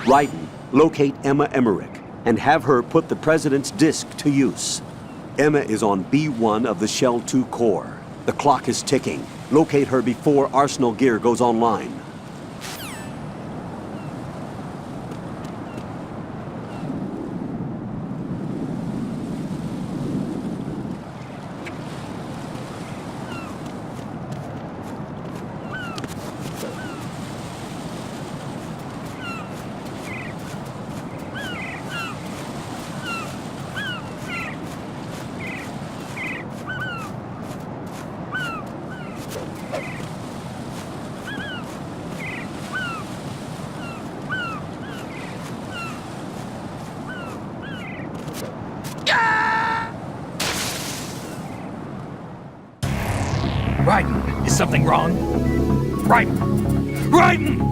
Ryden, locate Emma Emmerich and have her put the President's disc to use. Emma is on B1 of the Shell 2 core. The clock is ticking. Locate her before Arsenal gear goes online. Ryden, is something wrong? Ryden! Ryden!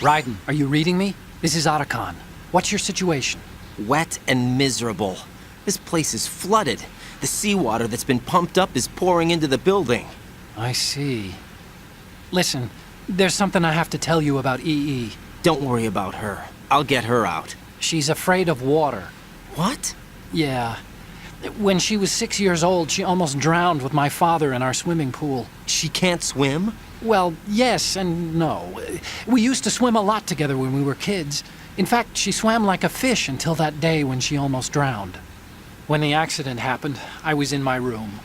Ryden, are you reading me? This is Otacon. What's your situation? Wet and miserable. This place is flooded. The seawater that's been pumped up is pouring into the building. I see. Listen, there's something I have to tell you about EE. Don't worry about her. I'll get her out. She's afraid of water. What? Yeah. When she was 6 years old, she almost drowned with my father in our swimming pool. She can't swim? Well, yes and no. We used to swim a lot together when we were kids. In fact, she swam like a fish until that day when she almost drowned. When the accident happened, I was in my room.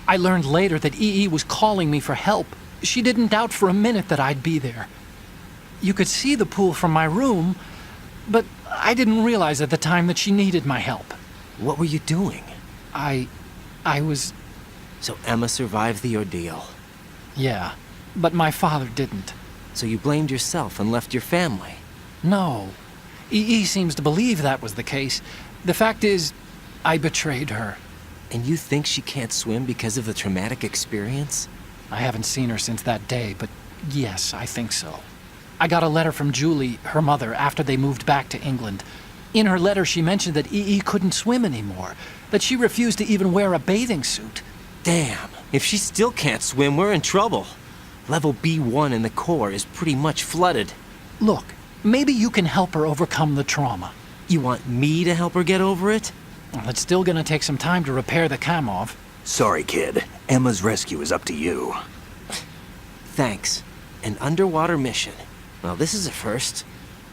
I learned later that EE was calling me for help. She didn't doubt for a minute that I'd be there. You could see the pool from my room, but I didn't realize at the time that she needed my help. What were you doing? I was... So Emma survived the ordeal. Yeah, but my father didn't. So you blamed yourself and left your family? No. EE seems to believe that was the case. The fact is, I betrayed her. And you think she can't swim because of the traumatic experience? I haven't seen her since that day, but yes, I think so. I got a letter from Julie, her mother, after they moved back to England. In her letter, she mentioned that EE couldn't swim anymore, that she refused to even wear a bathing suit. Damn, if she still can't swim, we're in trouble. Level B1 in the core is pretty much flooded. Look, maybe you can help her overcome the trauma. You want me to help her get over it? Well, it's still gonna take some time to repair the Kamov. Sorry, kid. Emma's rescue is up to you. Thanks. An underwater mission. Well, this is a first.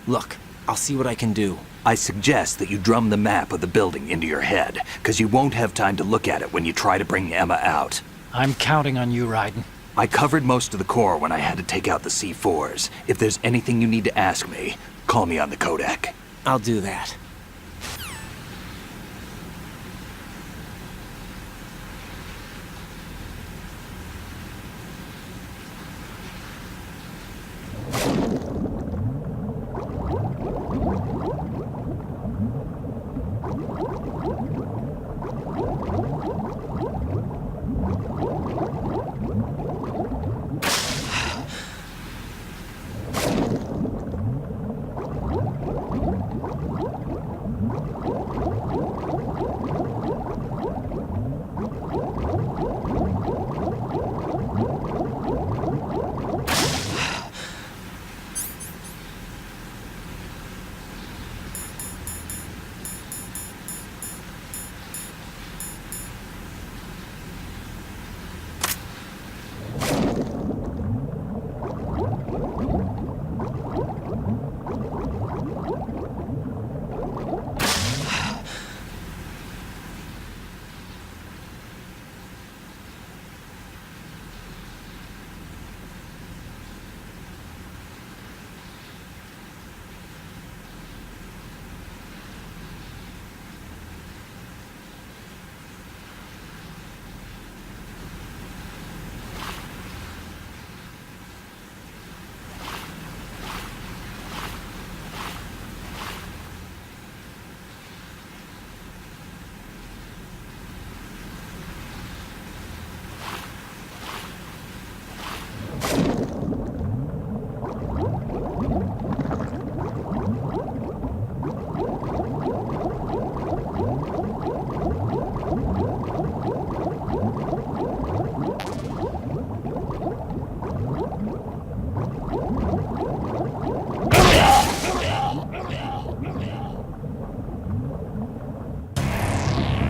Look, I'll see what I can do. I suggest that you drum the map of the building into your head, because you won't have time to look at it when you try to bring Emma out. I'm counting on you, Raiden. I covered most of the core when I had to take out the C4s. If there's anything you need to ask me, call me on the codec. I'll do that.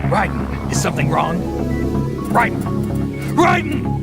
Raiden, is something wrong? Raiden! Raiden!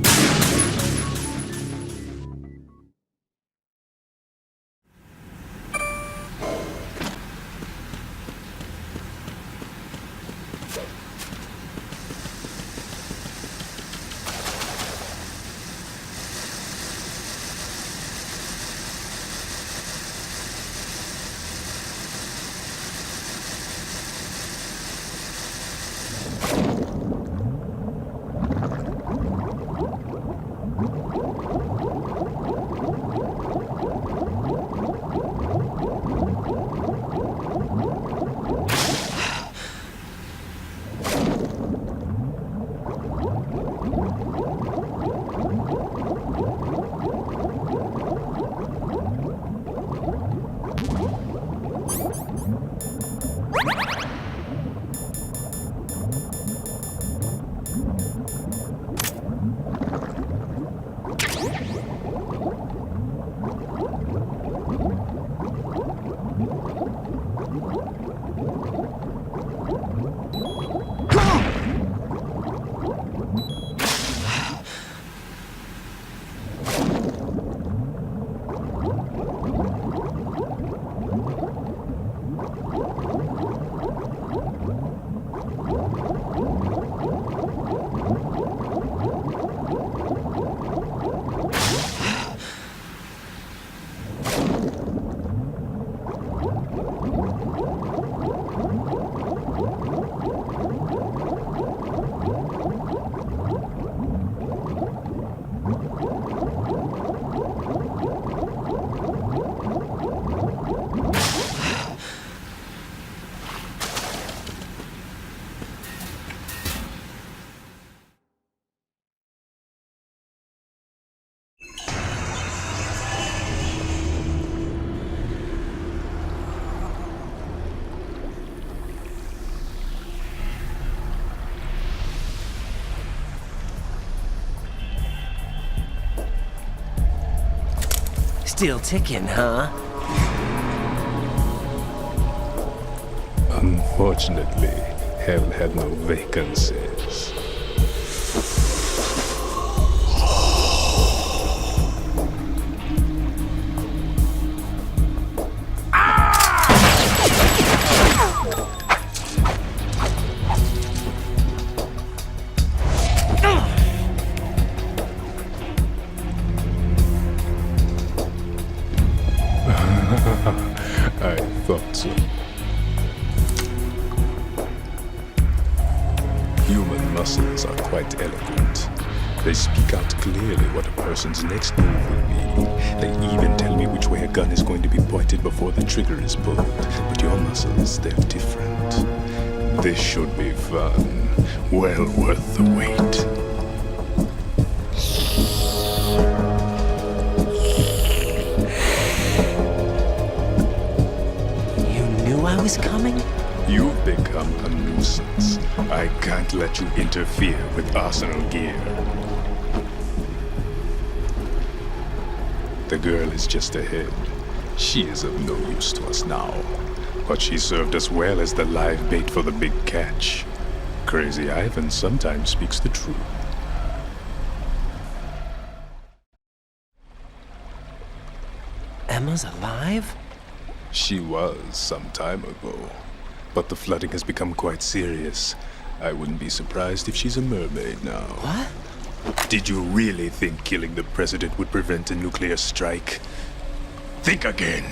Still ticking, huh? Unfortunately, hell had no vacancies. I thought so. Human muscles are quite eloquent. They speak out clearly what a person's next move will be. They even tell me which way a gun is going to be pointed before the trigger is pulled. But your muscles, they're different. This should be fun. Well worth the wait. I was coming? You've become a nuisance. I can't let you interfere with Arsenal gear. The girl is just ahead. She is of no use to us now. But she served us well as the live bait for the big catch. Crazy Ivan sometimes speaks the truth. Emma's alive? She was some time ago, but the flooding has become quite serious. I wouldn't be surprised if she's a mermaid now. What? Did you really think killing the president would prevent a nuclear strike? Think again.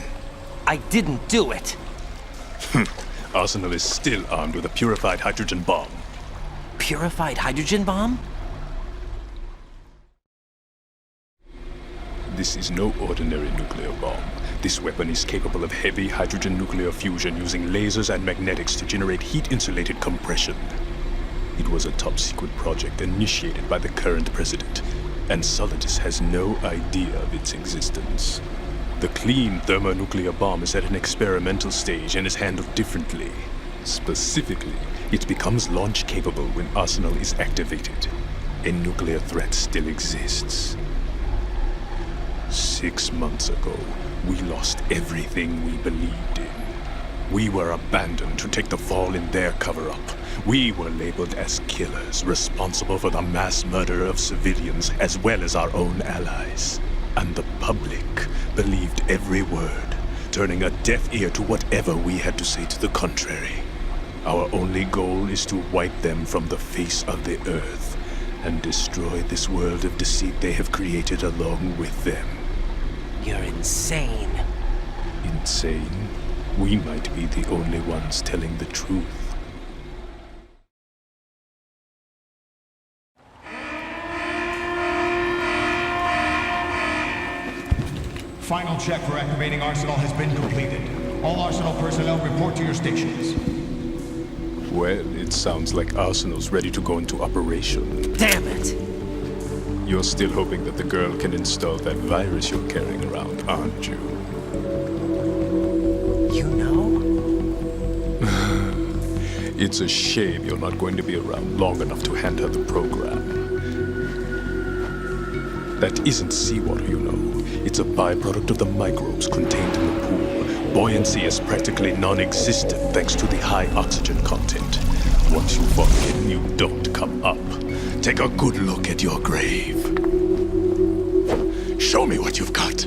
I didn't do it. Arsenal is still armed with a purified hydrogen bomb. Purified hydrogen bomb? This is no ordinary nuclear bomb. This weapon is capable of heavy hydrogen nuclear fusion using lasers and magnetics to generate heat-insulated compression. It was a top-secret project initiated by the current president, and Solidus has no idea of its existence. The clean thermonuclear bomb is at an experimental stage and is handled differently. Specifically, it becomes launch-capable when Arsenal is activated. A nuclear threat still exists. 6 months ago, we lost everything we believed in. We were abandoned to take the fall in their cover-up. We were labeled as killers, responsible for the mass murder of civilians as well as our own allies. And the public believed every word, turning a deaf ear to whatever we had to say to the contrary. Our only goal is to wipe them from the face of the earth and destroy this world of deceit they have created along with them. You're insane. Insane? We might be the only ones telling the truth. Final check for activating Arsenal has been completed. All Arsenal personnel report to your stations. Well, it sounds like Arsenal's ready to go into operation. Damn it! You're still hoping that the girl can install that virus you're carrying around, aren't you? You know? It's a shame you're not going to be around long enough to hand her the program. That isn't seawater, you know. It's a byproduct of the microbes contained in the pool. Buoyancy is practically non-existent thanks to the high oxygen content. Once you fall in, you don't come up. Take a good look at your grave. Show me what you've got.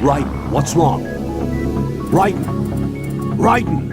Raiden, what's wrong? Raiden! Raiden!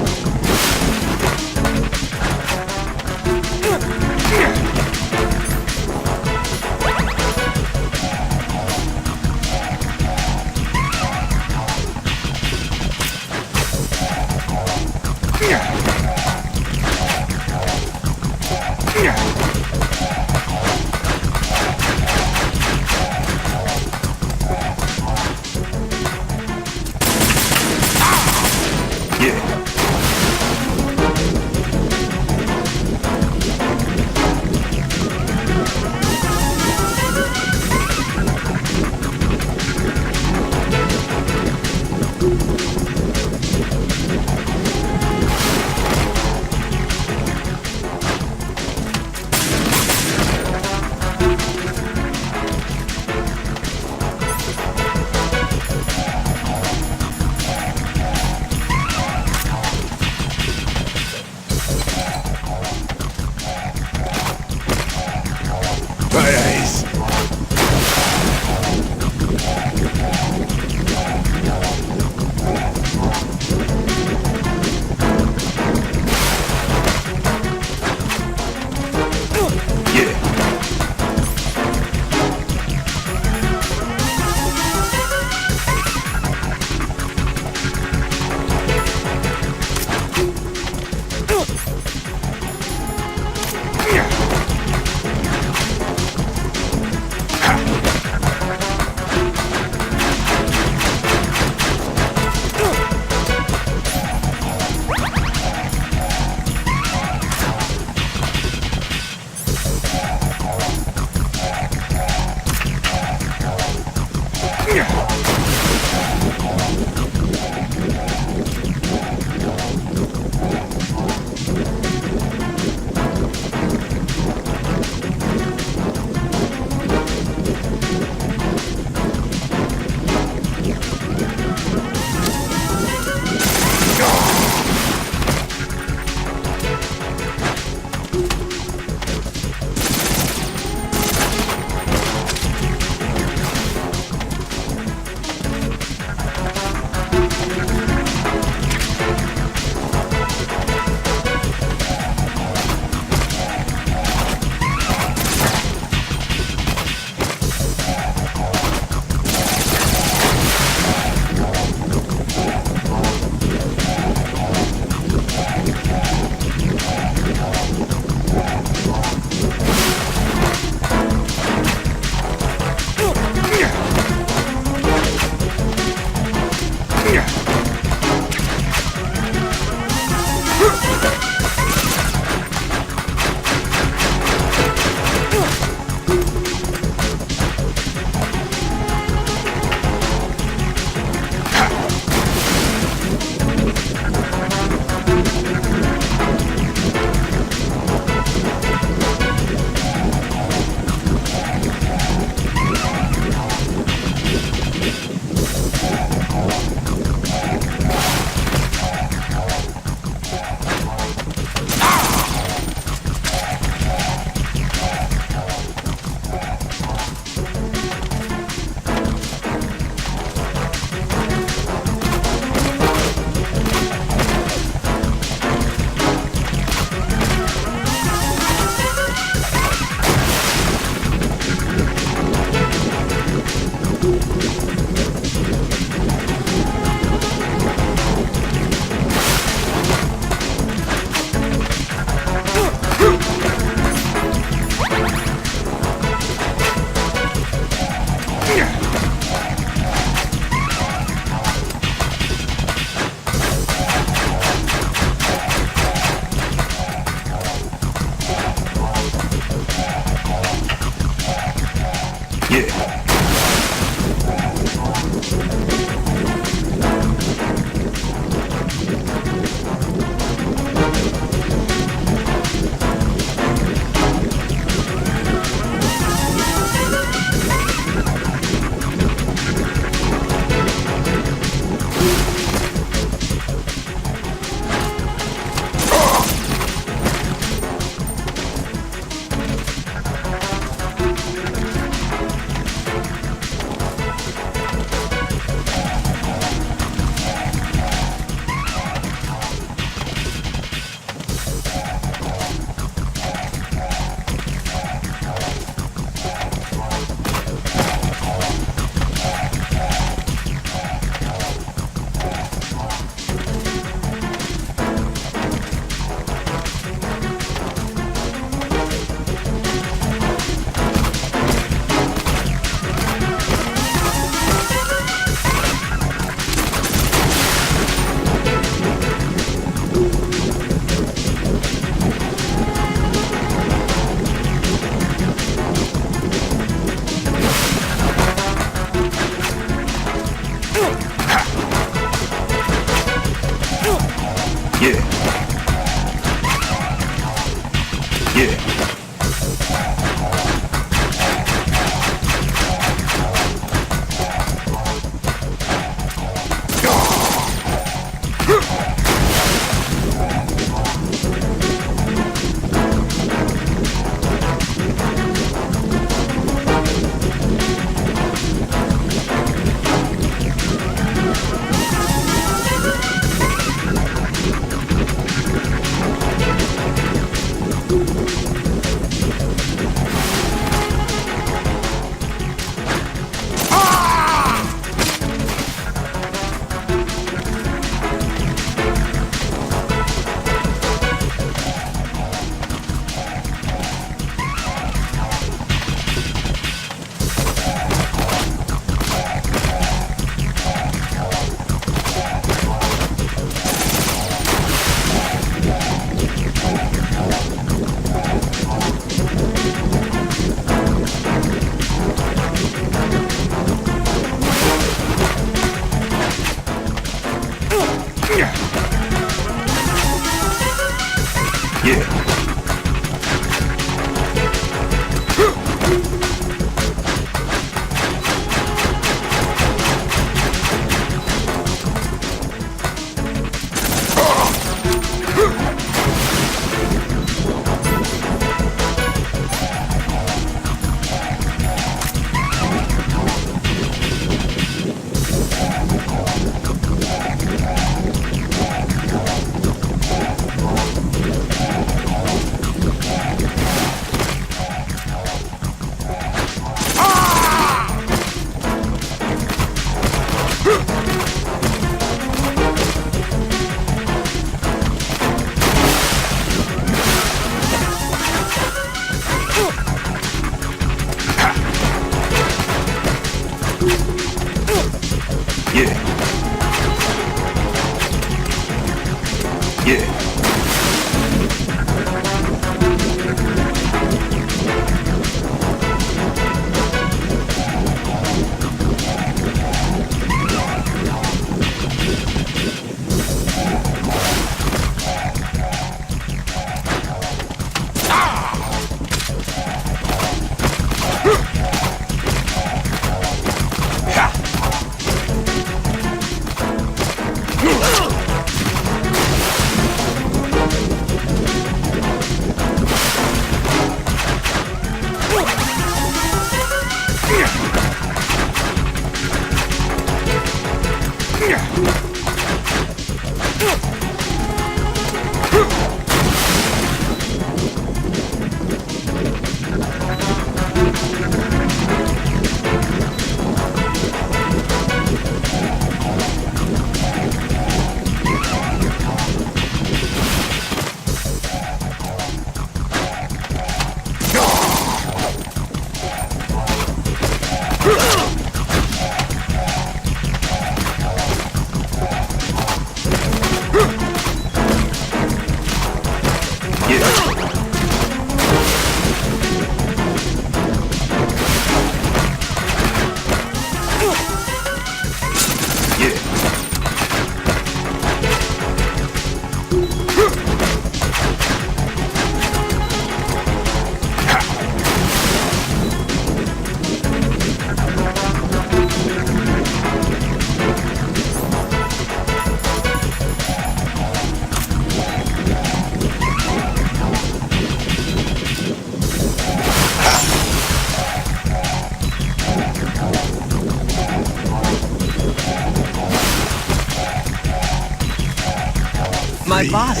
my body.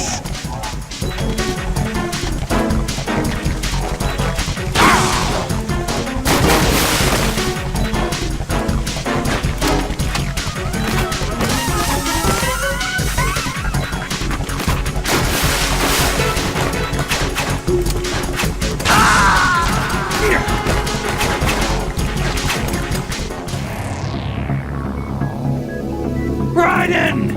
Raiden!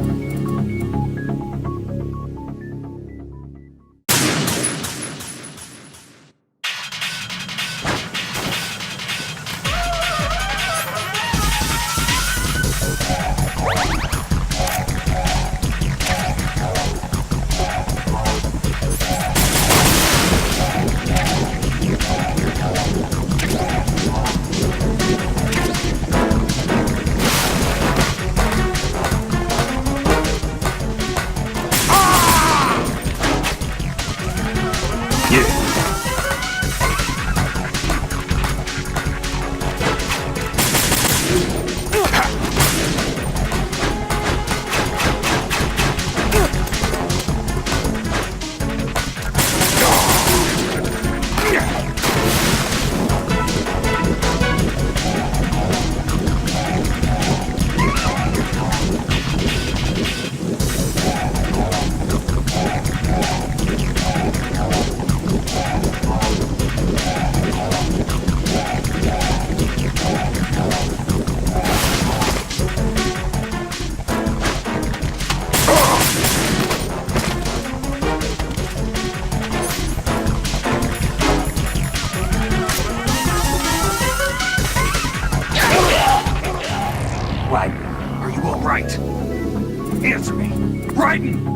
Raiden, are you all right? Answer me. Raiden!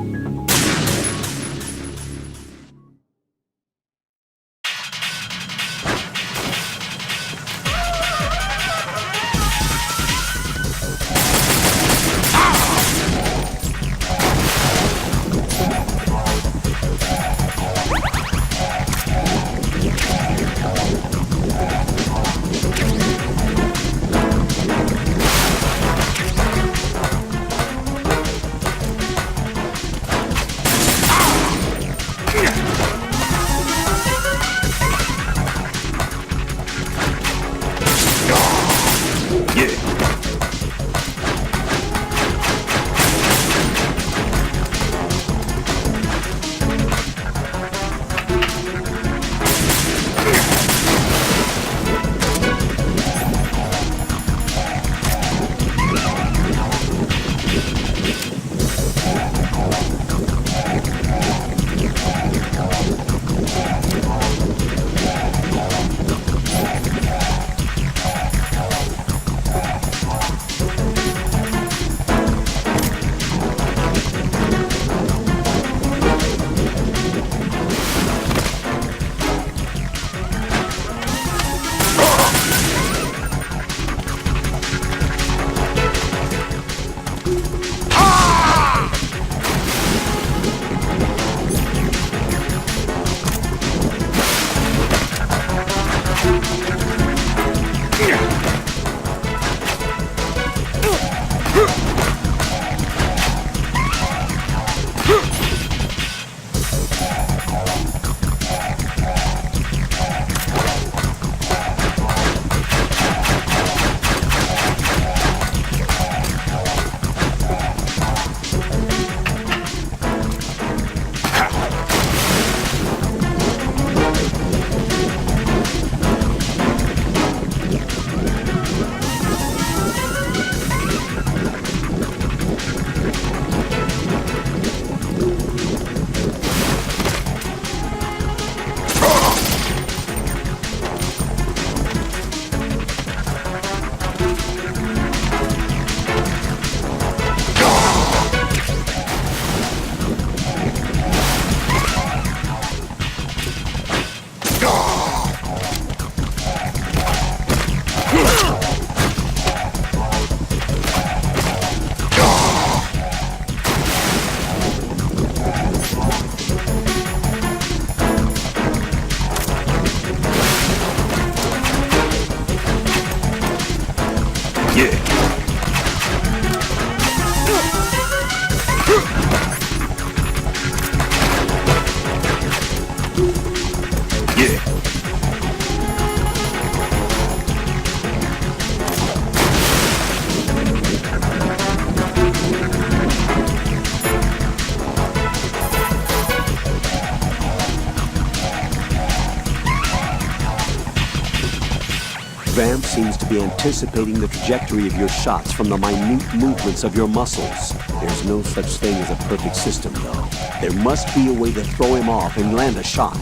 seems to be anticipating the trajectory of your shots from the minute movements of your muscles. There's no such thing as a perfect system, though. There must be a way to throw him off and land a shot.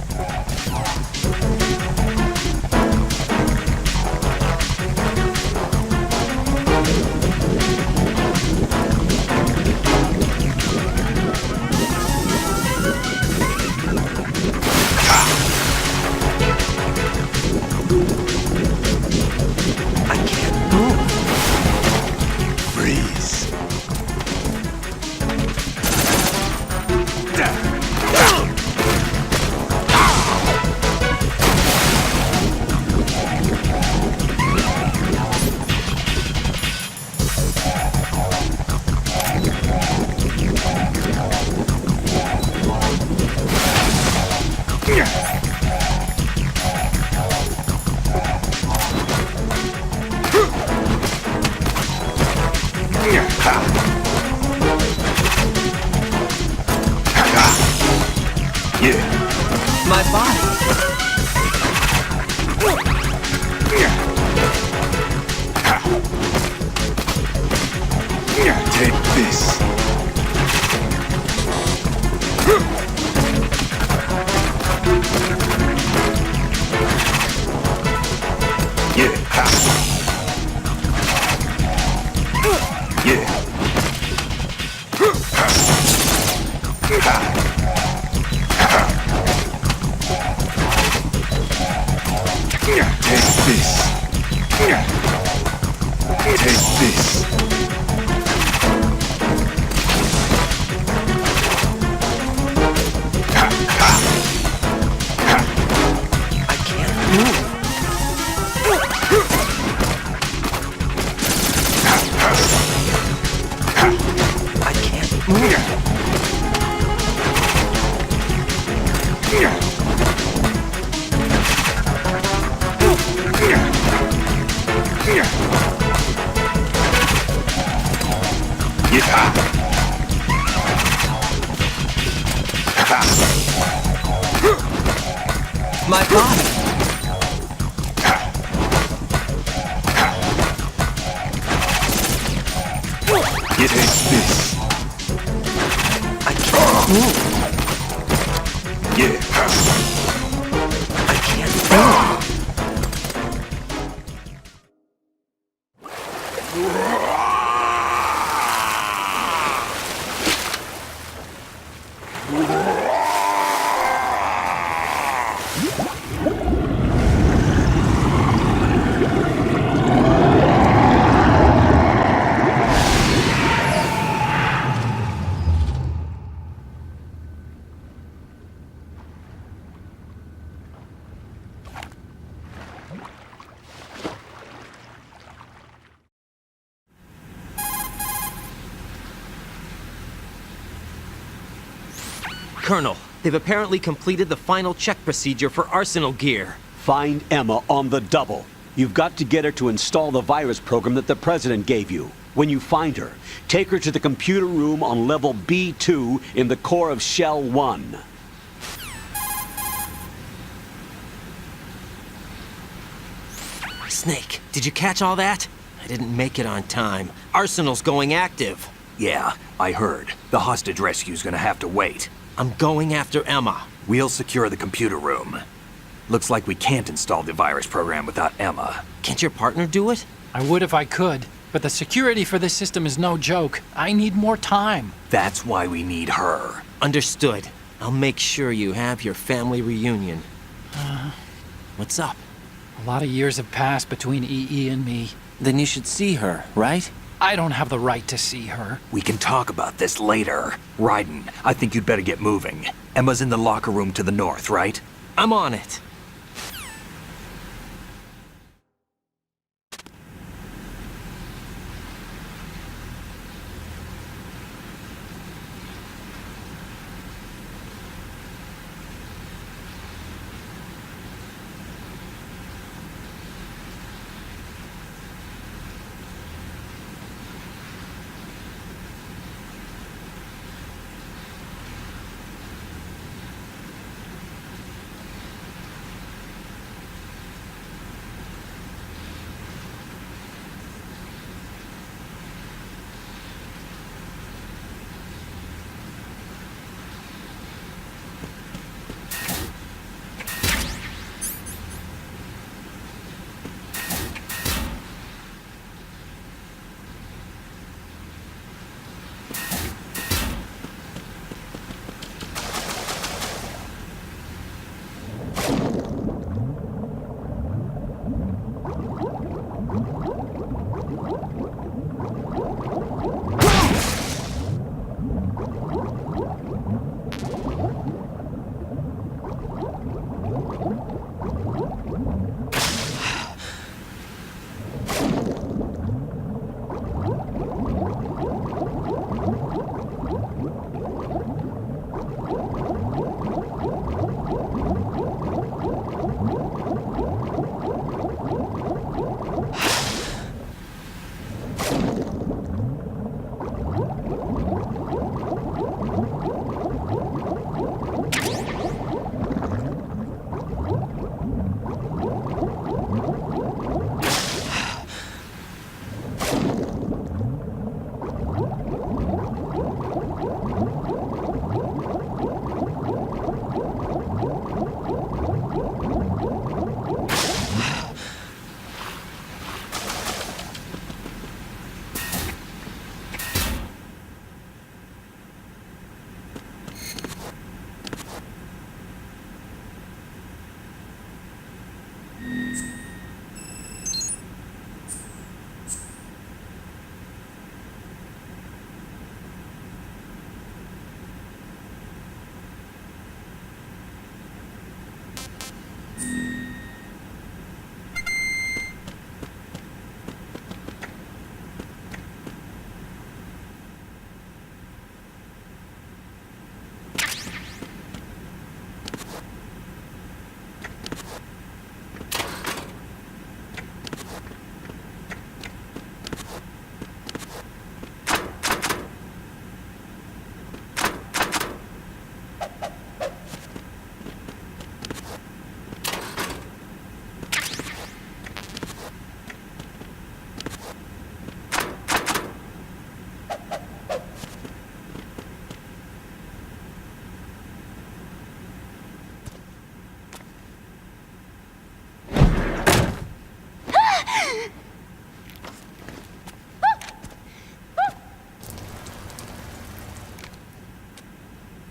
My body. Take this. My body. Take this. I can't move. I can't move. Colonel, they've apparently completed the final check procedure for arsenal gear. Find Emma on the double. You've got to get her to install the virus program that the President gave you. When you find her, take her to the computer room on level B2 in the core of Shell 1. Snake, did you catch all that? I didn't make it on time. Arsenal's going active. Yeah, I heard. The hostage rescue's gonna have to wait. I'm going after Emma. We'll secure the computer room. Looks like we can't install the virus program without Emma. Can't your partner do it? I would if I could, but the security for this system is no joke. I need more time. That's why we need her. Understood. I'll make sure you have your family reunion. What's up? A lot of years have passed between EE and me. Then you should see her, right? I don't have the right to see her. We can talk about this later. Raiden, I think you'd better get moving. Emma's in the locker room to the north, right? I'm on it.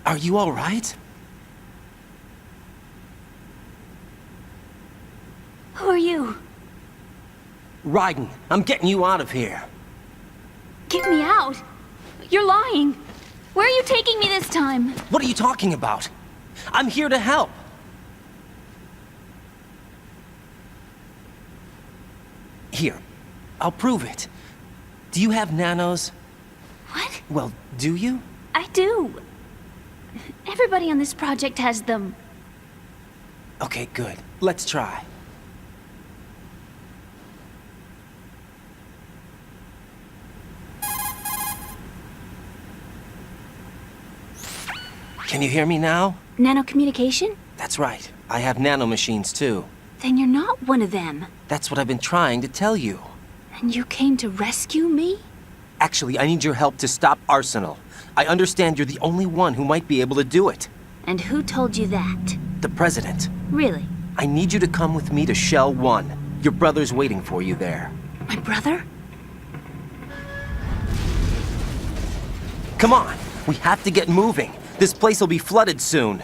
Are you all right? Who are you? Raiden, I'm getting you out of here. Get me out! You're lying! Where are you taking me this time? What are you talking about? I'm here to help. Here, I'll prove it. Do you have nanos? What? Well, do you? I do. Everybody on this project has them. Okay, good. Let's try. Can you hear me now? Nanocommunication? That's right. I have nanomachines too. Then you're not one of them. That's what I've been trying to tell you. And you came to rescue me? Actually, I need your help to stop Arsenal. I understand you're the only one who might be able to do it. And who told you that? The President. Really? I need you to come with me to Shell 1. Your brother's waiting for you there. My brother? Come on! We have to get moving. This place will be flooded soon.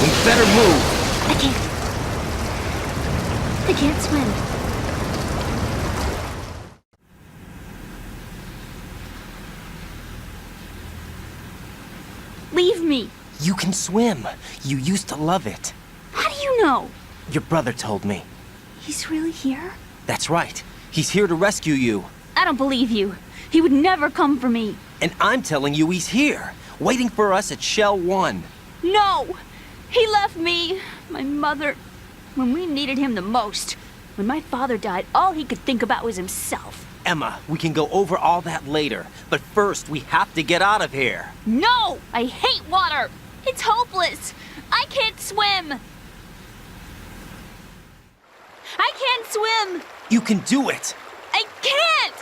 We better move! I can't swim. Leave me. You can swim. You used to love it. How do you know? Your brother told me. He's really here? That's right. He's here to rescue you. I don't believe you. He would never come for me. And I'm telling you he's here, waiting for us at Shell 1. No! He left me, my mother, when we needed him the most. When my father died, all he could think about was himself. Emma, we can go over all that later, but first we have to get out of here. No! I hate water! It's hopeless! I can't swim! I can't swim! You can do it! I can't!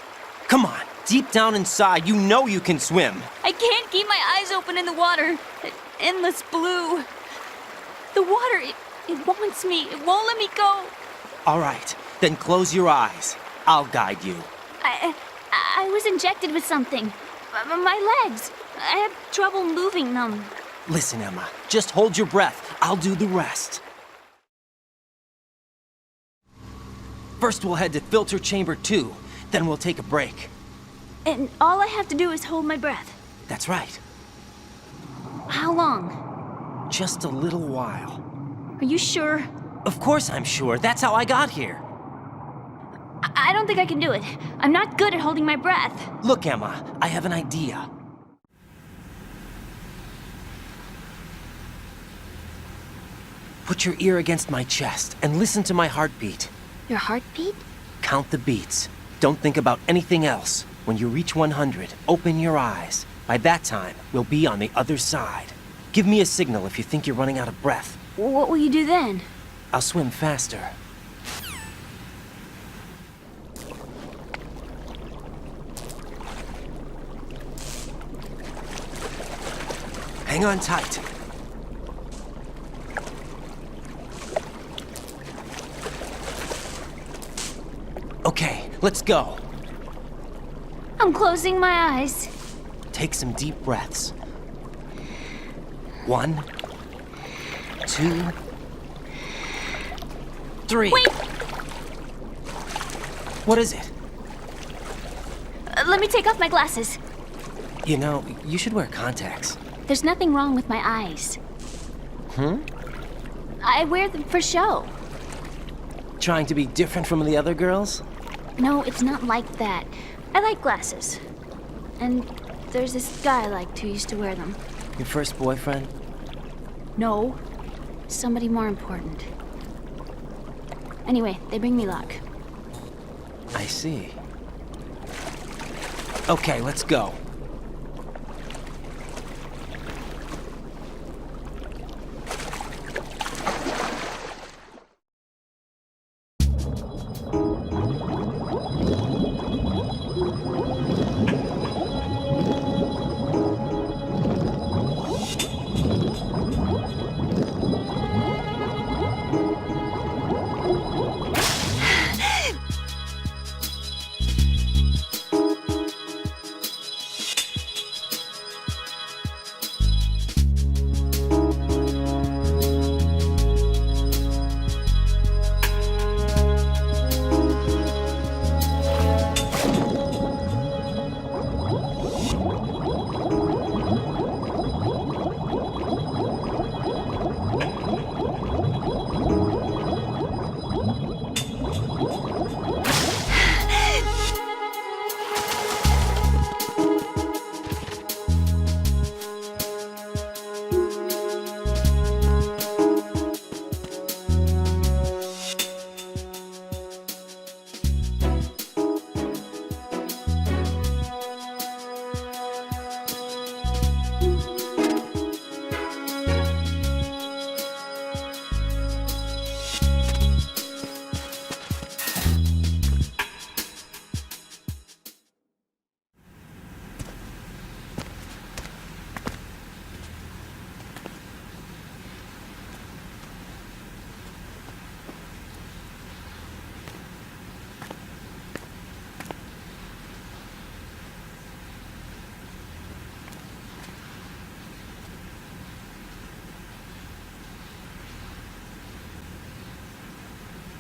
Come on, deep down inside, you know you can swim. I can't keep my eyes open in the water. That endless blue. The water, it wants me. It won't let me go. All right, then close your eyes. I'll guide you. I was injected with something. My legs. I have trouble moving them. Listen, Emma, just hold your breath. I'll do the rest. First, we'll head to filter chamber 2. Then we'll take a break. And all I have to do is hold my breath. That's right. How long? Just a little while. Are you sure? Of course I'm sure. That's how I got here. I don't think I can do it. I'm not good at holding my breath. Look, Emma, I have an idea. Put your ear against my chest and listen to my heartbeat. Your heartbeat? Count the beats. Don't think about anything else. When you reach 100, open your eyes. By that time, we'll be on the other side. Give me a signal if you think you're running out of breath. What will you do then? I'll swim faster. Hang on tight. Okay, let's go. I'm closing my eyes. Take some deep breaths. 1, 2, 3. Wait! What is it? Let me take off my glasses. You know, you should wear contacts. There's nothing wrong with my eyes. I wear them for show. Trying to be different from the other girls? No, it's not like that. I like glasses. And there's this guy I liked who used to wear them. Your first boyfriend? No. Somebody more important. Anyway, they bring me luck. I see. Okay, let's go.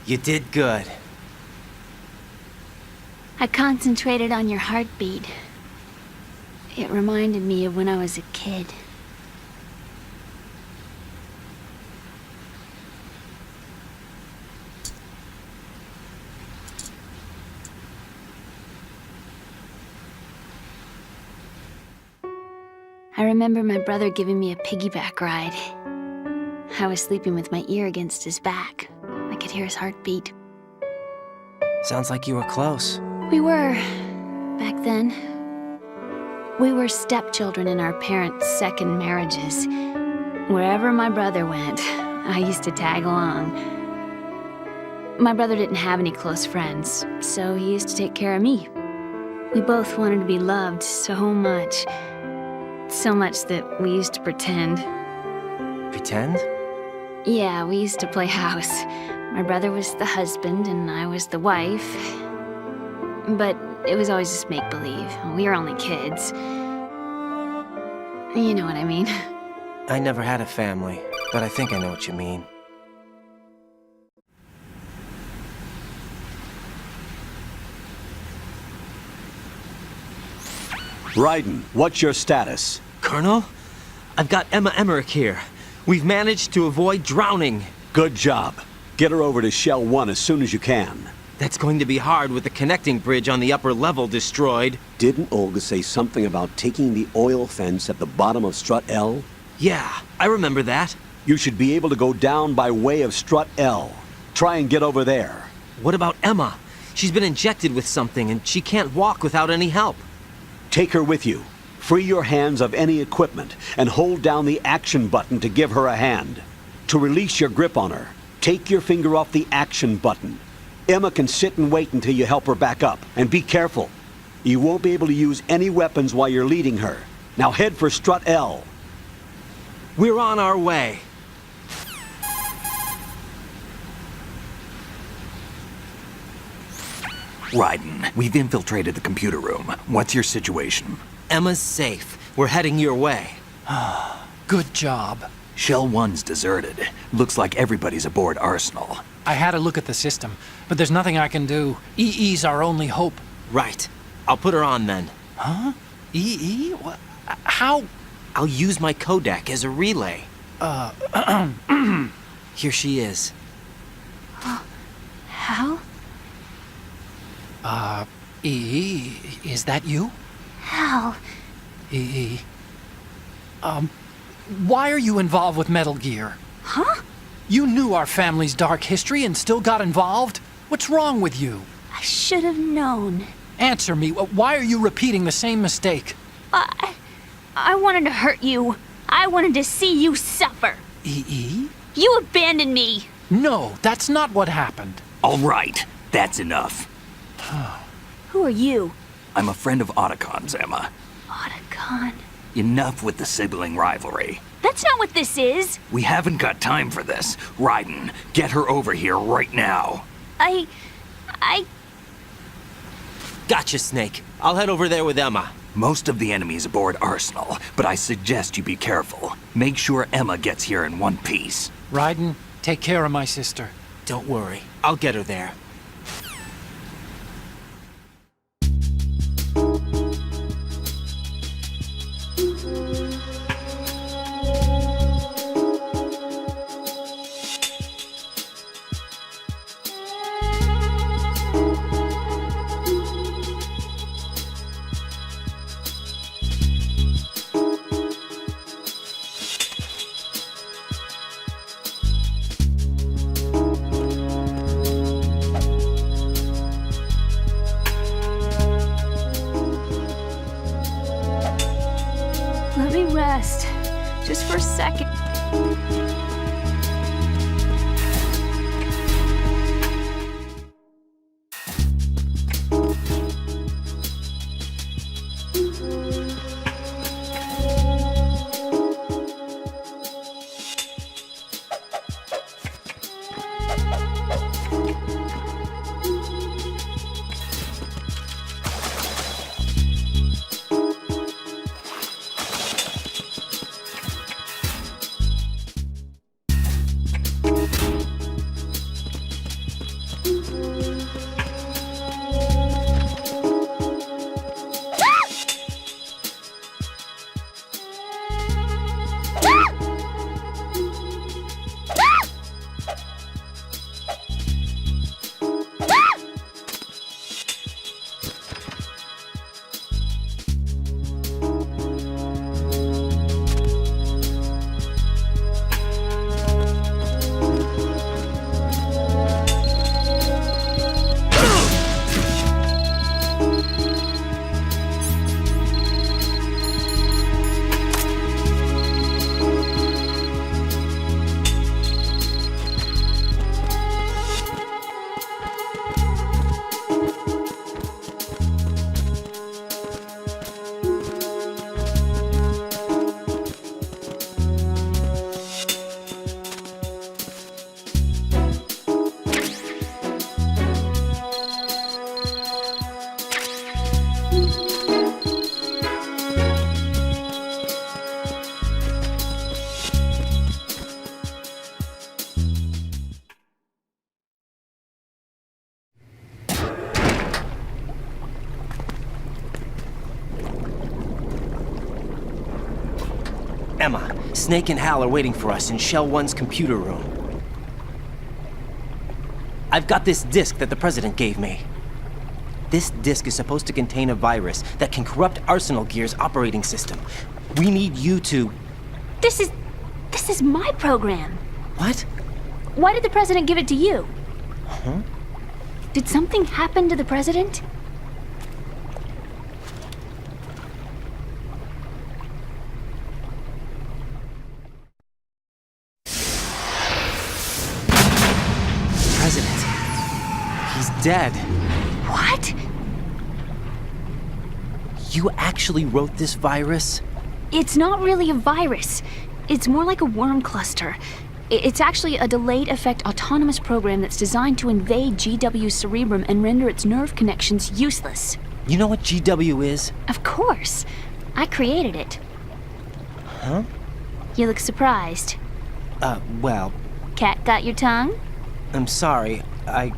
You did good. I concentrated on your heartbeat. It reminded me of when I was a kid. I remember my brother giving me a piggyback ride. I was sleeping with my ear against his back. I could hear his heartbeat. Sounds like you were close. We were, back then. We were stepchildren in our parents' second marriages. Wherever my brother went, I used to tag along. My brother didn't have any close friends, so he used to take care of me. We both wanted to be loved so much. So much that we used to pretend. Pretend? Yeah, we used to play house. My brother was the husband and I was the wife. But it was always just make-believe. We were only kids. You know what I mean. I never had a family, but I think I know what you mean. Raiden, what's your status? Colonel, I've got Emma Emmerich here. We've managed to avoid drowning. Good job. Get her over to Shell 1 as soon as you can. That's going to be hard with the connecting bridge on the upper level destroyed. Didn't Olga say something about taking the oil fence at the bottom of Strut L? Yeah, I remember that. You should be able to go down by way of strut L. Try and get over there. What about Emma? She's been injected with something and she can't walk without any help. Take her with you. Free your hands of any equipment and hold down the action button to give her a hand. To release your grip on her, take your finger off the action button. Emma can sit and wait until you help her back up. And be careful. You won't be able to use any weapons while you're leading her. Now head for strut L. We're on our way. Raiden, we've infiltrated the computer room. What's your situation? Emma's safe. We're heading your way. Good job. Shell 1's deserted. Looks like everybody's aboard Arsenal. I had a look at the system, but there's nothing I can do. EE's our only hope. Right. I'll put her on then. Huh? EE? What? How? I'll use my Kodak as a relay. Here she is. Hal? EE, is that you? Hal. EE. Why are you involved with Metal Gear? Huh? You knew our family's dark history and still got involved? What's wrong with you? I should have known. Answer me. Why are you repeating the same mistake? I wanted to hurt you. I wanted to see you suffer. EE? You abandoned me. No, that's not what happened. All right, that's enough. Who are you? I'm a friend of Otacon's, Emma. Otacon. Enough with the sibling rivalry. That's not what this is. We haven't got time for this. Raiden, get her over here right now. I... Gotcha, Snake. I'll head over there with Emma. Most of the enemy's aboard Arsenal, but I suggest you be careful. Make sure Emma gets here in one piece. Raiden, take care of my sister. Don't worry. I'll get her there. Let me rest. Just for a second. Emma, Snake and Hal are waiting for us in Shell 1's computer room. I've got this disk that the President gave me. This disk is supposed to contain a virus that can corrupt Arsenal Gear's operating system. We need you to... This is This is my program. What? Why did the president give it to you? Huh? Did something happen to the president? President. He's dead. What? You actually wrote this virus? It's not really a virus. It's more like a worm cluster. It's actually a delayed effect autonomous program that's designed to invade GW's cerebrum and render its nerve connections useless. You know what GW is? Of course. I created it. Huh? You look surprised. Well, Cat got your tongue? I'm sorry. How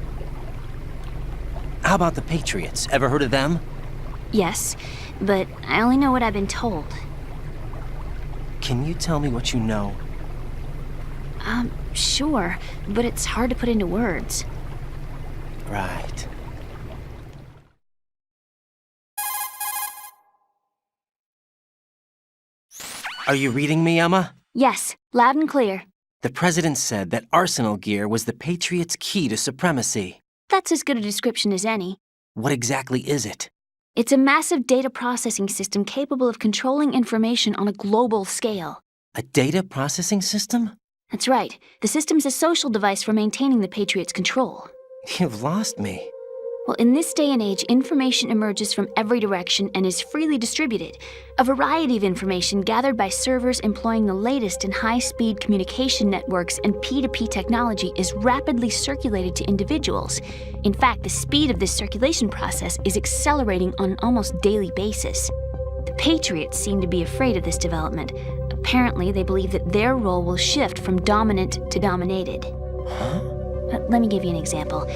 about the Patriots? Ever heard of them? Yes, but I only know what I've been told. Can you tell me what you know? Sure, but it's hard to put into words. Right. Are you reading me, Emma? Yes, loud and clear. The president said that Arsenal gear was the Patriots' key to supremacy. That's as good a description as any. What exactly is it? It's a massive data processing system capable of controlling information on a global scale. A data processing system? That's right. The system's a social device for maintaining the Patriots' control. You've lost me. Well, in this day and age, information emerges from every direction and is freely distributed. A variety of information gathered by servers employing the latest in high-speed communication networks and P2P technology is rapidly circulated to individuals. In fact, the speed of this circulation process is accelerating on an almost daily basis. The Patriots seem to be afraid of this development. Apparently, they believe that their role will shift from dominant to dominated. Huh? Let me give you an example.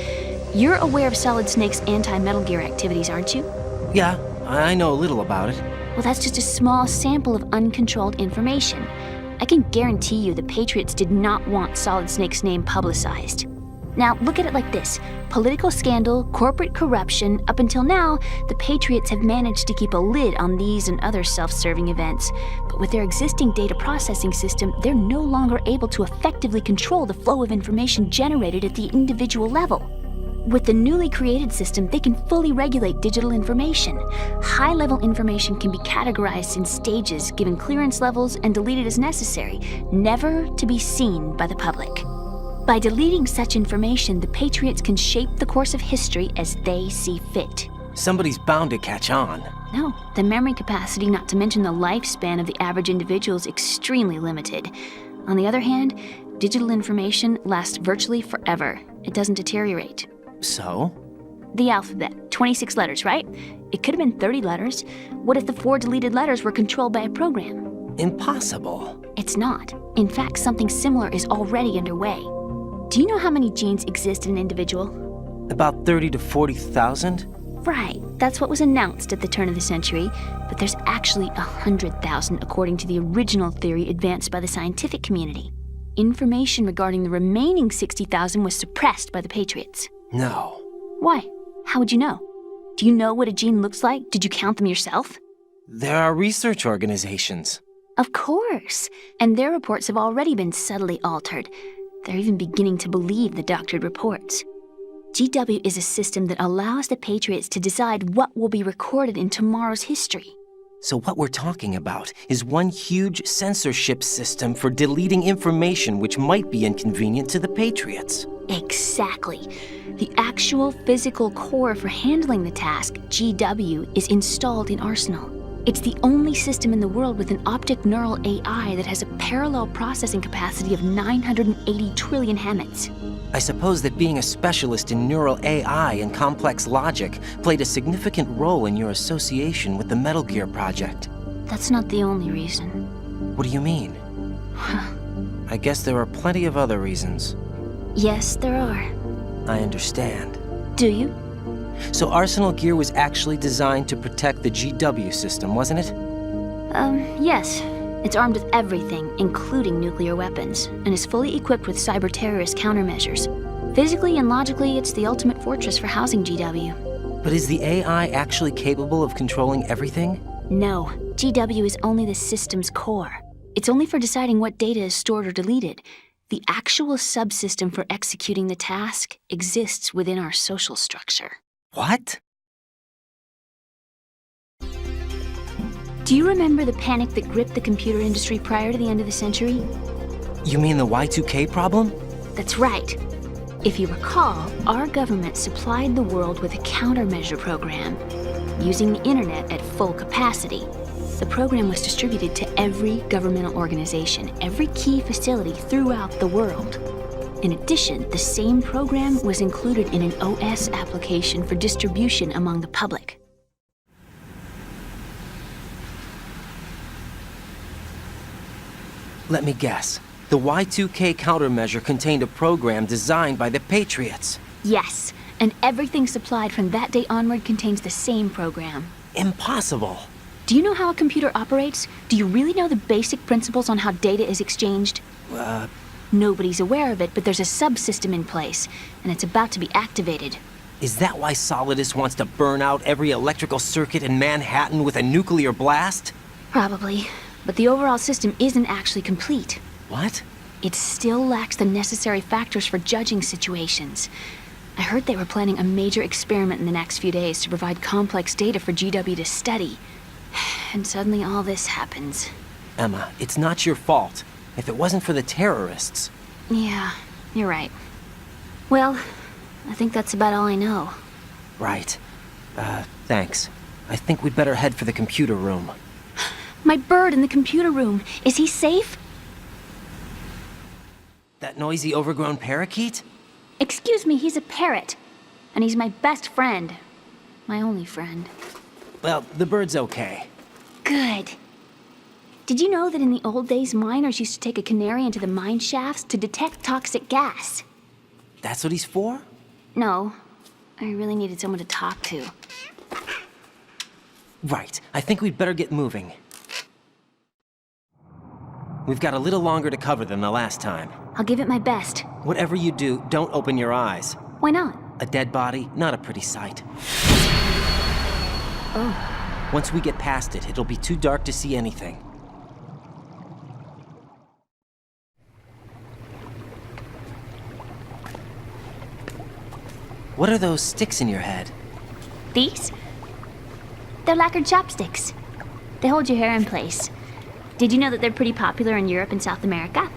You're aware of Solid Snake's anti-Metal Gear activities, aren't you? Yeah, I know a little about it. Well, that's just a small sample of uncontrolled information. I can guarantee you the Patriots did not want Solid Snake's name publicized. Now, look at it like this. Political scandal, corporate corruption, up until now, the Patriots have managed to keep a lid on these and other self-serving events. But with their existing data processing system, they're no longer able to effectively control the flow of information generated at the individual level. With the newly created system, they can fully regulate digital information. High-level information can be categorized in stages, given clearance levels, and deleted as necessary, never to be seen by the public. By deleting such information, the Patriots can shape the course of history as they see fit. Somebody's bound to catch on. No, the memory capacity, not to mention the lifespan of the average individual, is extremely limited. On the other hand, digital information lasts virtually forever. It doesn't deteriorate. So? The alphabet, 26 letters, right? It could have been 30 letters. What if the 4 deleted letters were controlled by a program? Impossible. It's not. In fact, something similar is already underway. Do you know how many genes exist in an individual? About 30 to 40,000? Right, that's what was announced at the turn of the century, but there's actually 100,000 according to the original theory advanced by the scientific community. Information regarding the remaining 60,000 was suppressed by the Patriots. No. Why? How would you know? Do you know what a gene looks like? Did you count them yourself? There are research organizations. Of course, and their reports have already been subtly altered. They're even beginning to believe the doctored reports. GW is a system that allows the Patriots to decide what will be recorded in tomorrow's history. So what we're talking about is one huge censorship system for deleting information which might be inconvenient to the Patriots. Exactly. The actual physical core for handling the task, GW, is installed in Arsenal. It's the only system in the world with an optic neural AI that has a parallel processing capacity of 980 trillion Hammets. I suppose that being a specialist in neural AI and complex logic played a significant role in your association with the Metal Gear project. That's not the only reason. What do you mean? I guess there are plenty of other reasons. Yes, there are. I understand. Do you? So Arsenal gear was actually designed to protect the GW system, wasn't it? Yes. It's armed with everything, including nuclear weapons, and is fully equipped with cyber-terrorist countermeasures. Physically and logically, it's the ultimate fortress for housing GW. But is the AI actually capable of controlling everything? No, GW is only the system's core. It's only for deciding what data is stored or deleted. The actual subsystem for executing the task exists within our social structure. What? Do you remember the panic that gripped the computer industry prior to the end of the century? You mean the Y2K problem? That's right. If you recall, our government supplied the world with a countermeasure program. Using the internet at full capacity, the program was distributed to every governmental organization, every key facility throughout the world. In addition, the same program was included in an OS application for distribution among the public. Let me guess. The Y2K countermeasure contained a program designed by the Patriots. Yes, and everything supplied from that day onward contains the same program. Impossible. Do you know how a computer operates? Do you really know the basic principles on how data is exchanged? Nobody's aware of it, but there's a subsystem in place, and it's about to be activated. Is that why Solidus wants to burn out every electrical circuit in Manhattan with a nuclear blast? Probably, but the overall system isn't actually complete. What? It still lacks the necessary factors for judging situations. I heard they were planning a major experiment in the next few days to provide complex data for GW to study. And suddenly all this happens. Emma, it's not your fault. If it wasn't for the terrorists... Yeah, you're right. Well, I think that's about all I know. Right. Thanks. I think we'd better head for the computer room. My bird in the computer room. Is he safe? That noisy, overgrown parakeet? Excuse me, he's a parrot. And he's my best friend. My only friend. Well, the bird's okay. Good. Did you know that in the old days, miners used to take a canary into the mine shafts to detect toxic gas? That's what he's for? No. I really needed someone to talk to. Right. I think we'd better get moving. We've got a little longer to cover than the last time. I'll give it my best. Whatever you do, don't open your eyes. Why not? A dead body, not a pretty sight. Oh. Once we get past it, it'll be too dark to see anything. What are those sticks in your head? These? They're lacquered chopsticks. They hold your hair in place. Did you know that they're pretty popular in Europe and South America?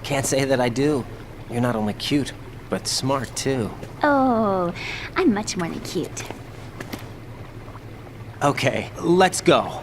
Can't say that I do. You're not only cute, but smart too. Oh, I'm much more than cute. Okay, let's go.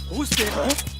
Who's there? Huh?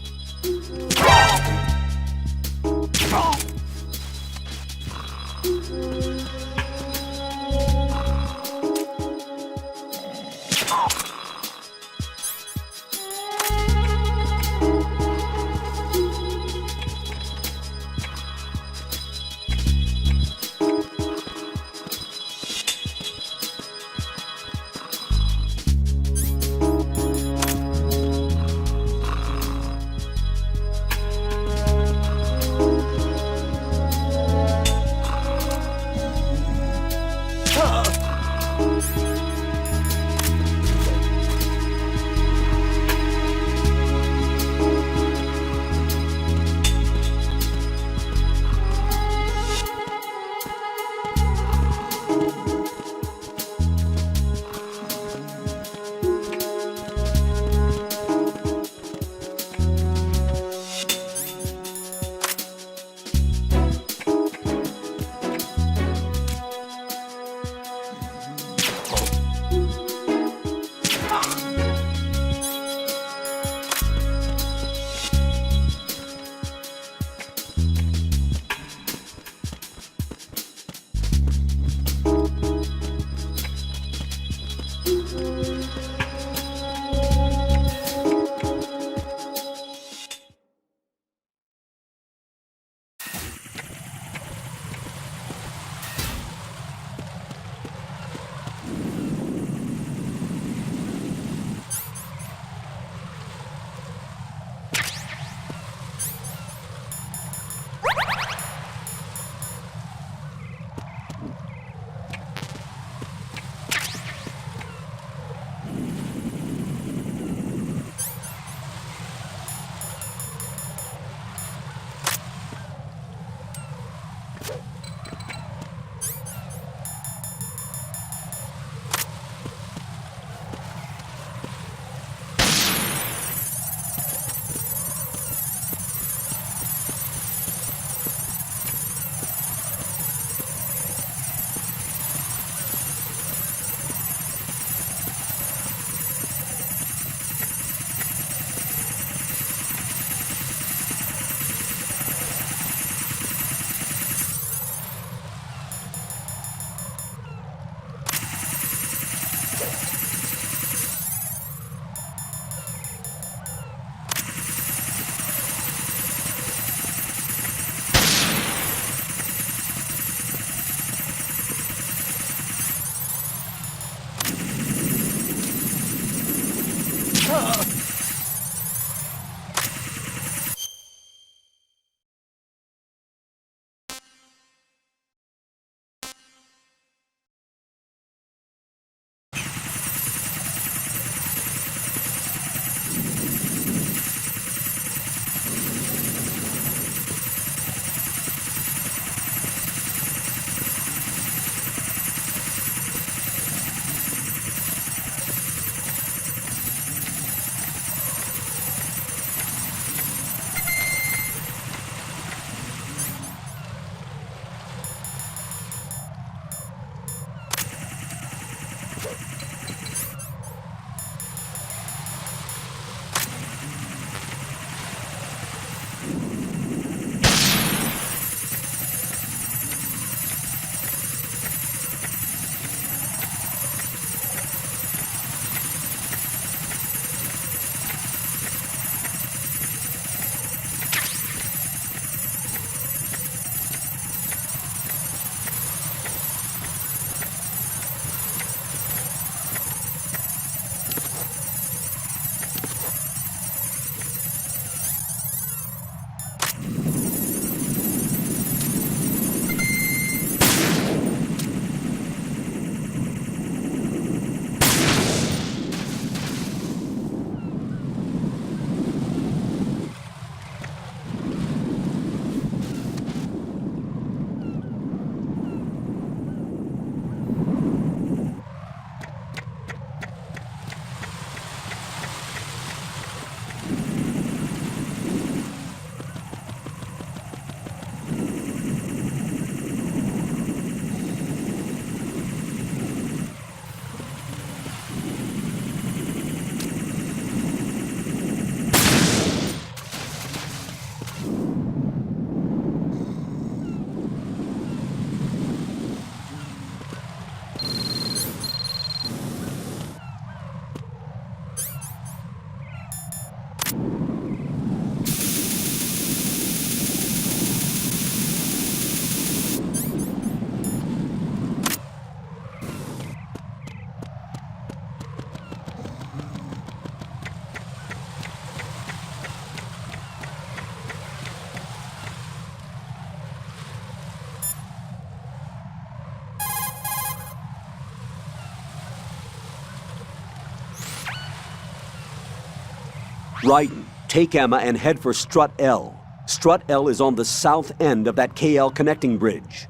Raiden, take Emma and head for Strut L. Strut L is on the south end of that KL connecting bridge.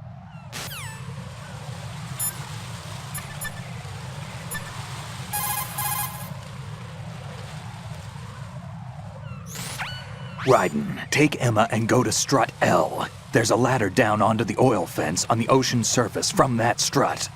Raiden, take Emma and go to Strut L. There's a ladder down onto the oil fence on the ocean surface from that strut.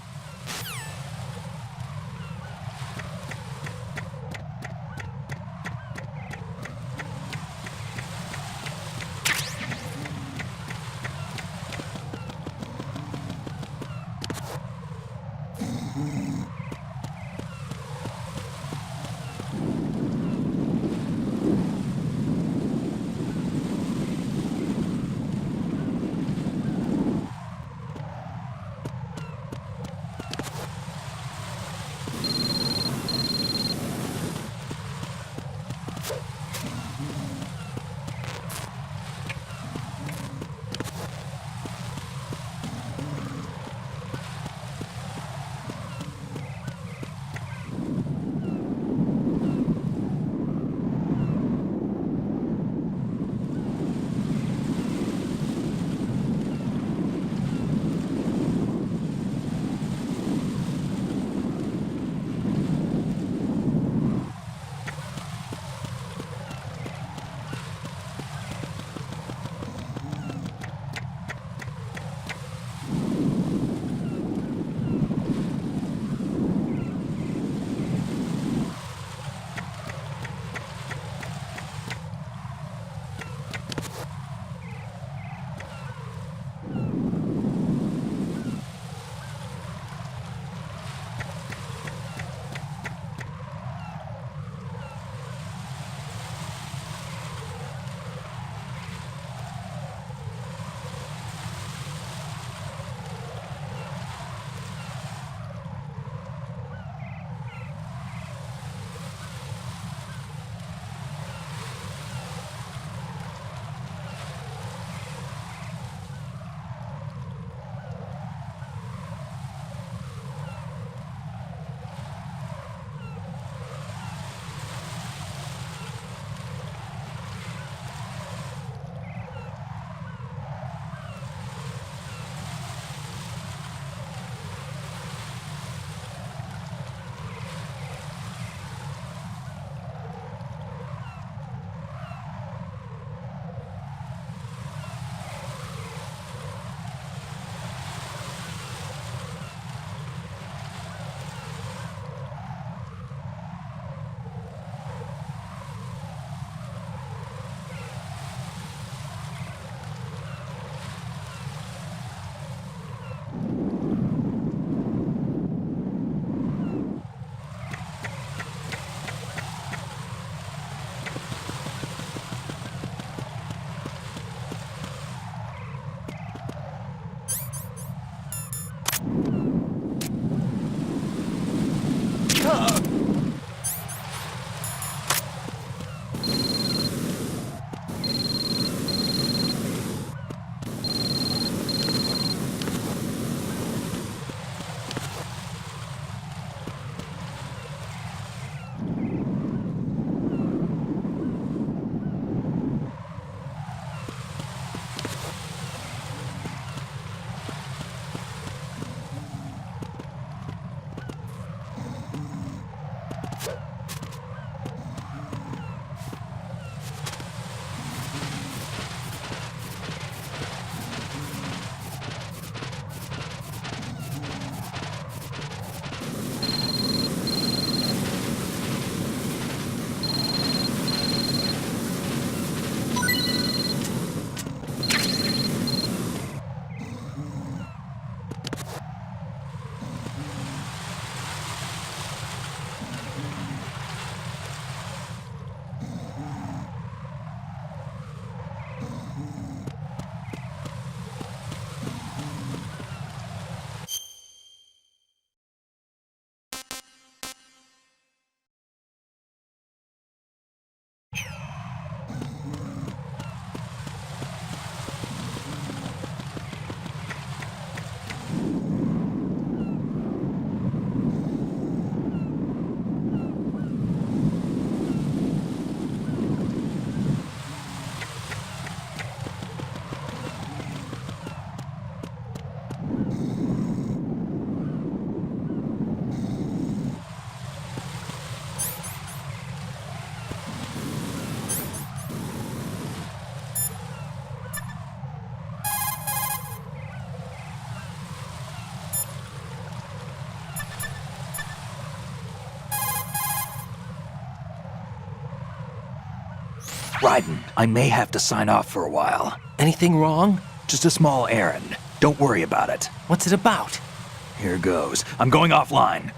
Raiden, I may have to sign off for a while. Anything wrong? Just a small errand. Don't worry about it. What's it about? Here goes. I'm going offline.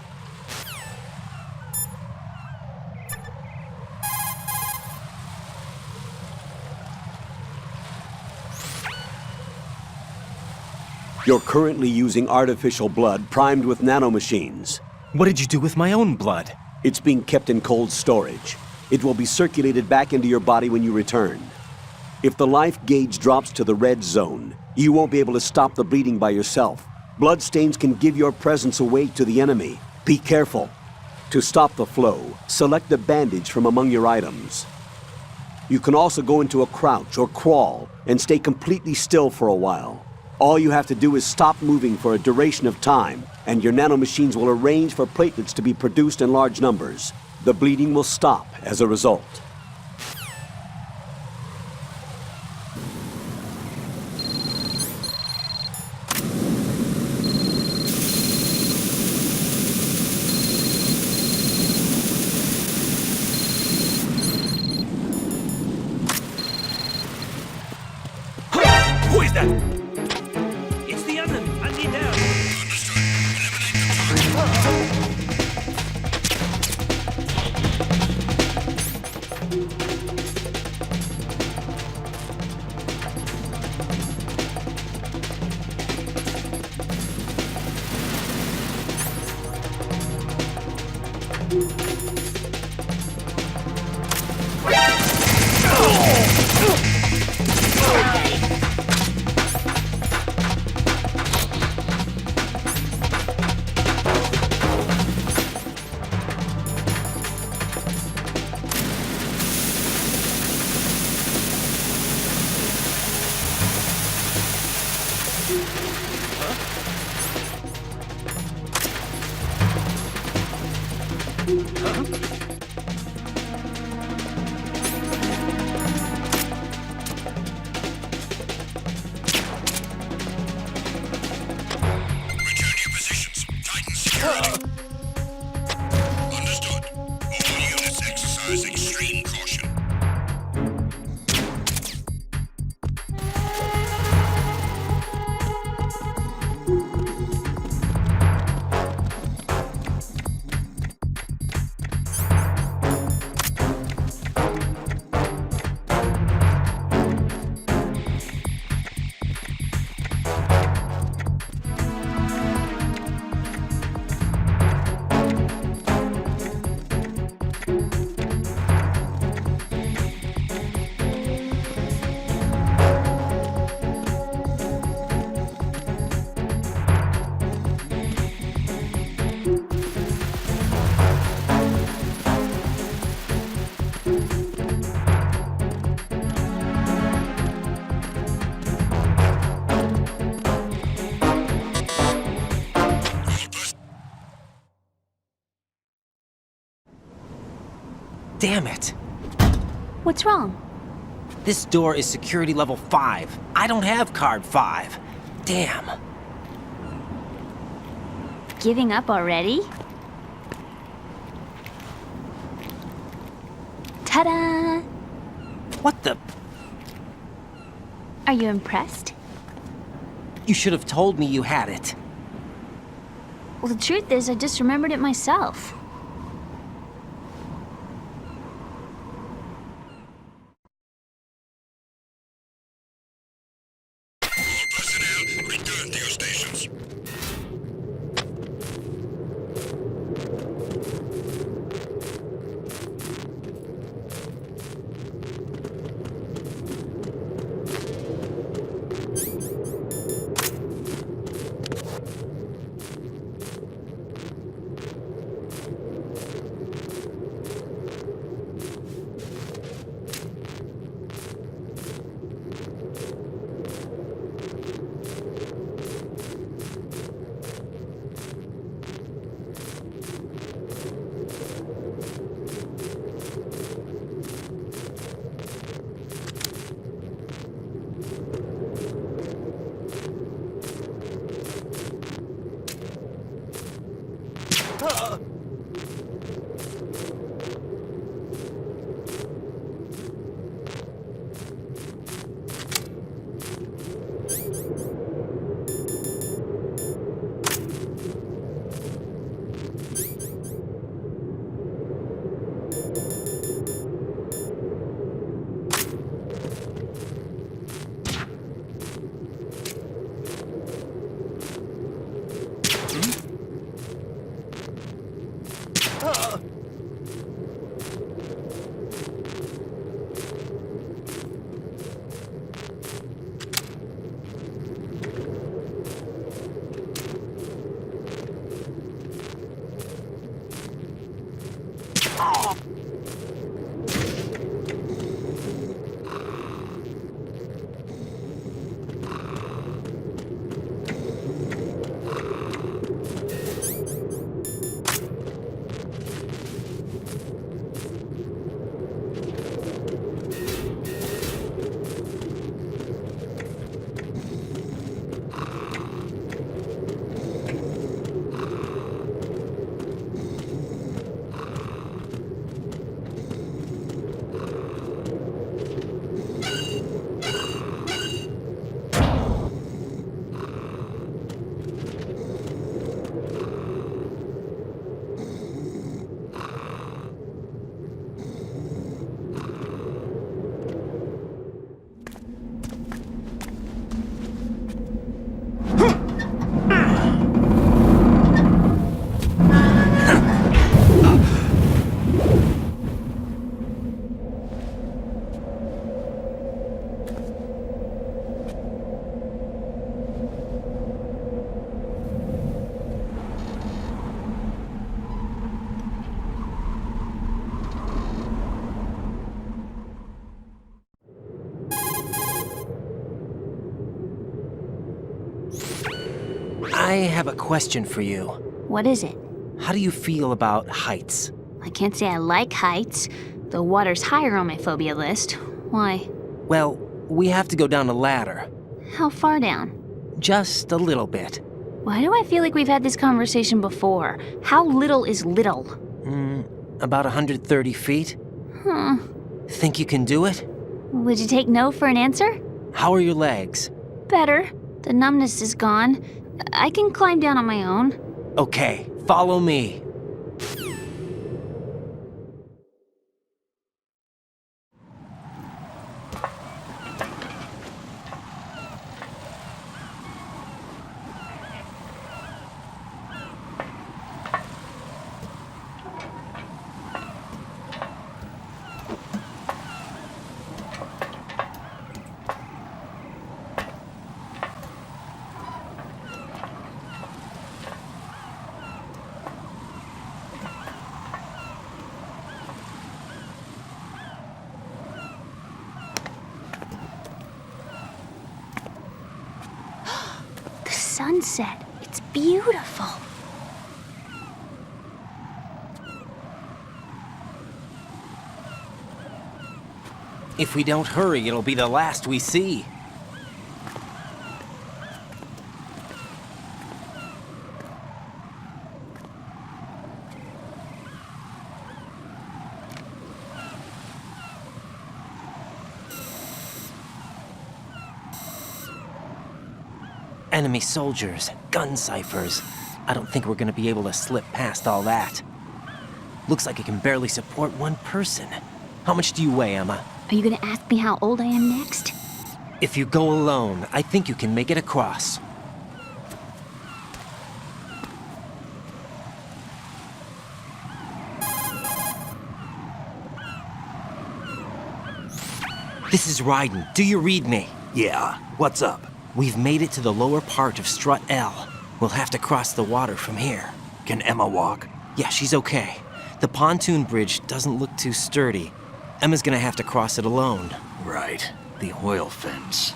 You're currently using artificial blood primed with nanomachines. What did you do with my own blood? It's being kept in cold storage. It will be circulated back into your body when you return. If the life gauge drops to the red zone, you won't be able to stop the bleeding by yourself. Bloodstains can give your presence away to the enemy. Be careful. To stop the flow, select a bandage from among your items. You can also go into a crouch or crawl and stay completely still for a while. All you have to do is stop moving for a duration of time, and your nanomachines will arrange for platelets to be produced in large numbers. The bleeding will stop as a result. Who is that? It's the oven. I need help. Return to your positions. Titan security. Understood. All units exercise extreme caution. Damn it. What's wrong? This door is security level 5. I don't have card 5. Damn. Giving up already? Ta-da! What the? Are you impressed? You should have told me you had it. Well, the truth is, I just remembered it myself. All personnel, return to your stations. I have a question for you. What is it? How do you feel about heights? I can't say I like heights. The water's higher on my phobia list. Why? Well, we have to go down a ladder. How far down? Just a little bit. Why do I feel like we've had this conversation before? How little is little? About 130 feet. Huh. Think you can do it? Would you take no for an answer? How are your legs? Better. The numbness is gone. I can climb down on my own. Okay, follow me. Sunset. It's beautiful. If we don't hurry, it'll be the last we see. Enemy soldiers, gun ciphers. I don't think we're gonna be able to slip past all that. Looks like it can barely support one person. How much do you weigh, Emma? Are you gonna ask me how old I am next? If you go alone, I think you can make it across. This is Ryden. Do you read me? Yeah, what's up? We've made it to the lower part of Strut L. We'll have to cross the water from here. Can Emma walk? Yeah, she's okay. The pontoon bridge doesn't look too sturdy. Emma's gonna have to cross it alone. Right, the oil fence.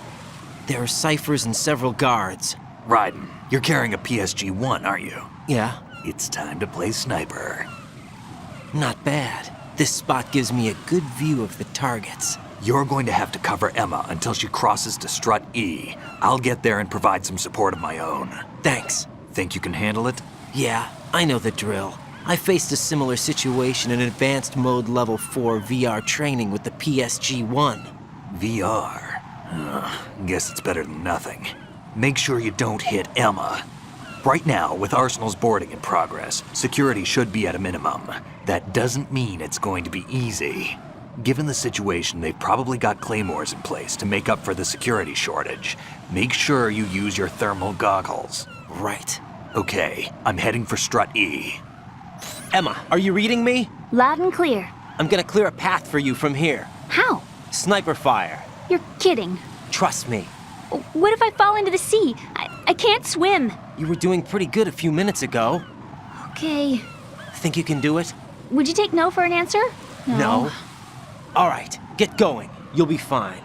There are ciphers and several guards. Ryden, you're carrying a PSG-1, aren't you? Yeah, It's time to play sniper. not bad. This spot gives me a good view of the targets. You're going to have to cover Emma until she crosses to Strut E. I'll get there and provide some support of my own. Thanks. Think you can handle it? Yeah, I know the drill. I faced a similar situation in advanced mode level 4 VR training with the PSG-1. VR. Guess it's better than nothing. Make sure you don't hit Emma. Right now, with Arsenal's boarding in progress, security should be at a minimum. That doesn't mean it's going to be easy. Given the situation, they've probably got claymores in place to make up for the security shortage. Make sure you use your thermal goggles. Right. Okay, I'm heading for Strut E. Emma, are you reading me? Loud and clear. I'm gonna clear a path for you from here. How? Sniper fire. You're kidding. Trust me. What if I fall into the sea? I can't swim. You were doing pretty good a few minutes ago. Okay. Think you can do it? Would you take no for an answer? No. All right, get going. You'll be fine.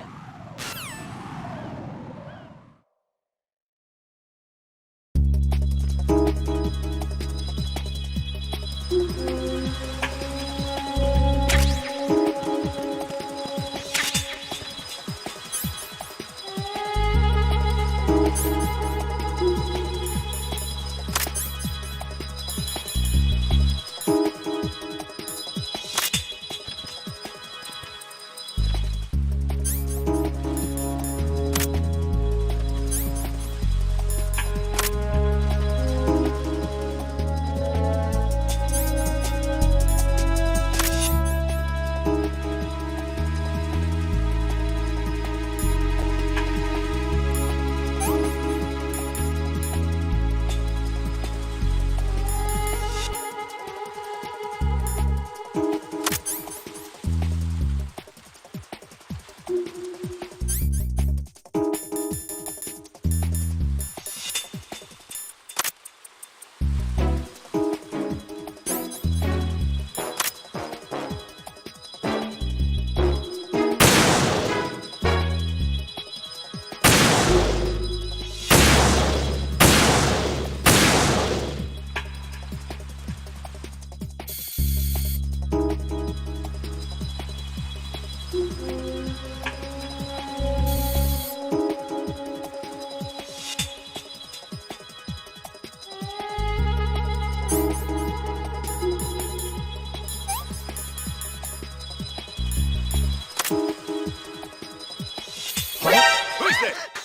it!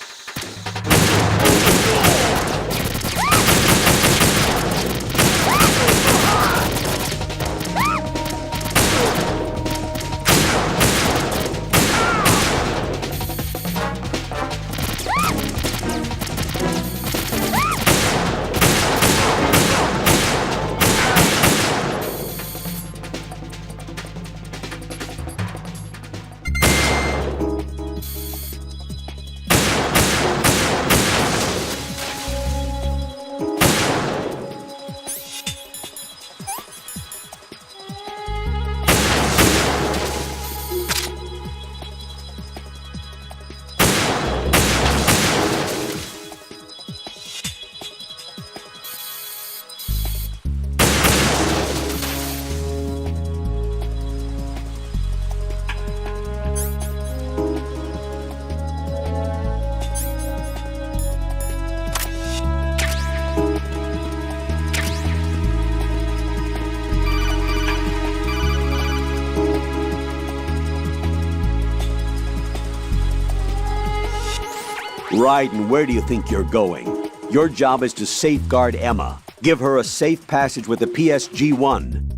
Right, and where do you think you're going? Your job is to safeguard Emma. Give her a safe passage with the PSG-1.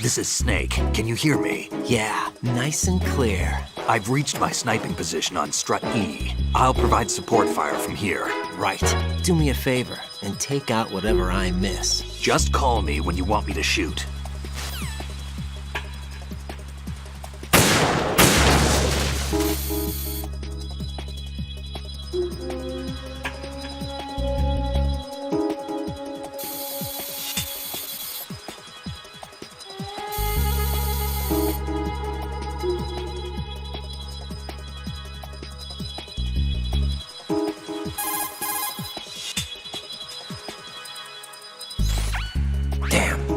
This is Snake. Can you hear me? Yeah, nice and clear. I've reached my sniping position on Strut E. I'll provide support fire from here. Right. Do me a favor and take out whatever I miss. Just call me when you want me to shoot.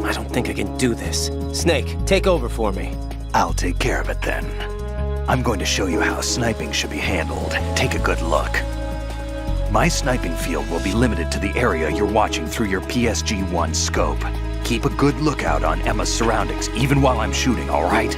I don't think I can do this. Snake, take over for me. I'll take care of it then. I'm going to show you how sniping should be handled. Take a good look. My sniping field will be limited to the area you're watching through your PSG-1 scope. Keep a good lookout on Emma's surroundings, even while I'm shooting, all right?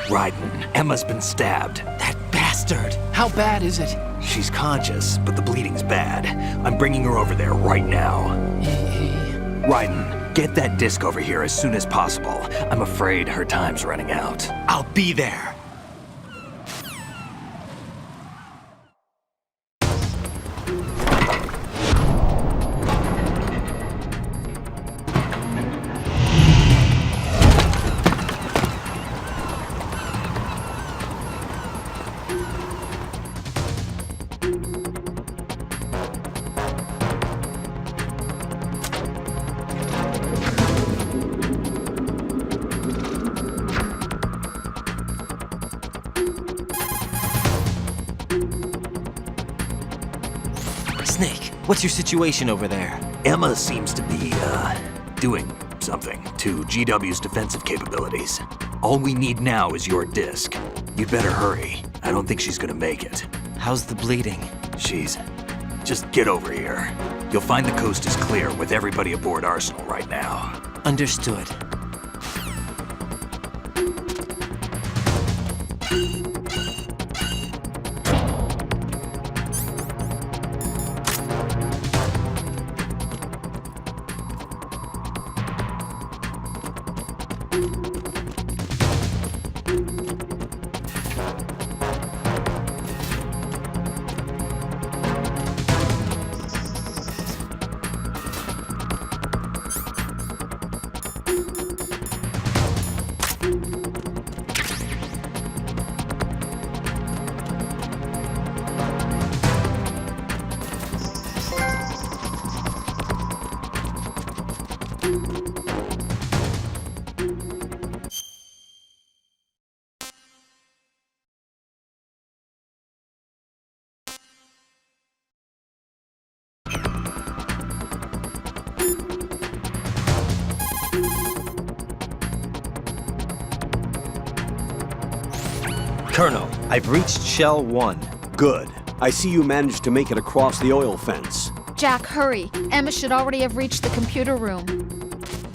Raiden, Emma's been stabbed. That bastard! How bad is it? She's conscious, but the bleeding's bad. I'm bringing her over there right now. Raiden, get that disc over here as soon as possible. I'm afraid her time's running out. I'll be there! Snake, what's your situation over there? Emma seems to be, doing something to GW's defensive capabilities. All we need now is your disc. You'd better hurry. I don't think she's gonna make it. How's the bleeding? Just get over here. You'll find the coast is clear with everybody aboard Arsenal right now. Understood. Colonel, I've reached Shell 1. Good. I see you managed to make it across the oil fence. Jack, hurry. Emma should already have reached the computer room.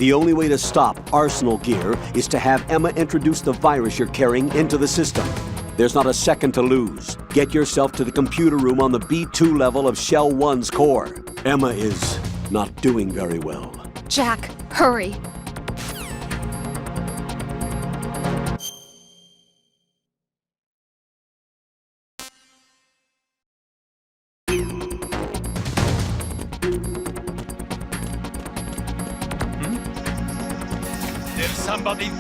The only way to stop Arsenal gear is to have Emma introduce the virus you're carrying into the system. There's not a second to lose. Get yourself to the computer room on the B2 level of Shell 1's core. Emma is not doing very well. Jack, hurry. There's somebody...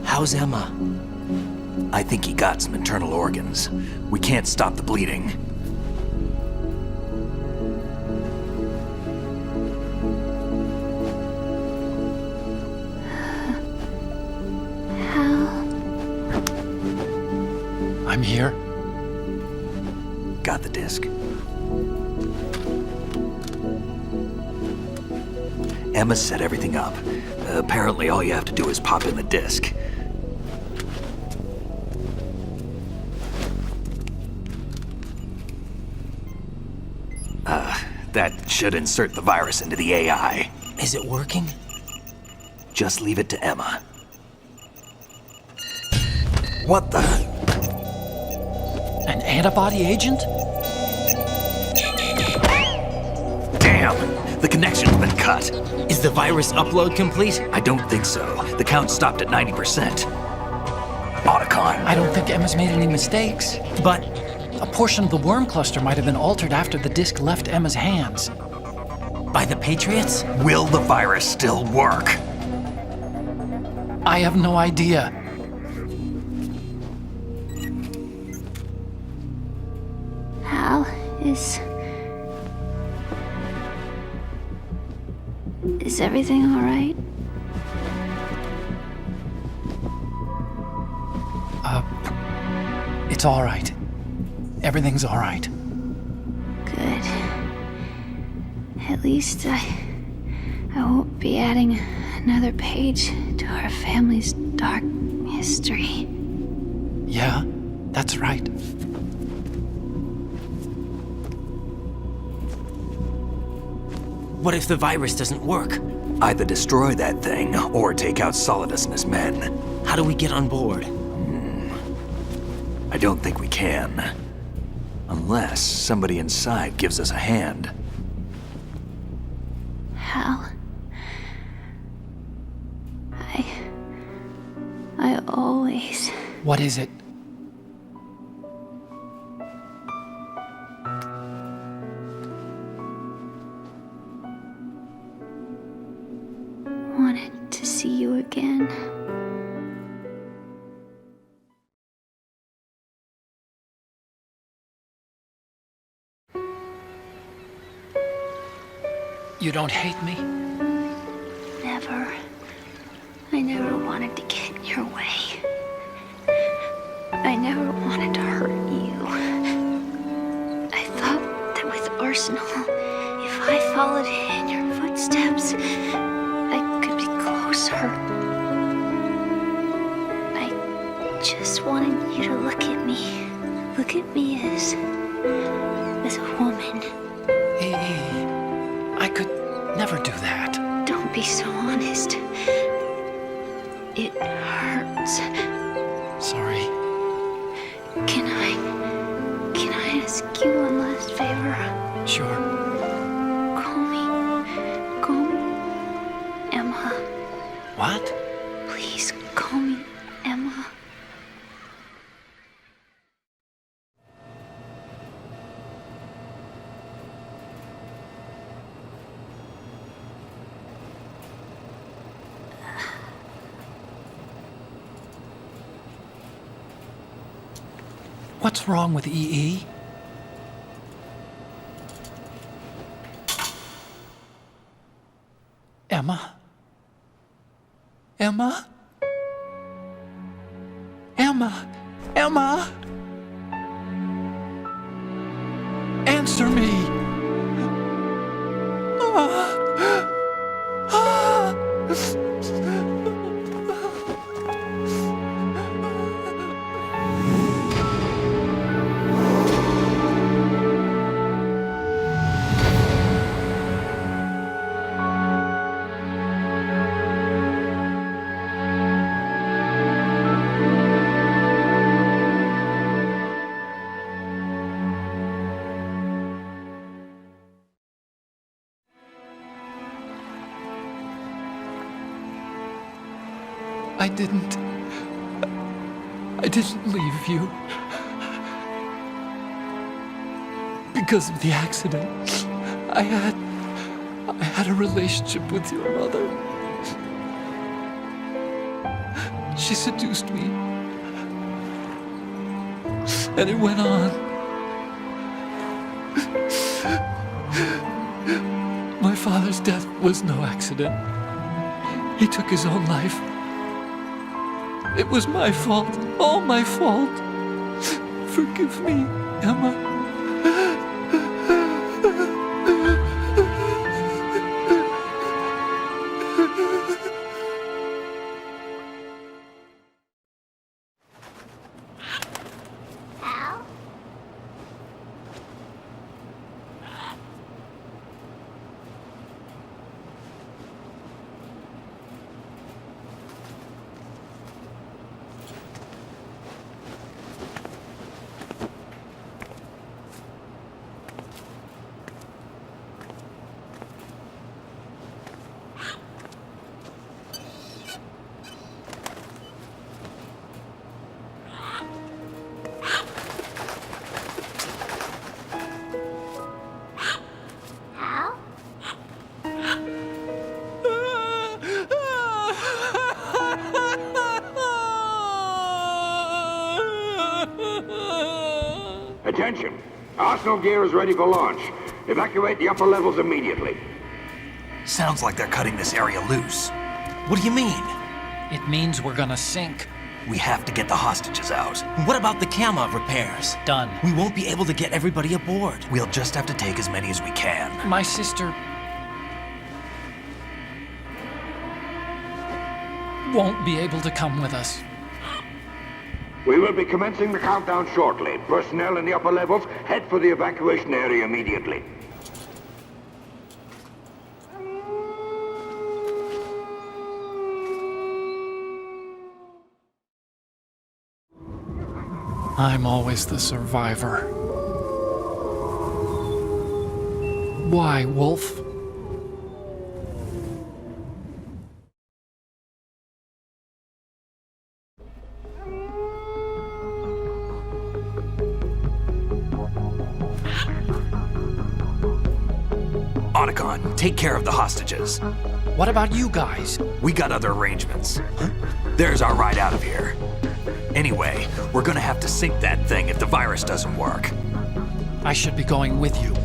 How's Emma? I think he got some internal organs. We can't stop the bleeding. I'm here. Got the disc. Emma set everything up. Apparently all you have to do is pop in the disc. That should insert the virus into the AI. Is it working? Just leave it to Emma. What the? An antibody agent? Damn! The connection's been cut. Is the virus upload complete? I don't think so. The count stopped at 90%. Otacon. I don't think Emma's made any mistakes. But A portion of the worm cluster might have been altered after the disc left Emma's hands. by the Patriots? Will the virus still work? I have no idea. Hal, is everything all right? It's all right. Everything's all right. Good. At least I won't be adding another page to our family's dark history. Yeah, that's right. What if the virus doesn't work? Either destroy that thing, or take out Solidus and his men. How do we get on board? I don't think we can. Unless somebody inside gives us a hand. Hal. I always... What is it? wanted to see you again. You don't hate me? Never. I never wanted to get in your way. I never wanted to hurt you. I thought that with Arsenal, if I followed in your footsteps, I could be closer. I just wanted you to look at me. Look at me as a woman. Hey, I could never do that. Don't be so honest. It hurts. Sorry. Can I ask you one last favor? Sure. Call me Emma. What? Please call me Emma. What's wrong with EE? Emma? Emma? Emma? Emma? Answer me! I didn't leave you. Because of the accident, I had a relationship with your mother. She seduced me. And it went on. My father's death was no accident. He took his own life. It was my fault, all my fault. Forgive me, Emma. Attention! Arsenal gear is ready for launch. Evacuate the upper levels immediately. Sounds like they're cutting this area loose. What do you mean? It means we're gonna sink. We have to get the hostages out. What about the camo repairs? Done. We won't be able to get everybody aboard. We'll just have to take as many as we can. My sister won't be able to come with us. We will be commencing the countdown shortly. Personnel in the upper levels, head for the evacuation area immediately. I'm always the survivor. Why, Wolf? Otacon, take care of the hostages. What about you guys? We got other arrangements. There's our ride out of here. Anyway, we're gonna have to sink that thing if the virus doesn't work. I should be going with you.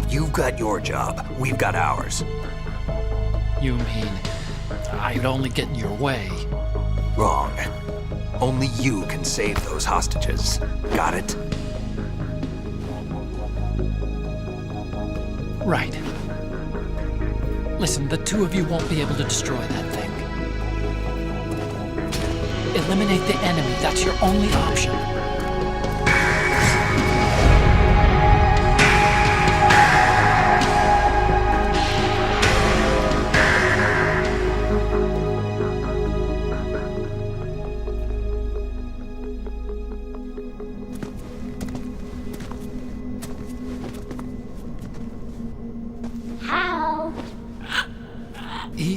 You've got your job, we've got ours. You mean I'd only get in your way? Wrong. Only you can save those hostages. Got it? Right. Listen, the two of you won't be able to destroy that thing. Eliminate the enemy. That's your only option.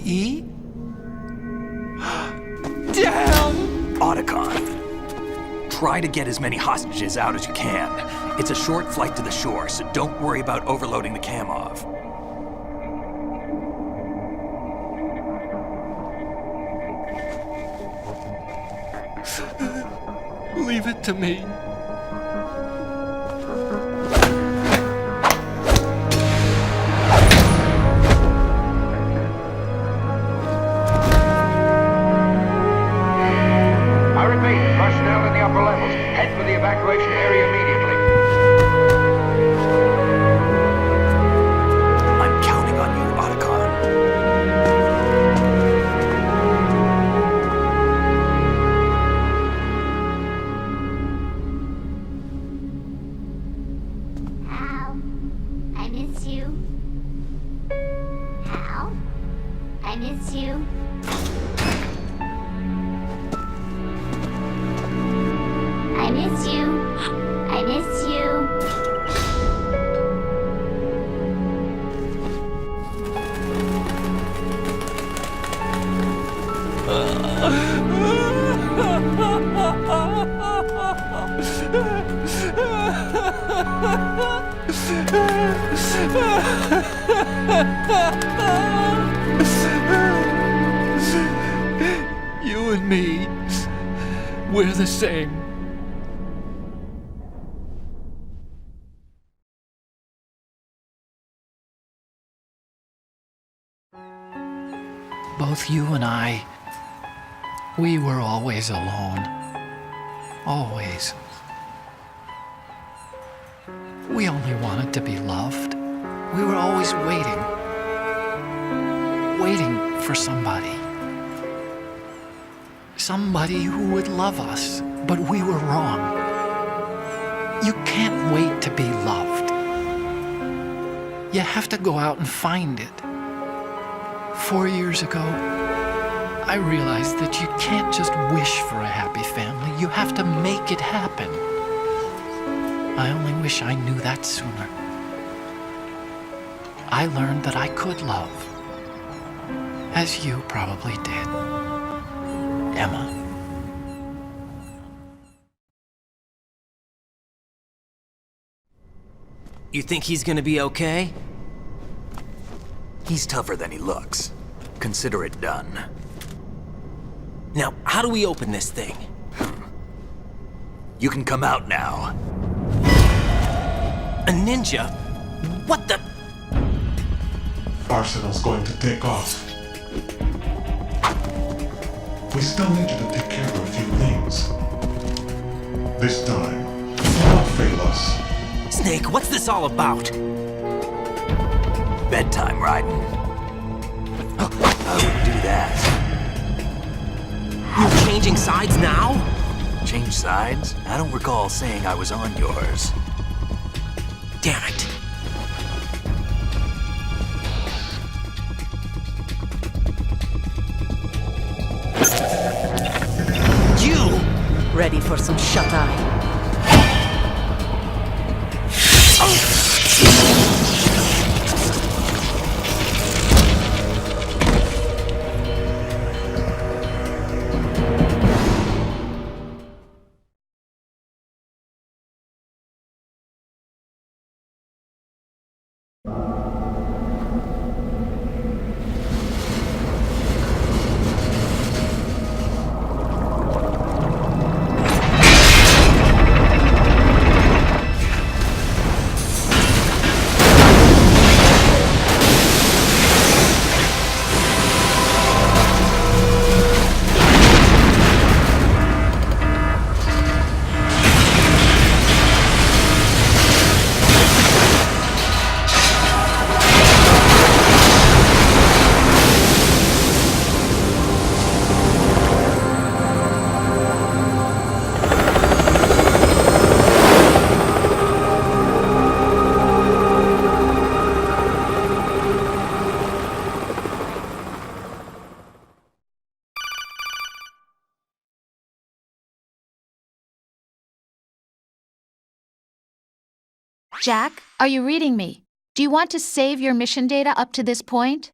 E? Damn! Otacon, try to get as many hostages out as you can. It's a short flight to the shore, so don't worry about overloading the Kamov. Leave it to me. I repeat, personnel in the upper levels, head for the evacuation area immediately. I'm counting on you, Otacon. Hal, I miss you. Hal, I miss you. I miss you. I miss you. You and me, we're the same. Both you and I, we were always alone. Always. We only wanted to be loved. We were always waiting. Waiting for somebody. Somebody who would love us, but we were wrong. You can't wait to be loved. You have to go out and find it. 4 years ago, I realized that you can't just wish for a happy family. You have to make it happen. I only wish I knew that sooner. I learned that I could love, as you probably did, Emma. You think he's gonna be okay? He's tougher than he looks. Consider it done. Now, how do we open this thing? You can come out now. A ninja? What the? Arsenal's going to take off. We still need you to take care of a few things. This time, do not fail us. Snake, what's this all about? Bedtime, Raiden. I wouldn't do that. You're changing sides now? Change sides? I don't recall saying I was on yours. Damn it. ready for some shut-eye. Jack, are you reading me? Do you want to save your mission data up to this point?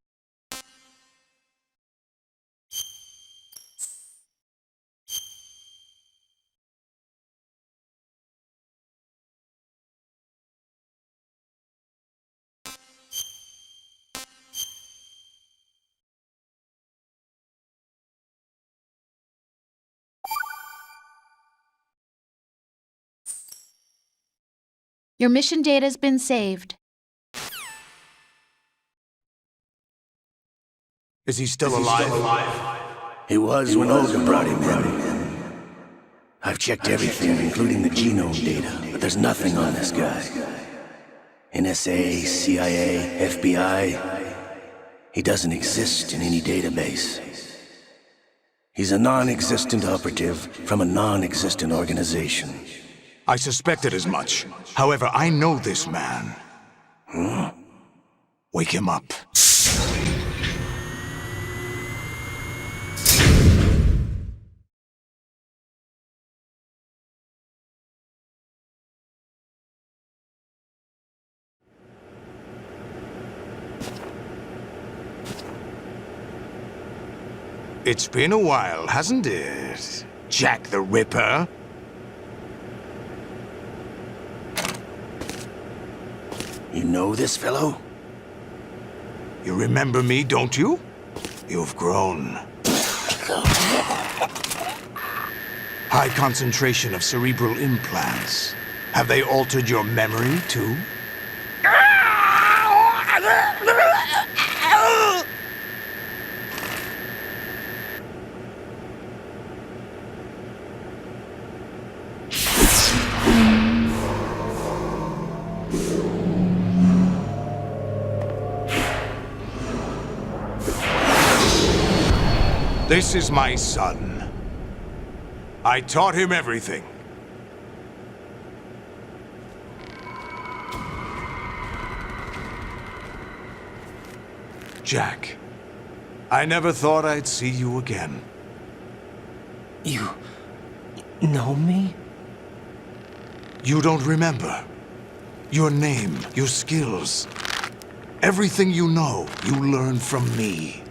Your mission data's been saved. Is he still alive? He was when Olga brought him in. I've checked everything, including the genome data, but there's nothing on this guy. NSA, CIA, FBI. He doesn't exist in any database. He's a non-existent operative from a non-existent organization. I suspected as much. However, I know this man. Huh? Wake him up. It's been a while, hasn't it? Jack the Ripper? You know this fellow? You remember me, don't you? You've grown. High concentration of cerebral implants. Have they altered your memory, too? This is my son. I taught him everything. Jack, I never thought I'd see you again. You know me? You don't remember. Your name, your skills. Everything you know, you learned from me.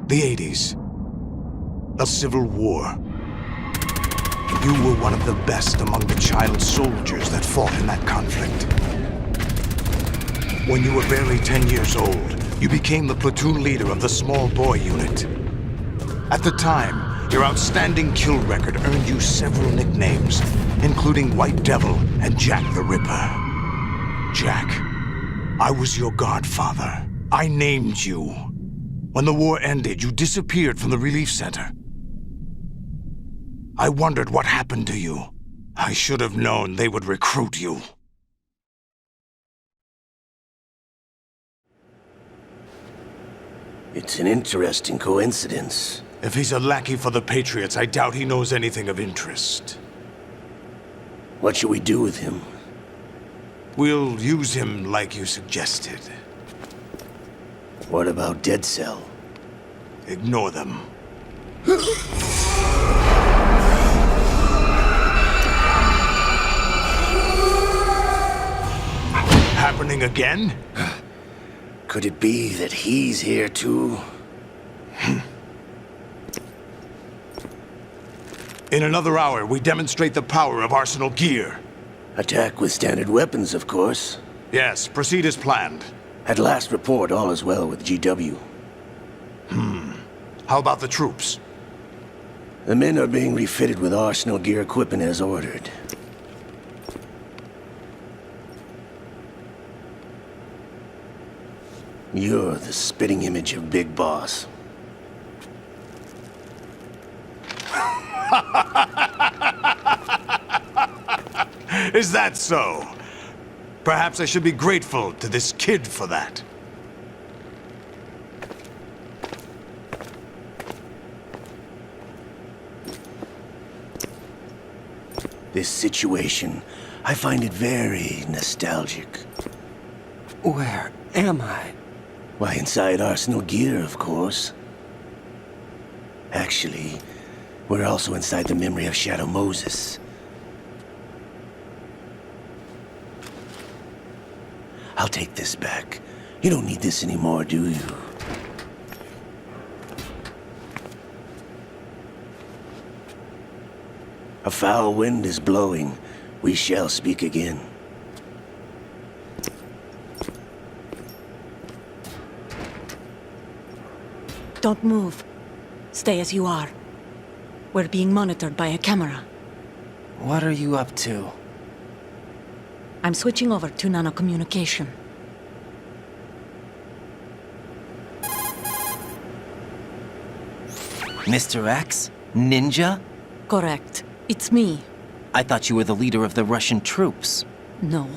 The 80s. A civil war. You were one of the best among the child soldiers that fought in that conflict. When you were barely 10 years old, you became the platoon leader of the small boy unit. At the time, your outstanding kill record earned you several nicknames, including White Devil and Jack the Ripper. Jack, I was your godfather. I named you. When the war ended, you disappeared from the relief center. I wondered what happened to you. I should have known they would recruit you. It's an interesting coincidence. If he's a lackey for the Patriots, I doubt he knows anything of interest. What should we do with him? We'll use him like you suggested. What about Dead Cell? Ignore them. Happening again? Could it be that he's here too? In another hour, we demonstrate the power of Arsenal gear. Attack with standard weapons, of course. Yes, proceed as planned. At last report, all is well with GW. How about the troops? The men are being refitted with Arsenal gear equipment as ordered. You're the spitting image of Big Boss. Is that so? Perhaps I should be grateful to this kid for that. This situation, I find it very nostalgic. Where am I? Why, inside Arsenal gear, of course. Actually, we're also inside the memory of Shadow Moses. I'll take this back. You don't need this anymore, do you? A foul wind is blowing. We shall speak again. Don't move. Stay as you are. We're being monitored by a camera. What are you up to? I'm switching over to nanocommunication. Mr. X? Ninja? Correct. It's me. I thought you were the leader of the Russian troops. No,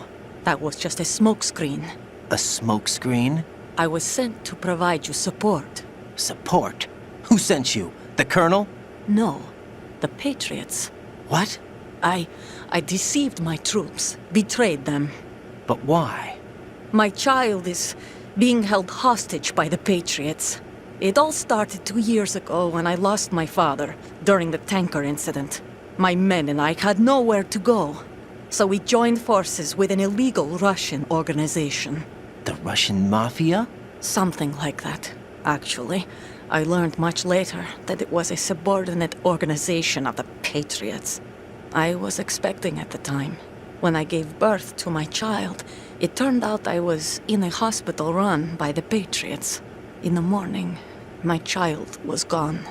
that was just a smokescreen. A smokescreen? I was sent to provide you support. Support? Who sent you? The Colonel? No, the Patriots. What? I deceived my troops, betrayed them. But why? My child is being held hostage by the Patriots. It all started 2 years ago when I lost my father during the tanker incident. My men and I had nowhere to go, so we joined forces with an illegal Russian organization. The Russian Mafia? Something like that, actually. I learned much later that it was a subordinate organization of the Patriots. I was expecting at the time. When I gave birth to my child, it turned out I was in a hospital run by the Patriots. In the morning, my child was gone.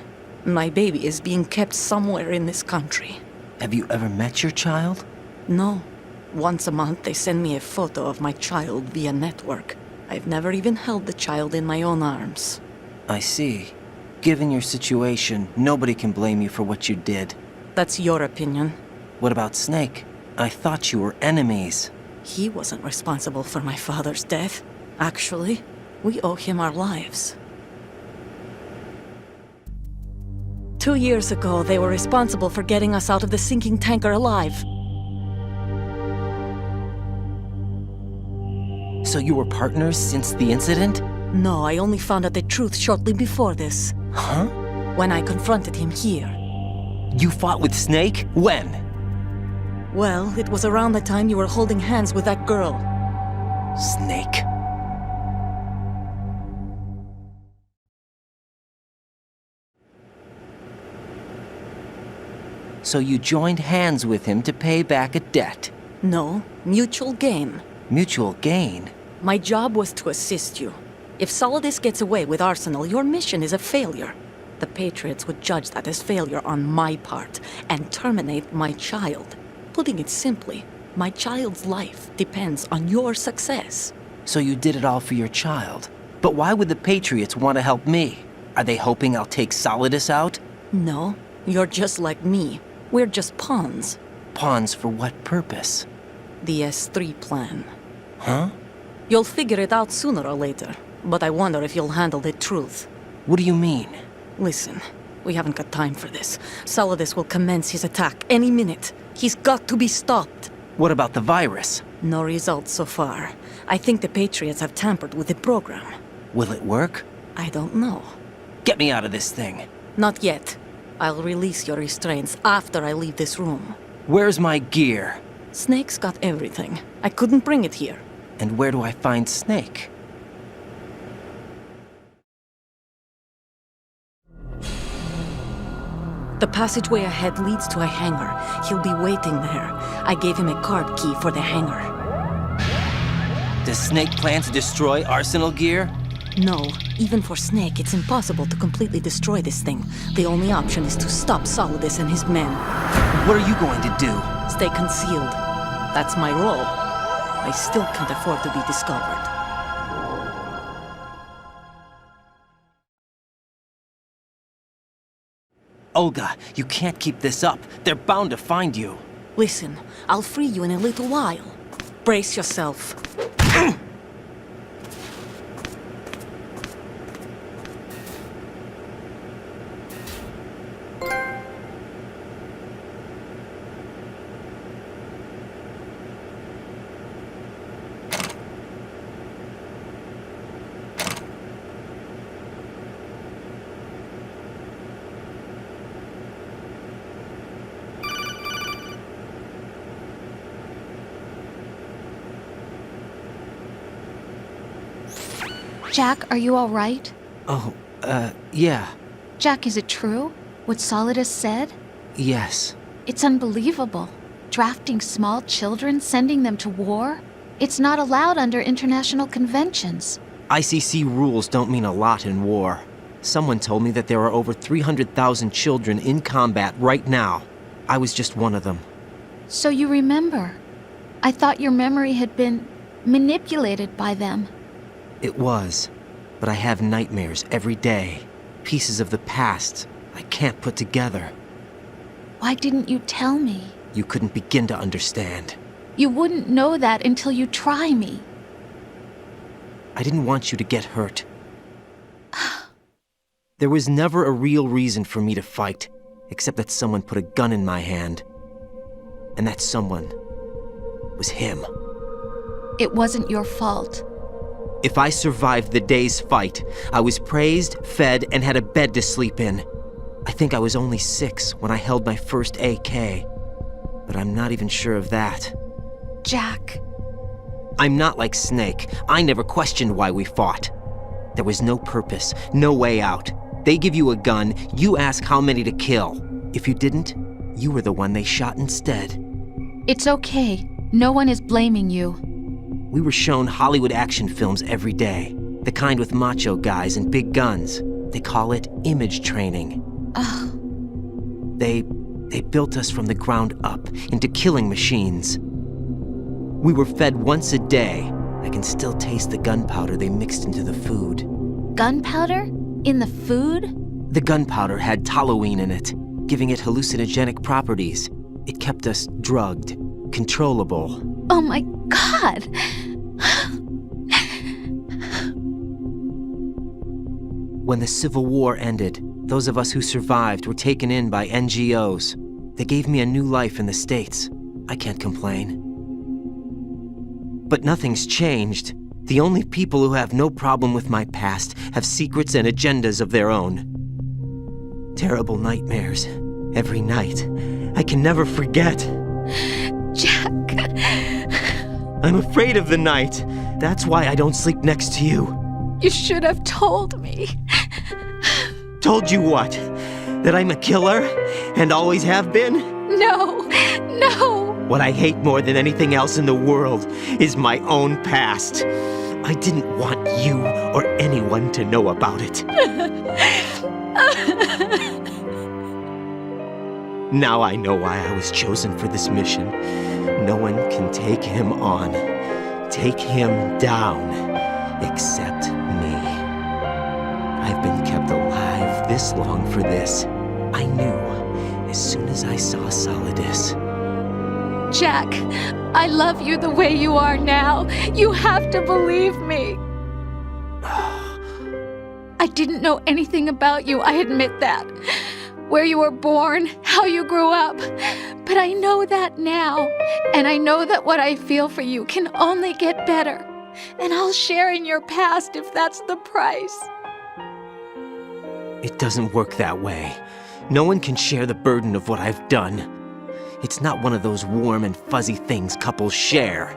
My baby is being kept somewhere in this country. Have you ever met your child? No. Once a month, they send me a photo of my child via network. I've never even held the child in my own arms. I see. Given your situation, nobody can blame you for what you did. That's your opinion. What about Snake? I thought you were enemies. He wasn't responsible for my father's death. Actually, we owe him our lives. 2 years ago, they were responsible for getting us out of the sinking tanker alive. So you were partners since the incident? No, I only found out the truth shortly before this. Huh? When I confronted him here. You fought with Snake? When? Well, it was around the time you were holding hands with that girl. Snake. So you joined hands with him to pay back a debt? No, mutual gain. Mutual gain? My job was to assist you. If Solidus gets away with Arsenal, your mission is a failure. The Patriots would judge that as failure on my part and terminate my child. Putting it simply, my child's life depends on your success. So you did it all for your child. But why would the Patriots want to help me? Are they hoping I'll take Solidus out? No, you're just like me. We're just pawns. Pawns for what purpose? The S3 plan. Huh? You'll figure it out sooner or later, but I wonder if you'll handle the truth. What do you mean? Listen, we haven't got time for this. Solidus will commence his attack any minute. He's got to be stopped. What about the virus? No results so far. I think the Patriots have tampered with the program. Will it work? I don't know. Get me out of this thing. Not yet. I'll release your restraints after I leave this room. Where's my gear? Snake's got everything. I couldn't bring it here. And where do I find Snake? The passageway ahead leads to a hangar. He'll be waiting there. I gave him a card key for the hangar. Does Snake plan to destroy Arsenal gear? No, even for Snake, it's impossible to completely destroy this thing. The only option is to stop Solidus and his men. What are you going to do? Stay concealed. That's my role. I still can't afford to be discovered. Olga, you can't keep this up. They're bound to find you. Listen, I'll free you in a little while. Brace yourself. Jack, are you all right? Oh, yeah. Jack, is it true? What Solidus said? Yes. It's unbelievable. Drafting small children, sending them to war? It's not allowed under international conventions. ICC rules don't mean a lot in war. Someone told me that there are over 300,000 children in combat right now. I was just one of them. So you remember. I thought your memory had been manipulated by them. It was, but I have nightmares every day. Pieces of the past I can't put together. Why didn't you tell me? You couldn't begin to understand. You wouldn't know that until you try me. I didn't want you to get hurt. There was never a real reason for me to fight, except that someone put a gun in my hand. And that someone was him. It wasn't your fault. If I survived the day's fight, I was praised, fed, and had a bed to sleep in. I think I was only 6 when I held my first AK, but I'm not even sure of that. Jack. I'm not like Snake. I never questioned why we fought. There was no purpose, no way out. They give you a gun, you ask how many to kill. If you didn't, you were the one they shot instead. It's okay. No one is blaming you. We were shown Hollywood action films every day. The kind with macho guys and big guns. They call it image training. They built us from the ground up into killing machines. We were fed once a day. I can still taste the gunpowder they mixed into the food. Gunpowder? In the food? The gunpowder had toluene in it, giving it hallucinogenic properties. It kept us drugged, controllable. Oh my God! When the Civil War ended, those of us who survived were taken in by NGOs. They gave me a new life in the States. I can't complain. But nothing's changed. The only people who have no problem with my past have secrets and agendas of their own. Terrible nightmares. Every night. I can never forget. Jack. I'm afraid of the night. That's why I don't sleep next to you. You should have told me. Told you what? That I'm a killer? And always have been? No. No. What I hate more than anything else in the world is my own past. I didn't want you or anyone to know about it. Now I know why I was chosen for this mission. No one can take him on, take him down, except me. I've been kept alive this long for this. I knew as soon as I saw Solidus. Jack, I love you the way you are now. You have to believe me. I didn't know anything about you, I admit that. Where you were born, how you grew up. But I know that now. And I know that what I feel for you can only get better. And I'll share in your past if that's the price. It doesn't work that way. No one can share the burden of what I've done. It's not one of those warm and fuzzy things couples share.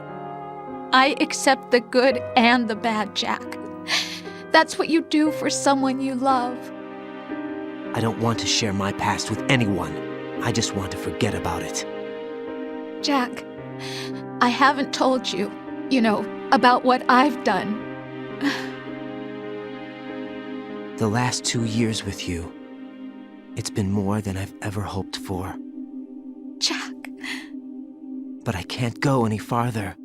I accept the good and the bad, Jack. That's what you do for someone you love. I don't want to share my past with anyone. I just want to forget about it. Jack, I haven't told you, about what I've done. The last 2 years with you, it's been more than I've ever hoped for. Jack. But I can't go any farther.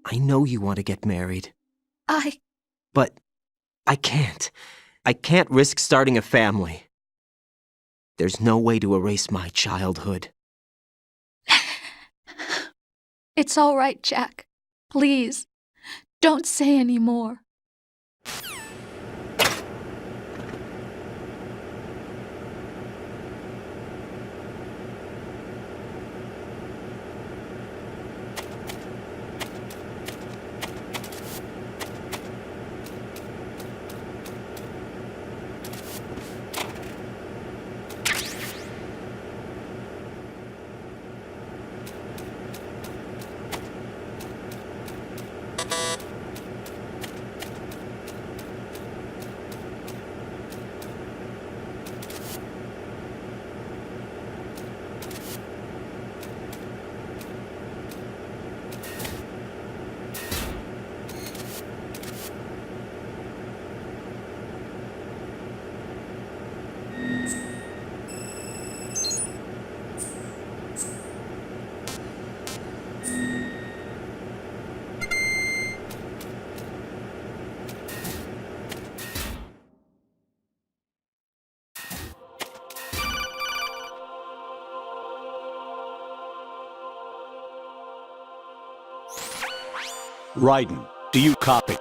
I know you want to get married. But I can't. I can't risk starting a family. There's no way to erase my childhood. It's all right, Jack. Please, don't say any more. Raiden, do you copy?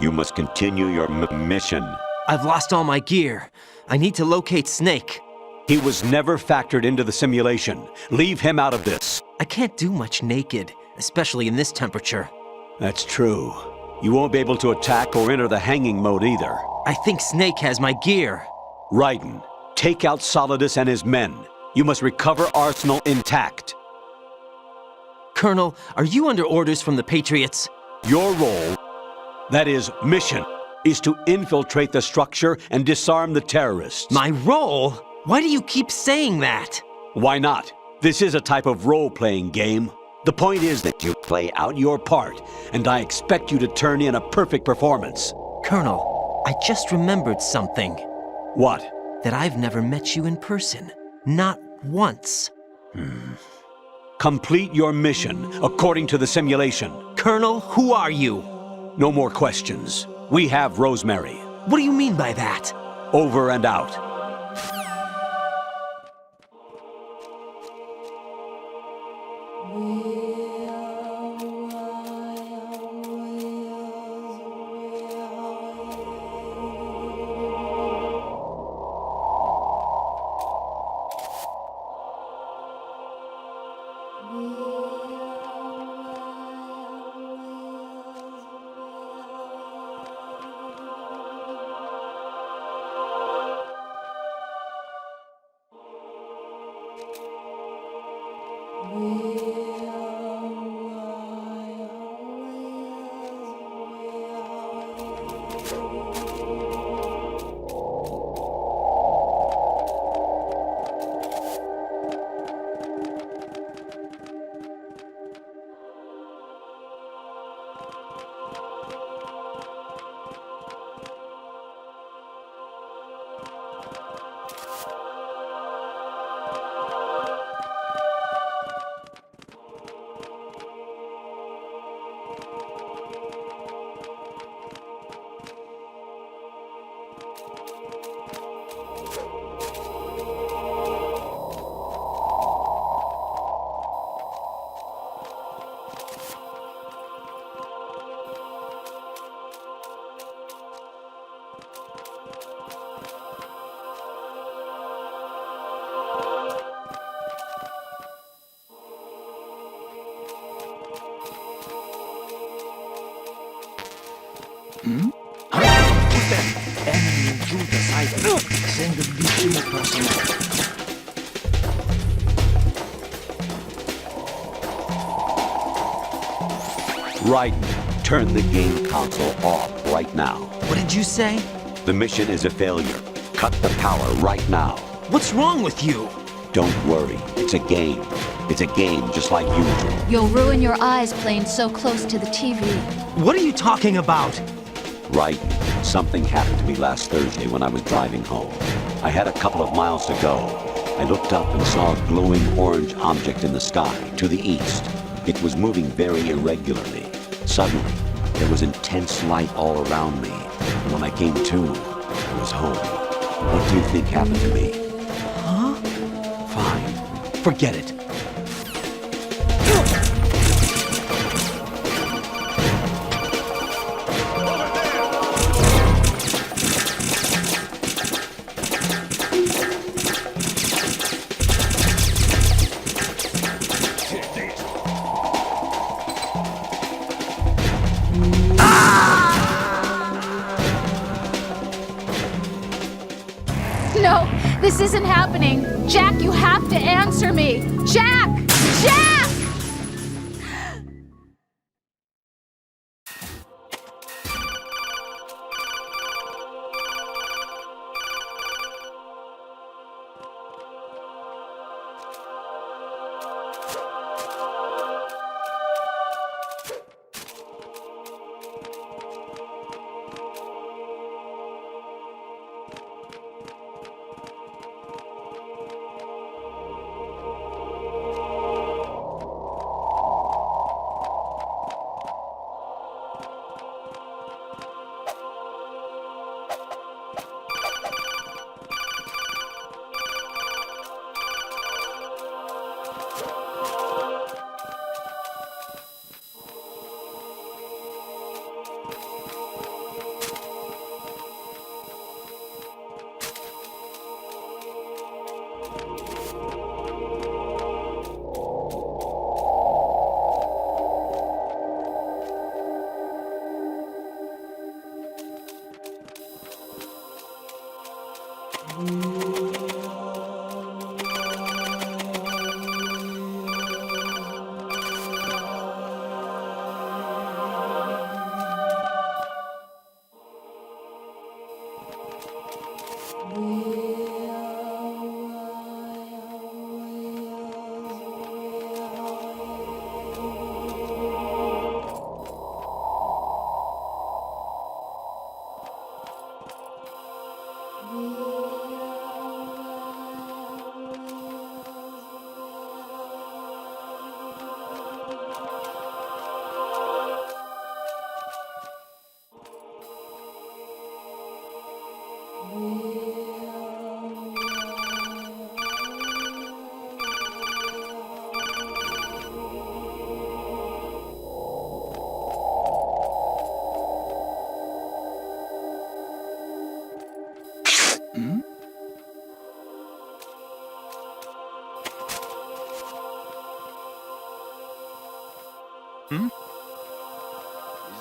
You must continue your mission. I've lost all my gear. I need to locate Snake. He was never factored into the simulation. Leave him out of this. I can't do much naked, especially in this temperature. That's true. You won't be able to attack or enter the hanging mode either. I think Snake has my gear. Raiden, take out Solidus and his men. You must recover Arsenal intact. Colonel, are you under orders from the Patriots? Your role, that is, mission, is to infiltrate the structure and disarm the terrorists. My role? Why do you keep saying that? Why not? This is a type of role-playing game. The point is that you play out your part, and I expect you to turn in a perfect performance. Colonel, I just remembered something. What? That I've never met you in person. Not once. Complete your mission according to the simulation. Colonel, who are you? No more questions. We have Rosemary. What do you mean by that? Over and out. Enemy intruder sighted. Send additional personnel. Raiden, turn the game console off right now. What did you say? The mission is a failure. Cut the power right now. What's wrong with you? Don't worry. It's a game. It's a game just like usual. You'll ruin your eyes playing so close to the TV. What are you talking about? Raiden, something happened to me last Thursday when I was driving home. I had a couple of miles to go. I looked up and saw a glowing orange object in the sky to the east. It was moving very irregularly. Suddenly, there was intense light all around me. And when I came to, I was home. What do you think happened to me? Huh? Fine. Forget it. No, this isn't happening. Jack, you have to answer me. Jack! Jack!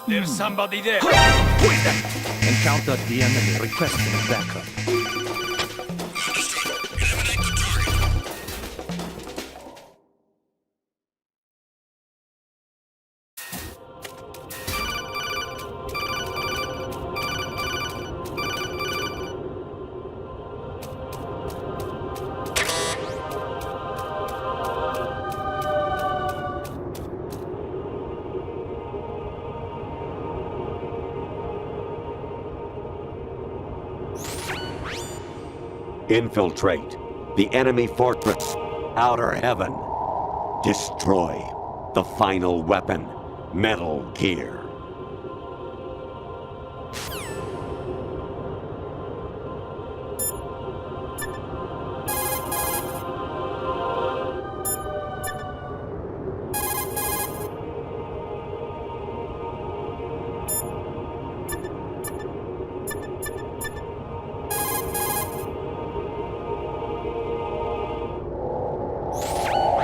There's somebody there. Encountered the enemy requesting backup. Infiltrate the enemy fortress, Outer Heaven. Destroy the final weapon, Metal Gear.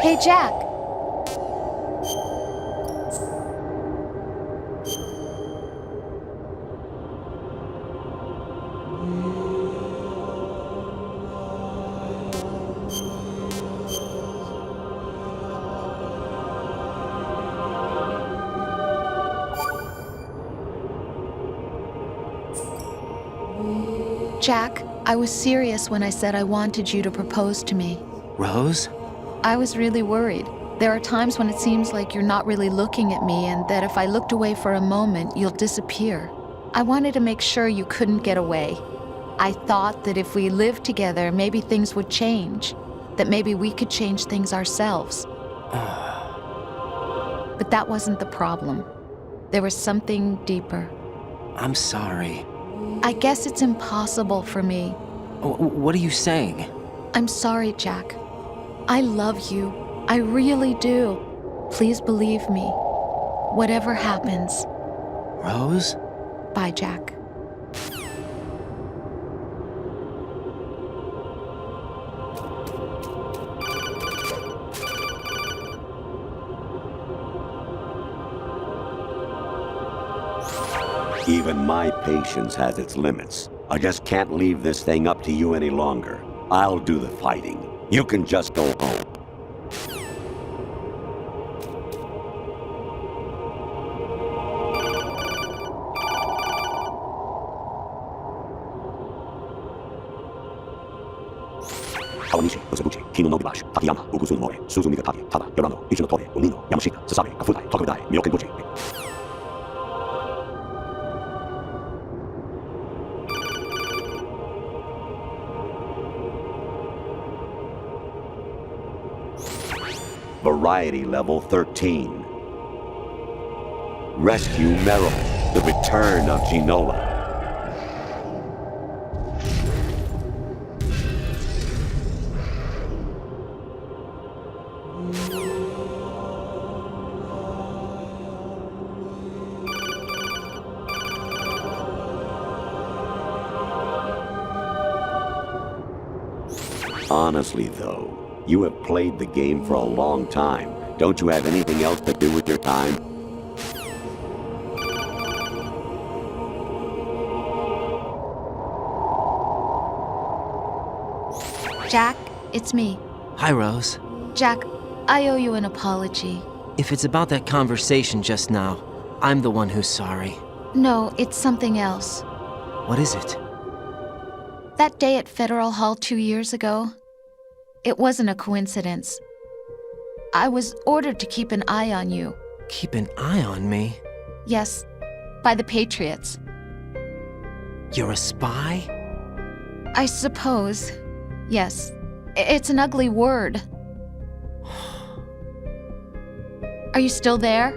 Hey, Jack. Jack, I was serious when I said I wanted you to propose to me. Rose? I was really worried. There are times when it seems like you're not really looking at me and that if I looked away for a moment, you'll disappear. I wanted to make sure you couldn't get away. I thought that if we lived together, maybe things would change. That maybe we could change things ourselves. But that wasn't the problem. There was something deeper. I'm sorry. I guess it's impossible for me. What are you saying? I'm sorry, Jack. I love you. I really do. Please believe me. Whatever happens. Rose? Bye, Jack. Even my patience has its limits. I just can't leave this thing up to you any longer. I'll do the fighting. You can just go home. Awanishi, Osabuchi, Kino no Gibash, Takayama, Ugusun More, Suzumi Gataki, Tada, Yorano, Ichino Tore, Unino, Yamashita, Sasabe, Kafutai, Tokudai, Myokenbuchi. Variety level 13. Rescue Merrill, the return of Genoa. Honestly, though, you have played the game for a long time. Don't you have anything else to do with your time? Jack, it's me. Hi, Rose. Jack, I owe you an apology. If it's about that conversation just now, I'm the one who's sorry. No, it's something else. What is it? That day at Federal Hall 2 years ago, it wasn't a coincidence. I was ordered to keep an eye on you. Keep an eye on me? Yes, by the Patriots. You're a spy? I suppose. Yes. It's an ugly word. Are you still there?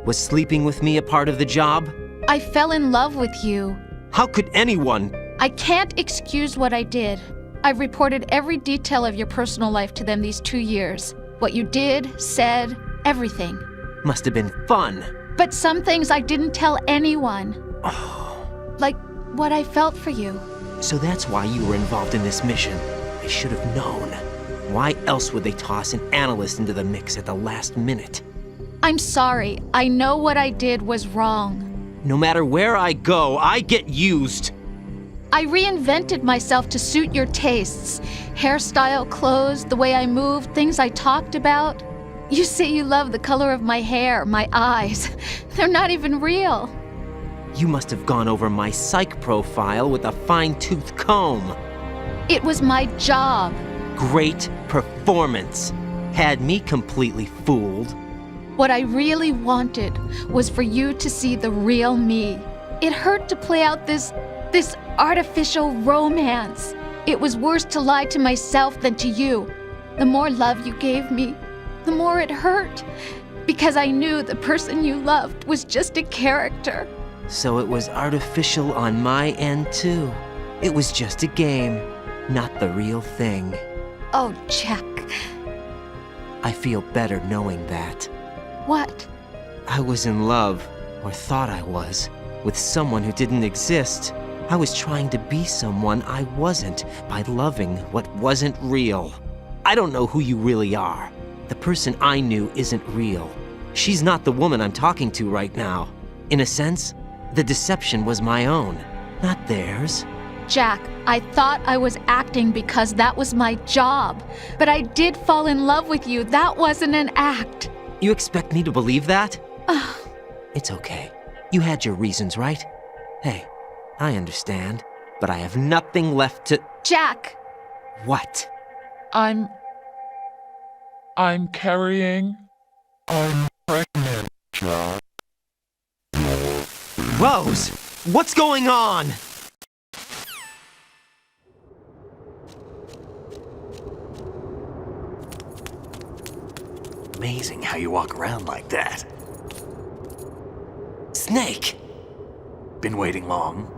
Was sleeping with me a part of the job? I fell in love with you. How could anyone? I can't excuse what I did. I've reported every detail of your personal life to them these 2 years. What you did, said, everything. Must have been fun. But some things I didn't tell anyone. Like what I felt for you. So that's why you were involved in this mission. I should have known. Why else would they toss an analyst into the mix at the last minute? I'm sorry. I know what I did was wrong. No matter where I go, I get used. I reinvented myself to suit your tastes. Hairstyle, clothes, the way I moved, things I talked about. You say you love the color of my hair, my eyes. They're not even real. You must have gone over my psych profile with a fine-tooth comb. It was my job. Great performance. Had me completely fooled. What I really wanted was for you to see the real me. It hurt to play out this artificial romance. It was worse to lie to myself than to you. The more love you gave me, the more it hurt. Because I knew the person you loved was just a character. So it was artificial on my end, too. It was just a game, not the real thing. Oh, Jack. I feel better knowing that. What? I was in love, or thought I was, with someone who didn't exist. I was trying to be someone I wasn't by loving what wasn't real. I don't know who you really are. The person I knew isn't real. She's not the woman I'm talking to right now. In a sense, the deception was my own, not theirs. Jack, I thought I was acting because that was my job. But I did fall in love with you. That wasn't an act. You expect me to believe that? It's okay. You had your reasons, right? Hey, I understand. but I have nothing left to... Jack! What? I'm carrying... I'm pregnant, Jack. Rose! What's going on? Amazing how you walk around like that. Snake! Been waiting long?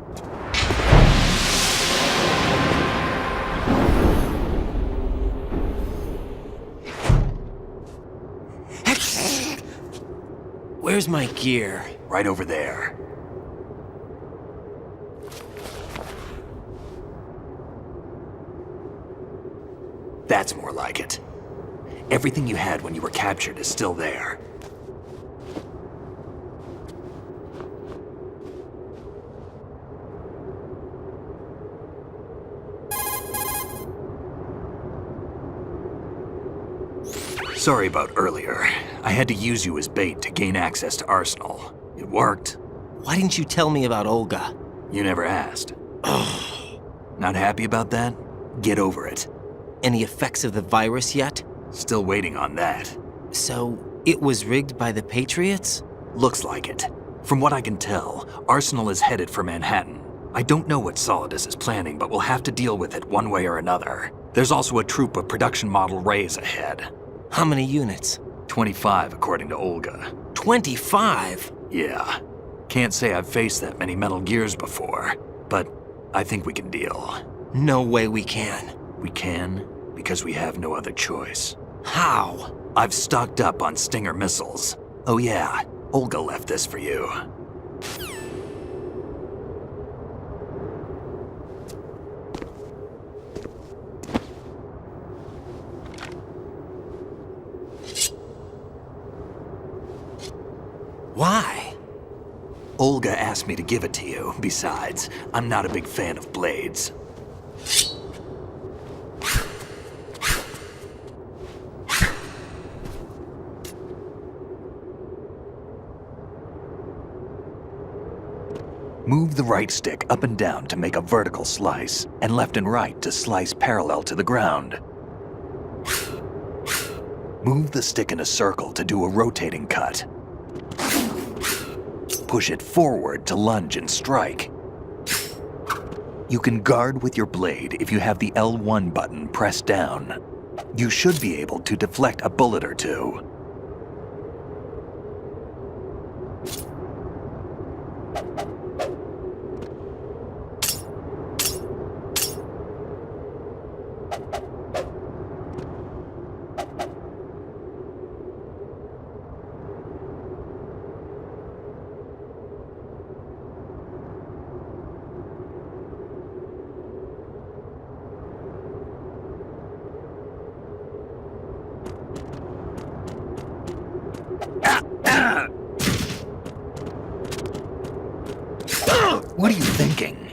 Where's my gear? Right over there. That's more like it. Everything you had when you were captured is still there. Sorry about earlier. I had to use you as bait to gain access to Arsenal. It worked. Why didn't you tell me about Olga? You never asked. Not happy about that? Get over it. Any effects of the virus yet? Still waiting on that. So, it was rigged by the Patriots? Looks like it. From what I can tell, Arsenal is headed for Manhattan. I don't know what Solidus is planning, but we'll have to deal with it one way or another. There's also a troop of production model Rays ahead. How many units? 25, according to Olga. 25? Yeah. Can't say I've faced that many Metal Gears before, but I think we can deal. No way we can. We can, because we have no other choice. How? I've stocked up on Stinger missiles. Oh yeah, Olga left this for you. Why? Olga asked me to give it to you. Besides, I'm not a big fan of blades. Move the right stick up and down to make a vertical slice, and left and right to slice parallel to the ground. Move the stick in a circle to do a rotating cut. Push it forward to lunge and strike. You can guard with your blade if you have the L1 button pressed down. You should be able to deflect a bullet or two. What are you thinking?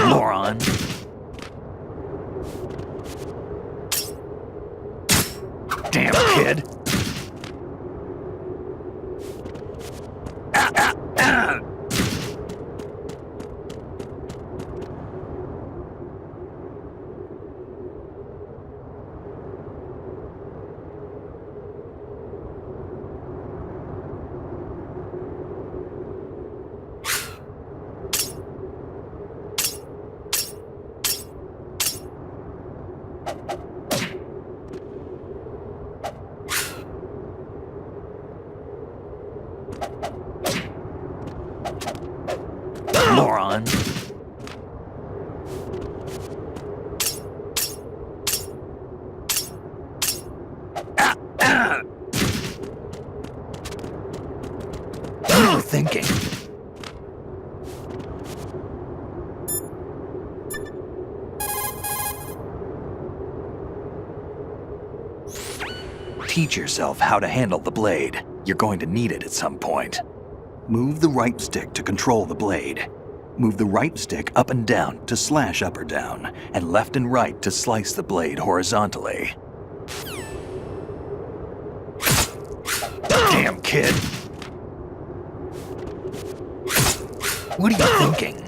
Moron. Damn kid. Moron. What are you thinking? Teach yourself how to handle the blade. You're going to need it at some point. Move the right stick to control the blade. Move the right stick up and down to slash up or down, and left and right to slice the blade horizontally. Damn kid! What are you thinking?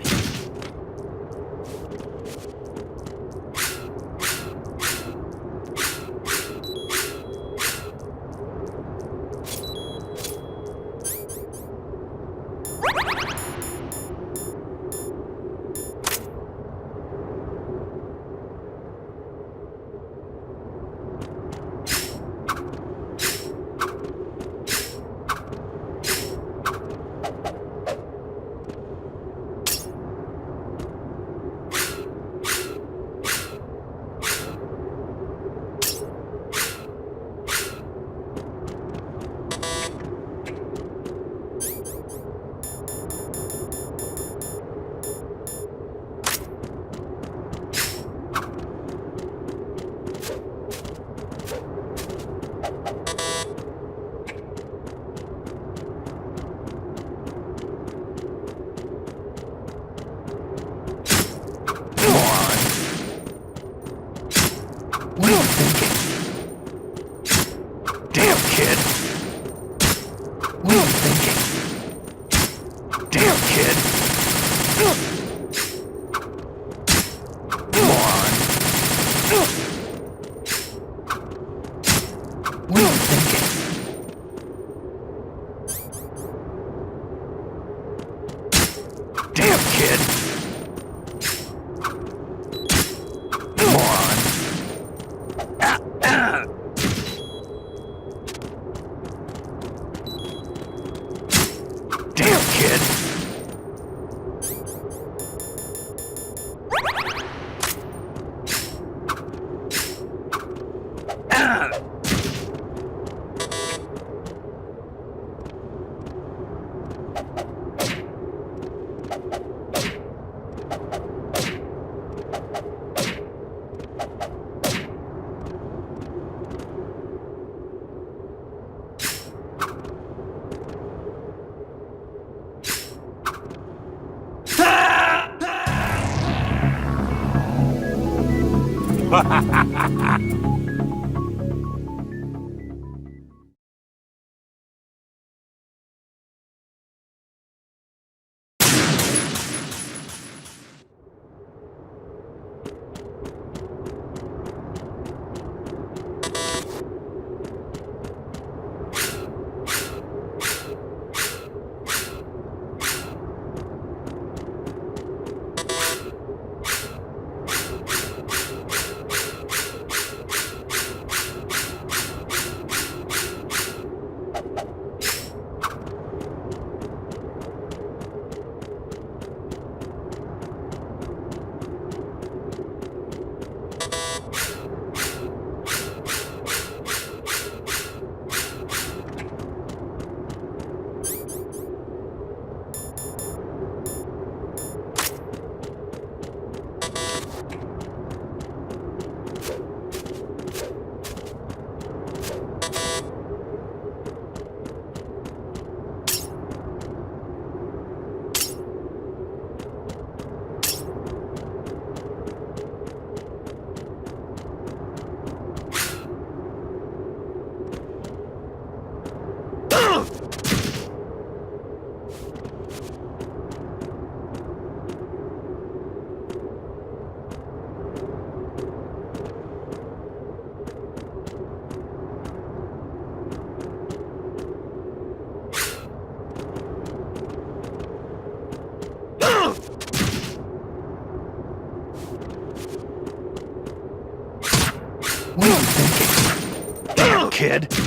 What are you thinking? Damn, kid!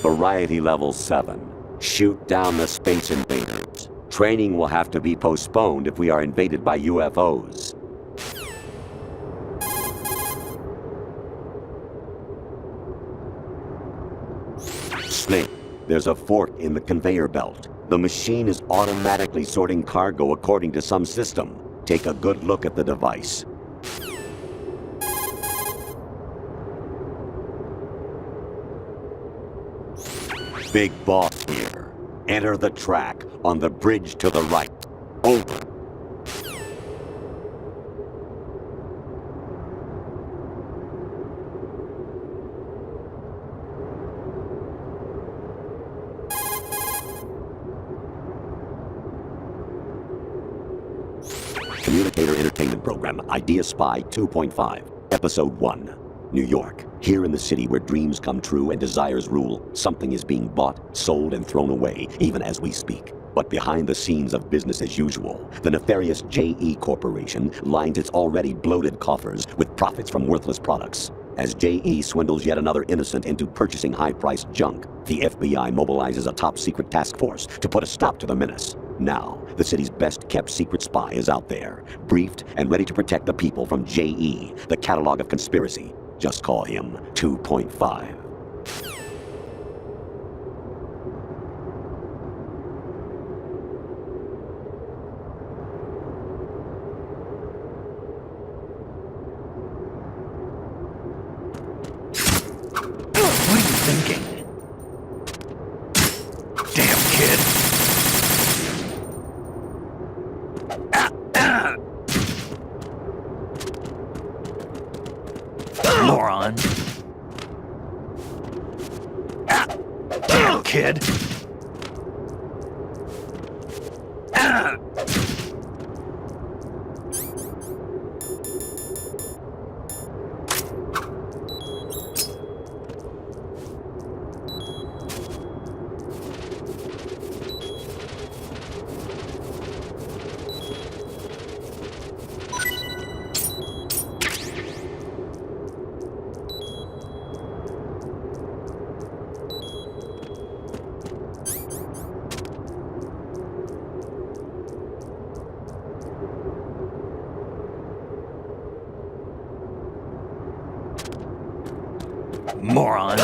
Variety level 7. Shoot down the space invaders. Training will have to be postponed if we are invaded by UFOs. Snake, there's a fork in the conveyor belt. The machine is automatically sorting cargo according to some system. Take a good look at the device. Big boss here. Enter the track on the bridge to the right. Over. Communicator Entertainment Program, Idea Spy 2.5, Episode 1. New York. Here in the city where dreams come true and desires rule, something is being bought, sold, and thrown away, even as we speak. But behind the scenes of business as usual, the nefarious JE Corporation lines its already bloated coffers with profits from worthless products. As JE swindles yet another innocent into purchasing high-priced junk, the FBI mobilizes a top-secret task force to put a stop to the menace. Now, the city's best-kept secret spy is out there, briefed and ready to protect the people from JE, the catalog of conspiracy. Just call him 2.5. What are you thinking? Damn kid. Moron. Damn kid. Moron.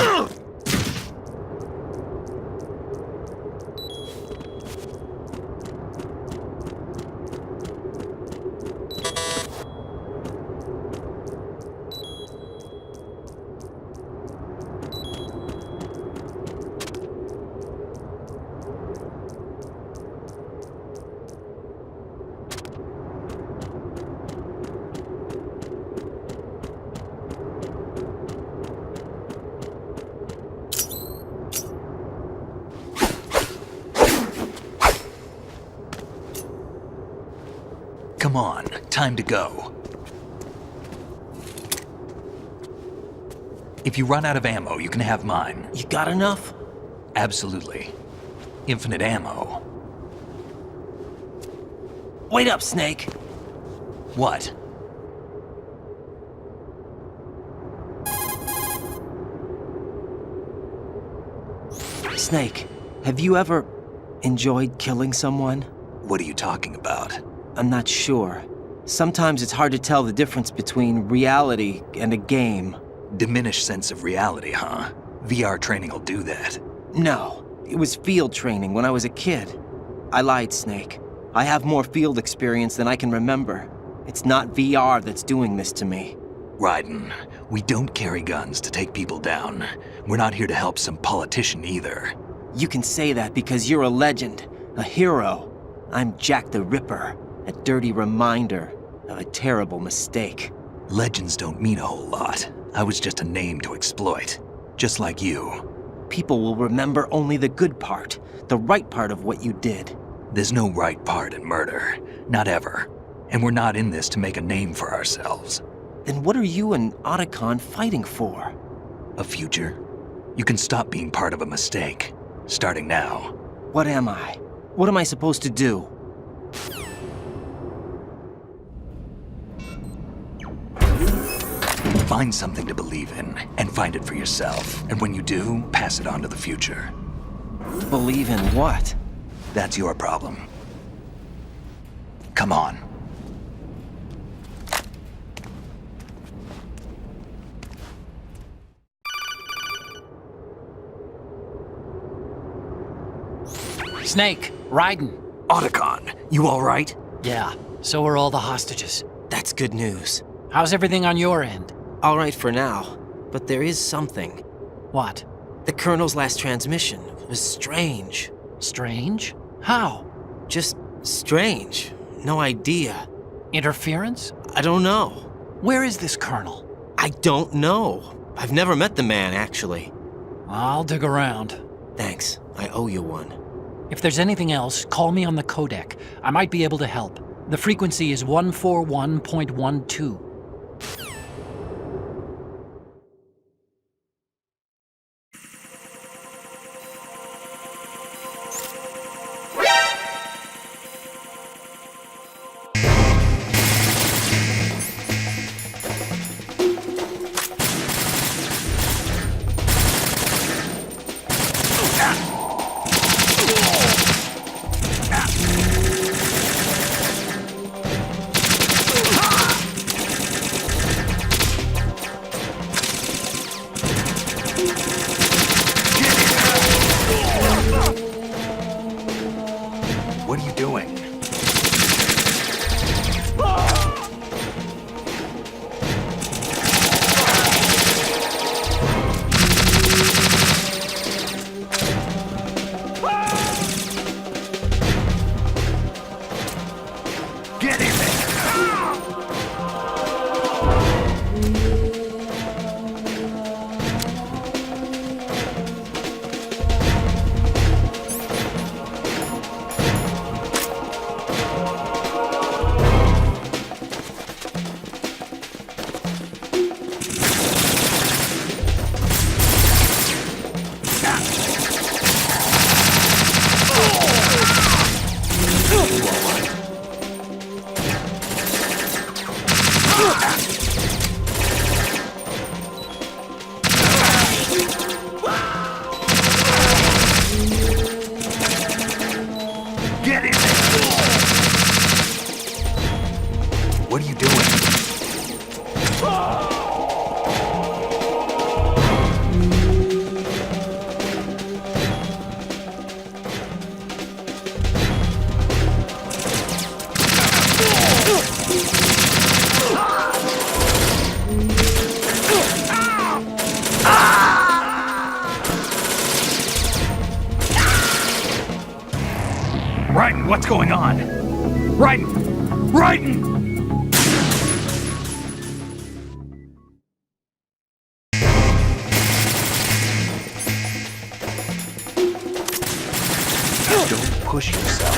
Come on, time to go. If you run out of ammo, you can have mine. You got enough? Absolutely. Infinite ammo. Wait up, Snake. What? Snake, have you ever enjoyed killing someone? What are you talking about? I'm not sure. Sometimes it's hard to tell the difference between reality and a game. Diminished sense of reality, huh? VR training will do that. No, it was field training when I was a kid. I lied, Snake. I have more field experience than I can remember. It's not VR that's doing this to me. Raiden, we don't carry guns to take people down. We're not here to help some politician either. You can say that because you're a legend, a hero. I'm Jack the Ripper, a dirty reminder of a terrible mistake. Legends don't mean a whole lot. I was just a name to exploit, just like you. People will remember only the good part, the right part of what you did. There's no right part in murder, not ever. And we're not in this to make a name for ourselves. Then what are you and Otacon fighting for? A future? You can stop being part of a mistake, starting now. What am I? What am I supposed to do? Find something to believe in, and find it for yourself. And when you do, pass it on to the future. Believe in what? That's your problem. Come on. Snake, Raiden. Otacon, you all right? Yeah, so are all the hostages. That's good news. How's everything on your end? All right for now, but there is something. What? The Colonel's last transmission was strange. Strange? How? Just strange. No idea. Interference? I don't know. Where is this Colonel? I don't know. I've never met the man, actually. I'll dig around. Thanks. I owe you one. If there's anything else, call me on the codec. I might be able to help. The frequency is 141.12. What are you doing? Get in there! Get in there! What are you doing? Raiden, what's going on? Raiden! Raiden! Don't push yourself.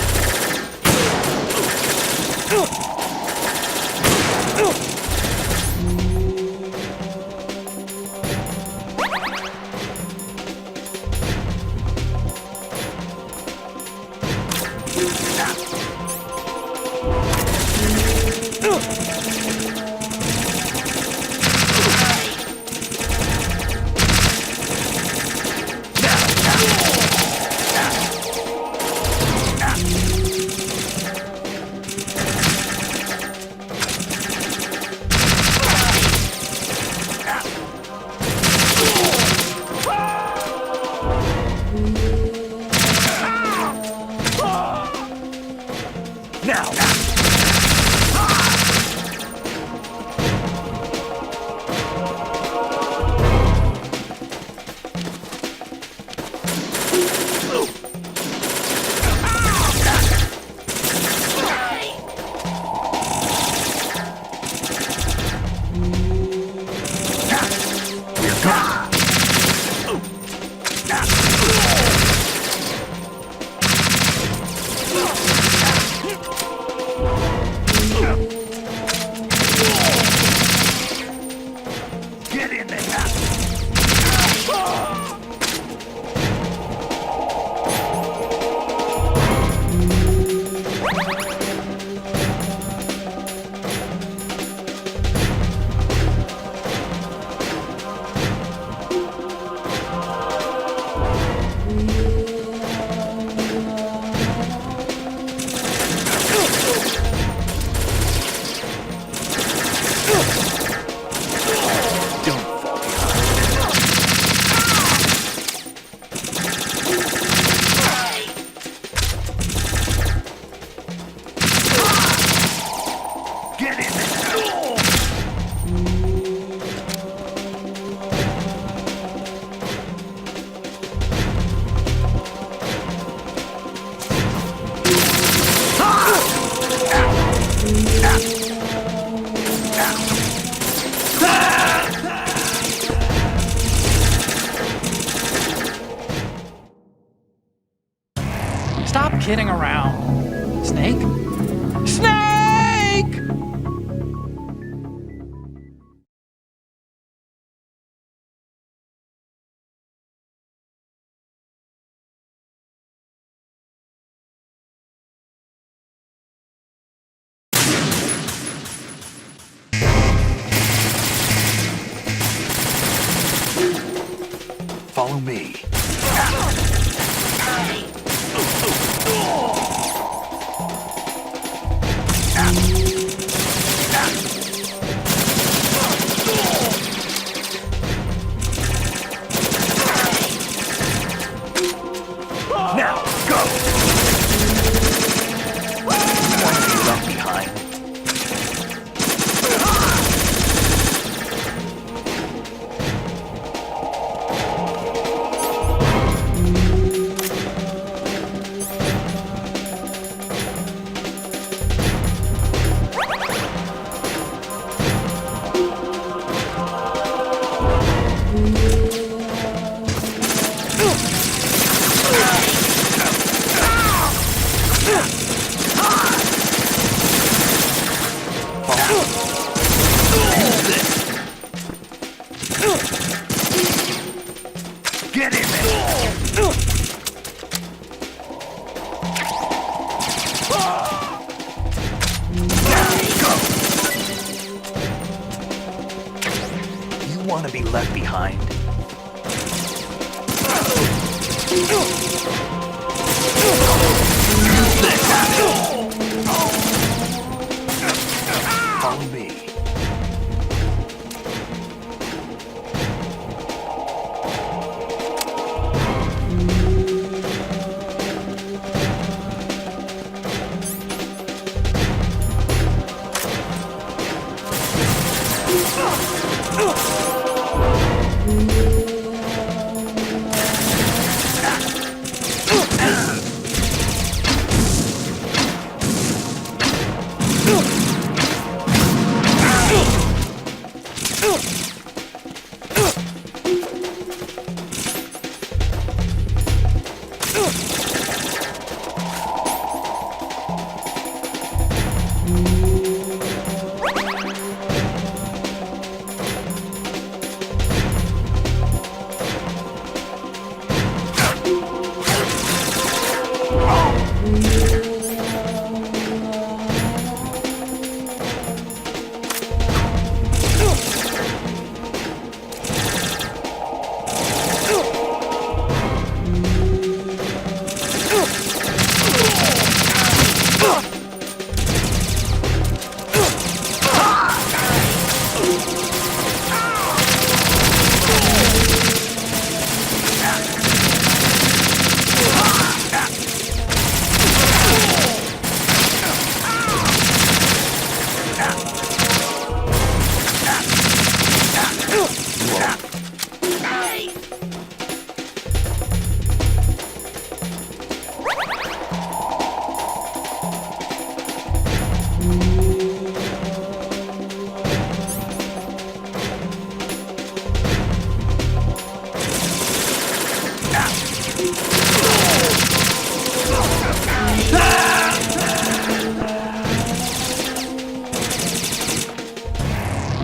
Now! We're gone! Get in there! Stop kidding around. Snake? Snake! Follow me. Now, go! You want to be left behind? Get in there! You want to be left behind? Follow me.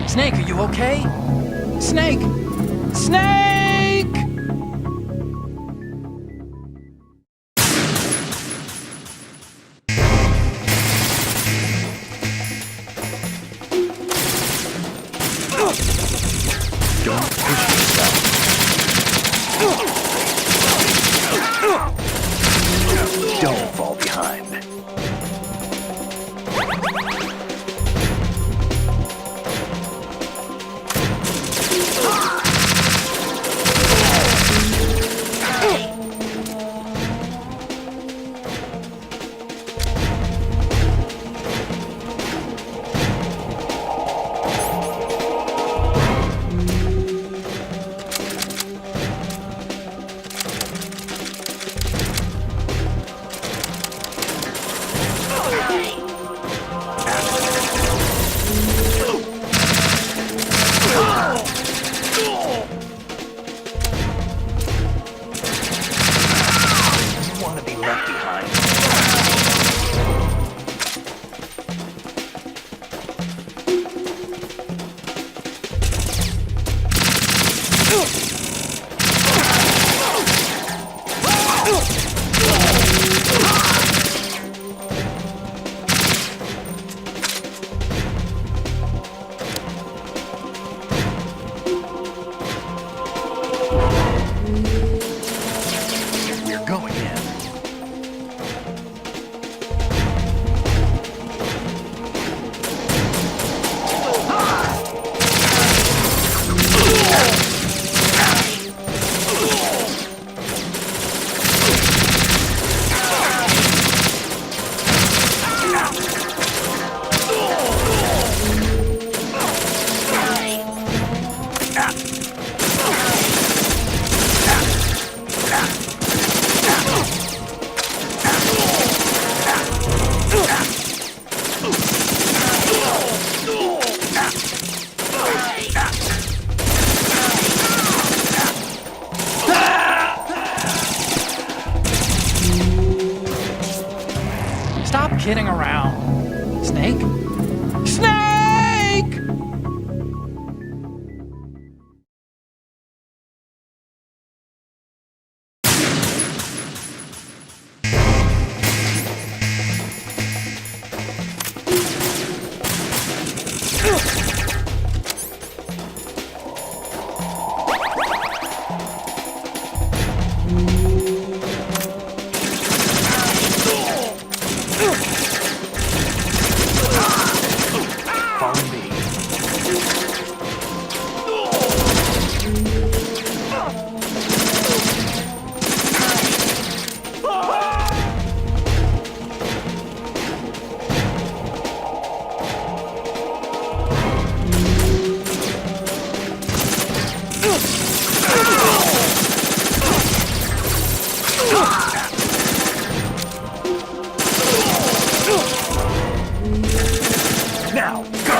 Snake, are you okay? Snake! Snake! Don't push yourself. Don't fall behind. sound. Snake? Snake! Follow me. Now, go!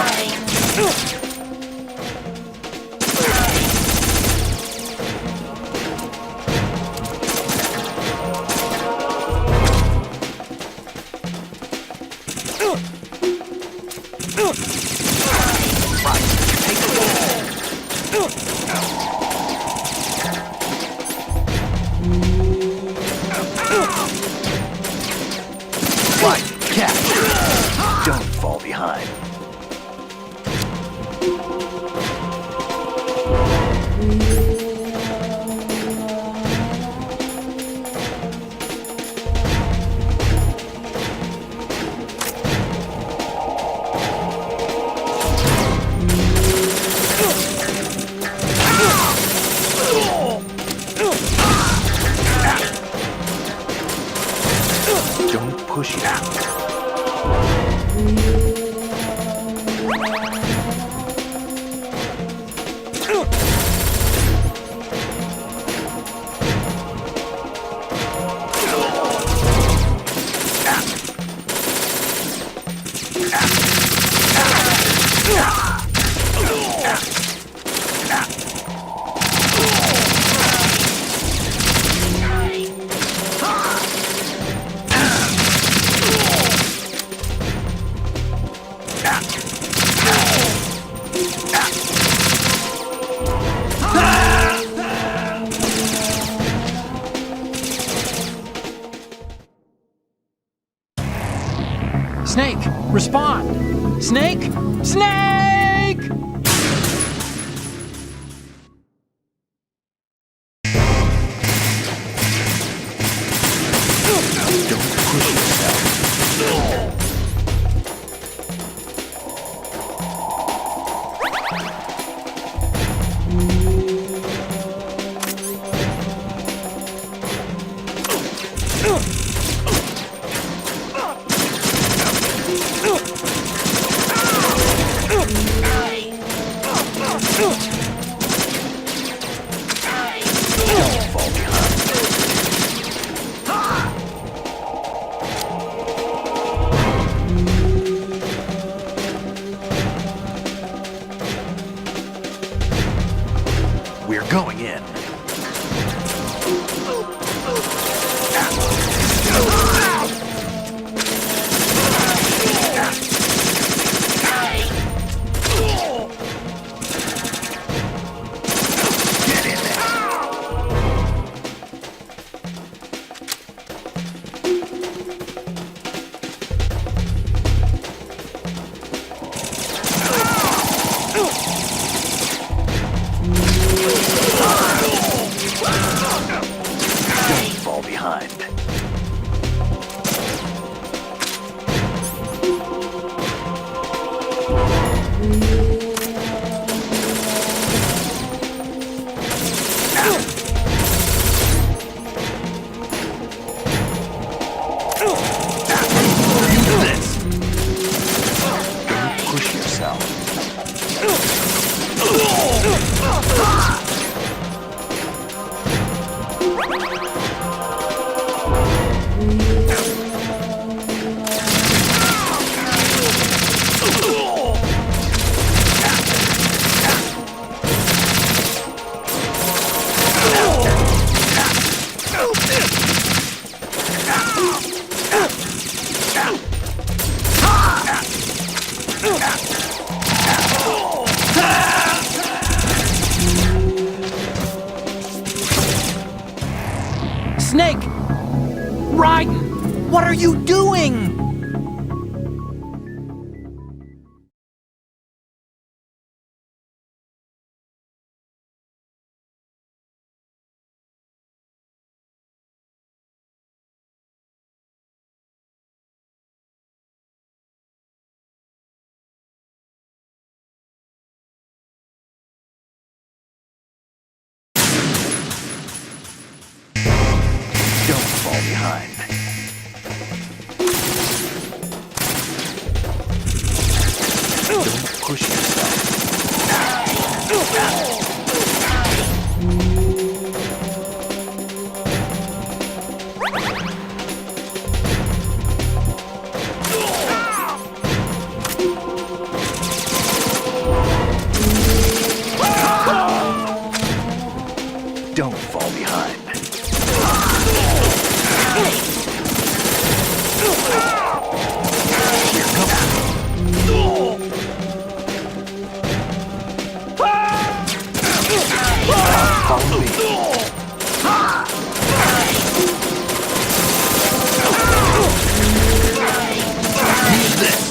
Right, catch! Don't fall behind. Don't push it out. Snake, respond! Snake! Snake! Don't push yourself. Don't fall behind. We're going in. Get in there. Don't fall behind. Use this. Don't push yourself. Raiden! What are you doing? Don't fall behind. Don't push yourself. Don't fall behind. Follow me. Use this.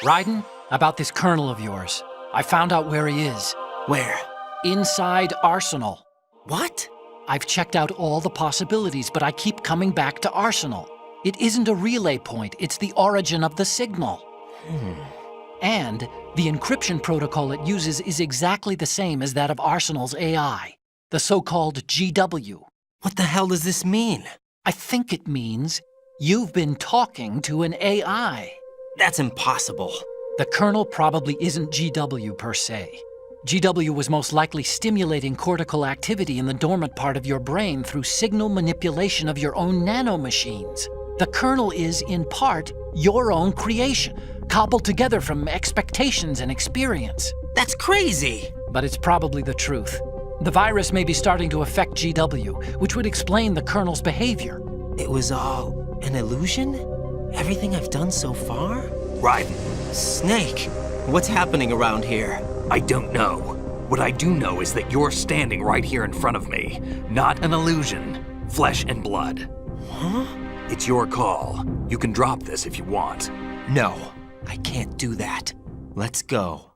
Raiden, about this colonel of yours. I found out where he is. Where? Inside Arsenal. What? I've checked out all the possibilities, but I keep coming back to Arsenal. It isn't a relay point, it's the origin of the signal. And the encryption protocol it uses is exactly the same as that of Arsenal's AI, the so-called GW. What the hell does this mean? I think it means you've been talking to an AI. That's impossible. The kernel probably isn't GW per se. GW was most likely stimulating cortical activity in the dormant part of your brain through signal manipulation of your own nanomachines. The kernel is, in part, your own creation, cobbled together from expectations and experience. That's crazy! But it's probably the truth. The virus may be starting to affect GW, which would explain the kernel's behavior. It was all an illusion? Everything I've done so far? Raiden. Snake, what's happening around here? I don't know. What I do know is that you're standing right here in front of me. Not an illusion. Flesh and blood. Huh? It's your call. You can drop this if you want. No, I can't do that. Let's go.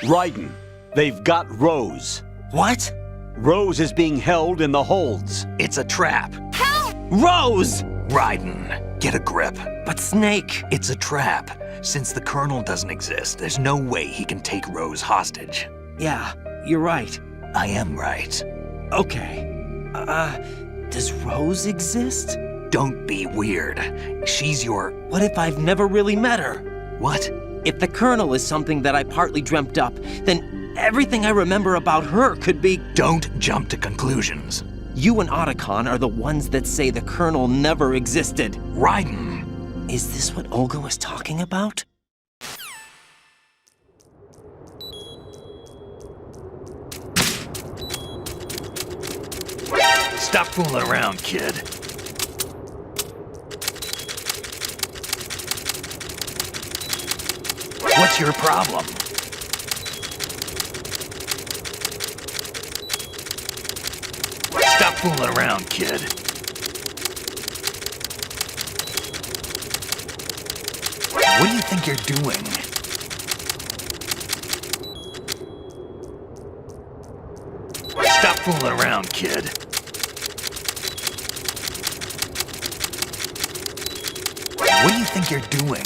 Raiden, they've got Rose. What? Rose is being held in the holds. It's a trap. Help! Rose! Raiden, get a grip. But Snake... It's a trap. Since the Colonel doesn't exist, there's no way he can take Rose hostage. Yeah, you're right. I am right. Okay. Does Rose exist? Don't be weird. She's your... What if I've never really met her? What? If the Colonel is something that I partly dreamt up, then everything I remember about her could be... Don't jump to conclusions. You and Otacon are the ones that say the Colonel never existed. Raiden! Is this what Olga was talking about? Stop fooling around, kid. What's your problem? Stop fooling around, kid. What do you think you're doing? Stop fooling around, kid. think you're doing?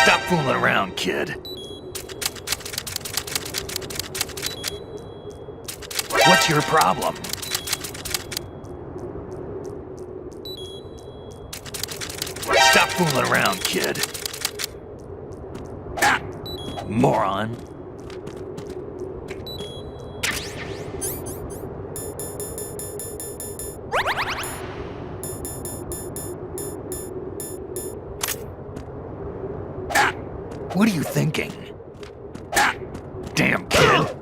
Stop fooling around, kid. What's your problem? Stop fooling around, kid. Ah, moron. Ah, what are you thinking? Ah, damn, kid.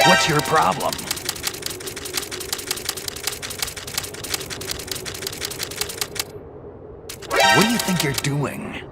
What's your problem? What do you think you're doing?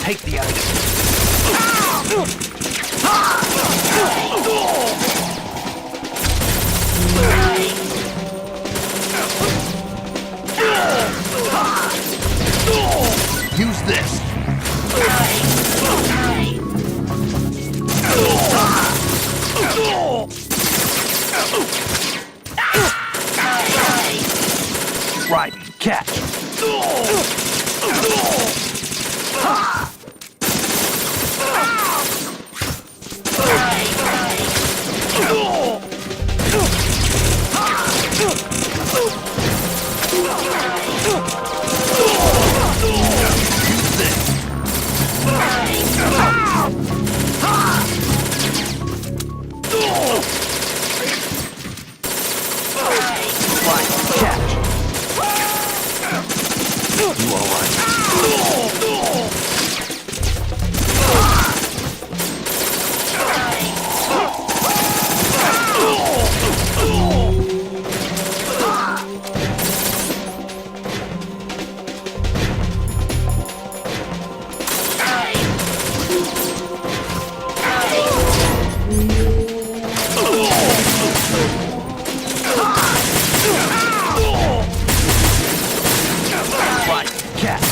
Take the ice. Use this. Ride and catch. Catch.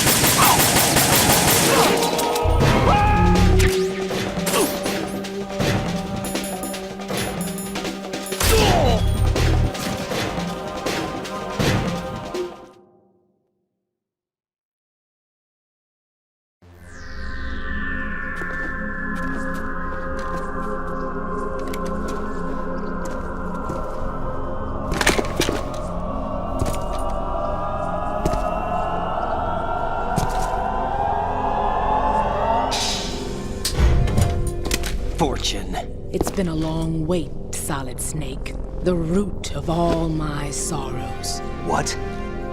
It's been a long wait, Solid Snake. The root of all my sorrows. What?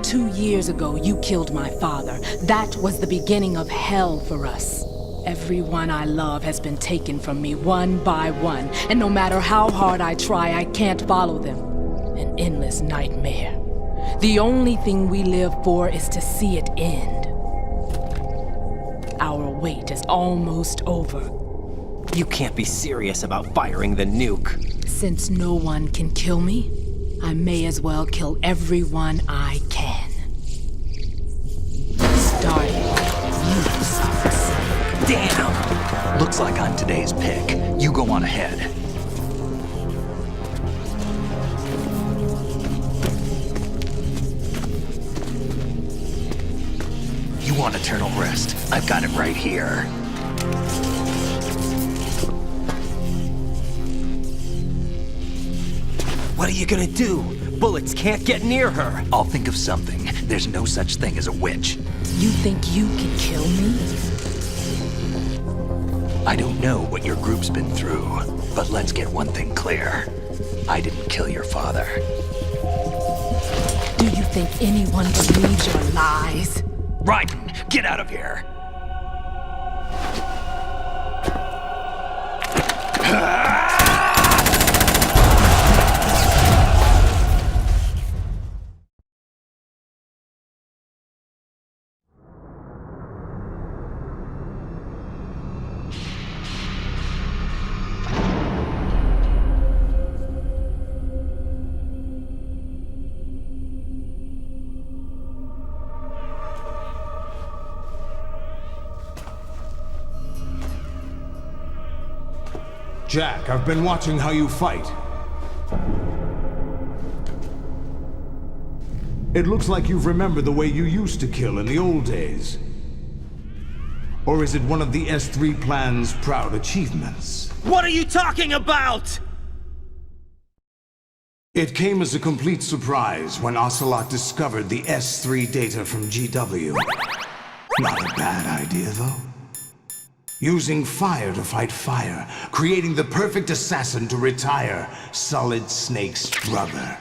2 years ago, you killed my father. That was the beginning of hell for us. Everyone I love has been taken from me one by one, and no matter how hard I try, I can't follow them. An endless nightmare. The only thing we live for is to see it end. Our wait is almost over. You can't be serious about firing the nuke. Since no one can kill me, I may as well kill everyone I can. Starting with you, Solid Snake. Damn! Looks like I'm today's pick. You go on ahead. You want eternal rest? I've got it right here. What are you gonna do? Bullets can't get near her. I'll think of something. There's no such thing as a witch. You think you can kill me? I don't know what your group's been through, but let's get one thing clear. I didn't kill your father. Do you think anyone believes your lies? Raiden, get out of here! Jack, I've been watching how you fight. It looks like you've remembered the way you used to kill in the old days. Or is it one of the S3 plan's proud achievements? What are you talking about? It came as a complete surprise when Ocelot discovered the S3 data from GW. Not a bad idea, though. Using fire to fight fire, creating the perfect assassin to retire Solid Snake's brother.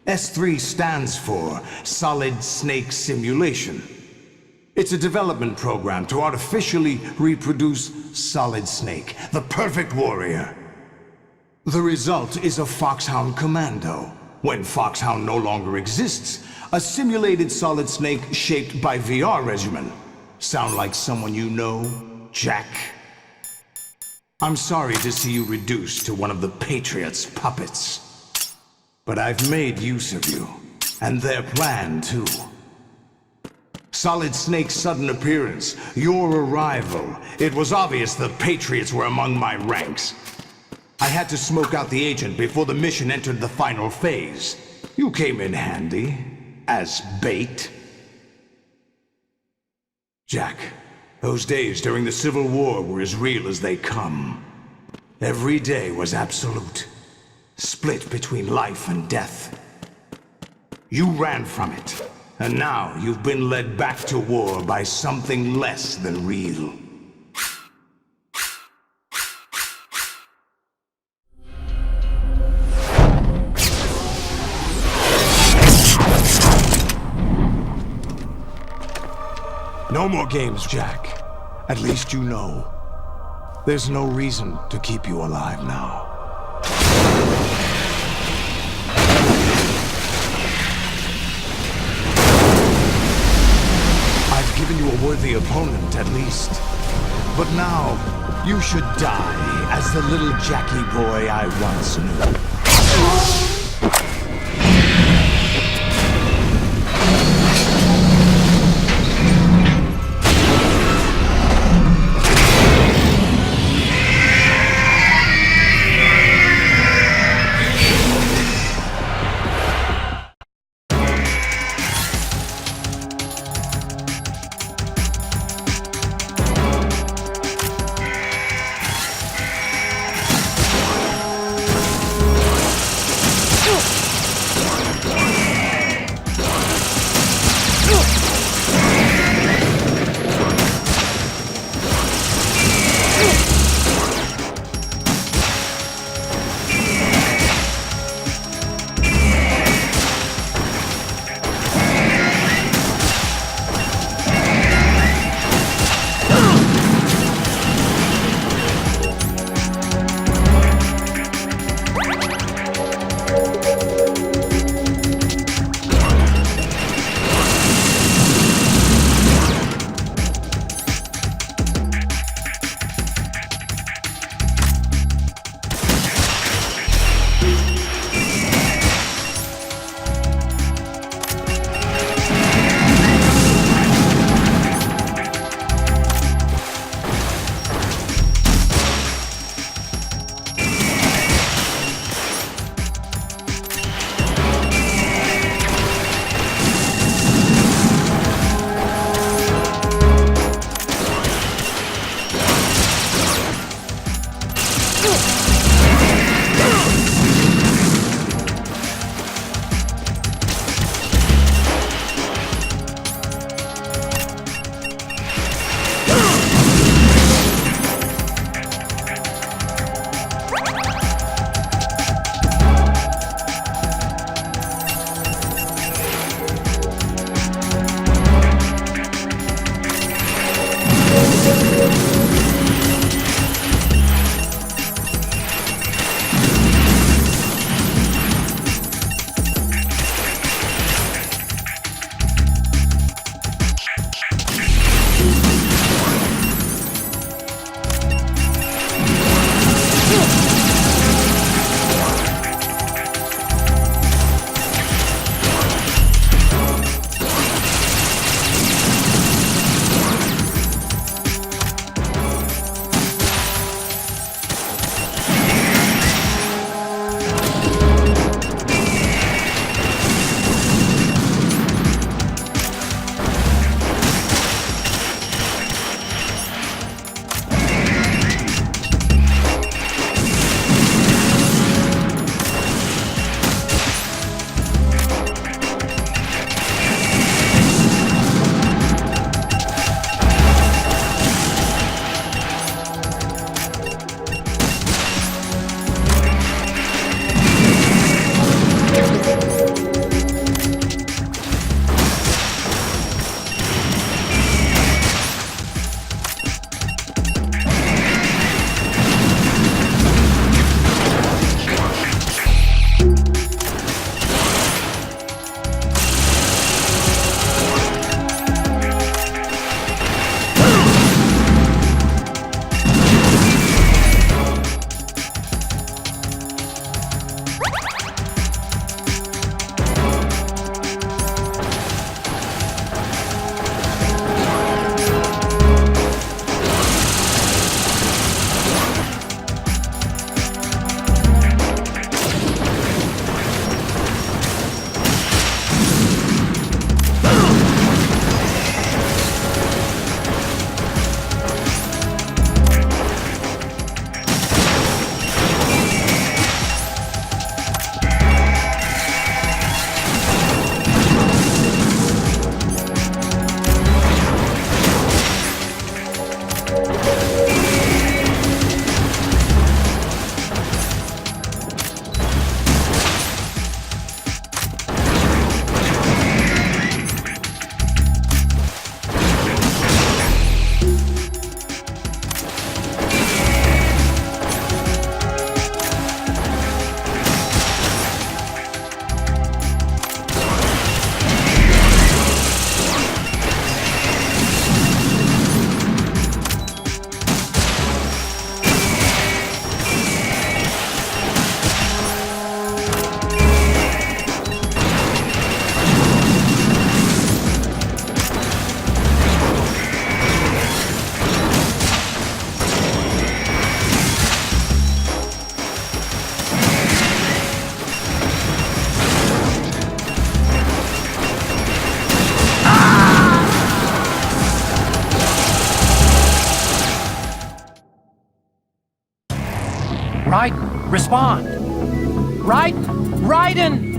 S3 stands for Solid Snake Simulation. It's a development program to artificially reproduce Solid Snake, the perfect warrior. The result is a Foxhound Commando. When Foxhound no longer exists, a simulated Solid Snake shaped by VR regimen. Sound like someone you know, Jack? I'm sorry to see you reduced to one of the Patriots' puppets. But I've made use of you, and their plan too. Solid Snake's sudden appearance, your arrival, it was obvious the Patriots were among my ranks. I had to smoke out the agent before the mission entered the final phase. You came in handy, as bait. Jack, those days during the Civil War were as real as they come. Every day was absolute, split between life and death. You ran from it, and now you've been led back to war by something less than real. No more games, Jack. At least you know. There's no reason to keep you alive now. I've given you a worthy opponent, at least. But now, you should die as the little Jackie boy I once knew. Respond. Raiden! Raiden!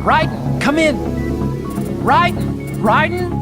Raiden, come in! Raiden! Raiden?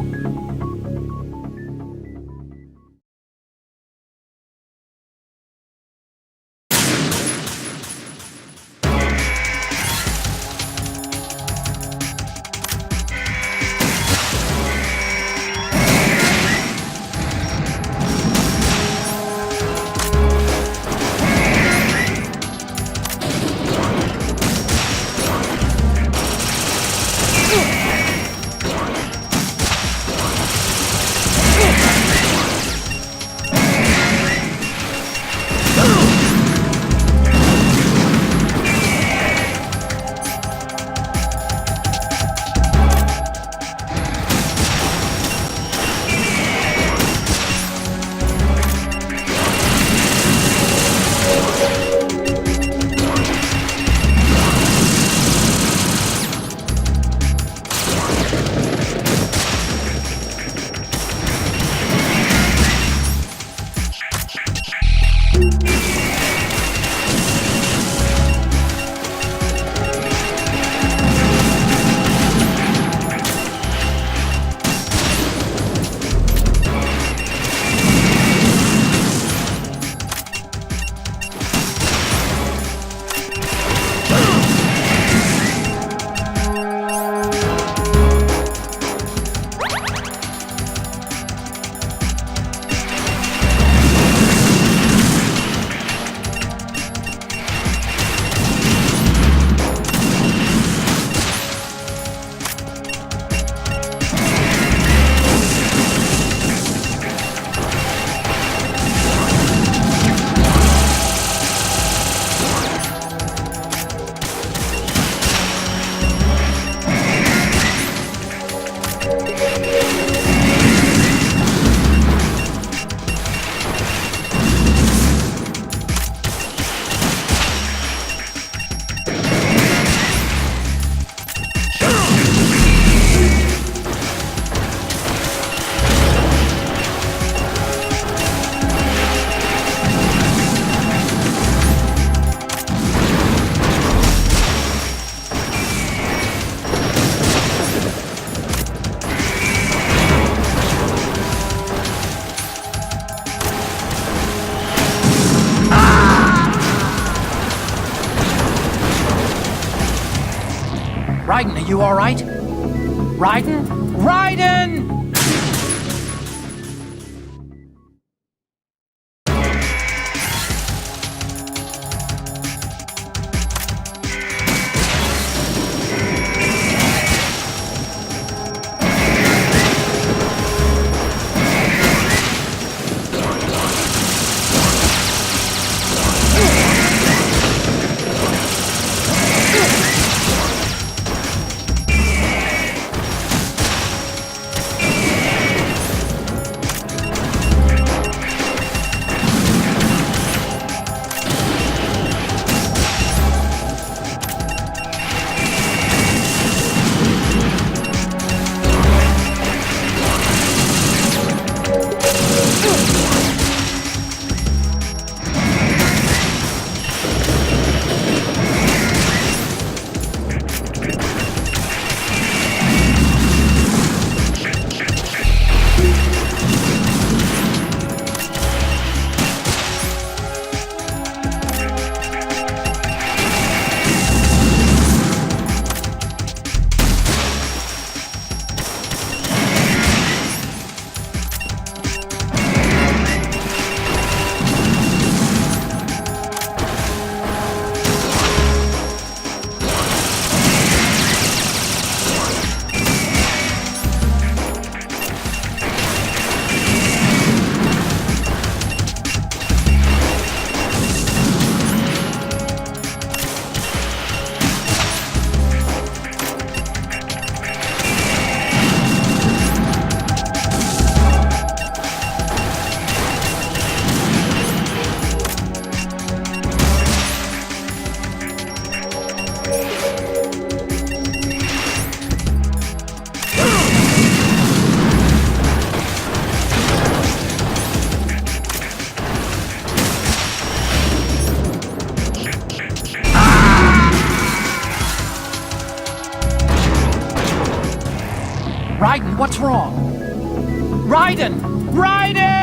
you all right? Raiden? Raiden! Raiden, what's wrong? Raiden! Raiden!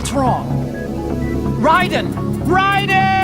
What's wrong? Raiden! Raiden!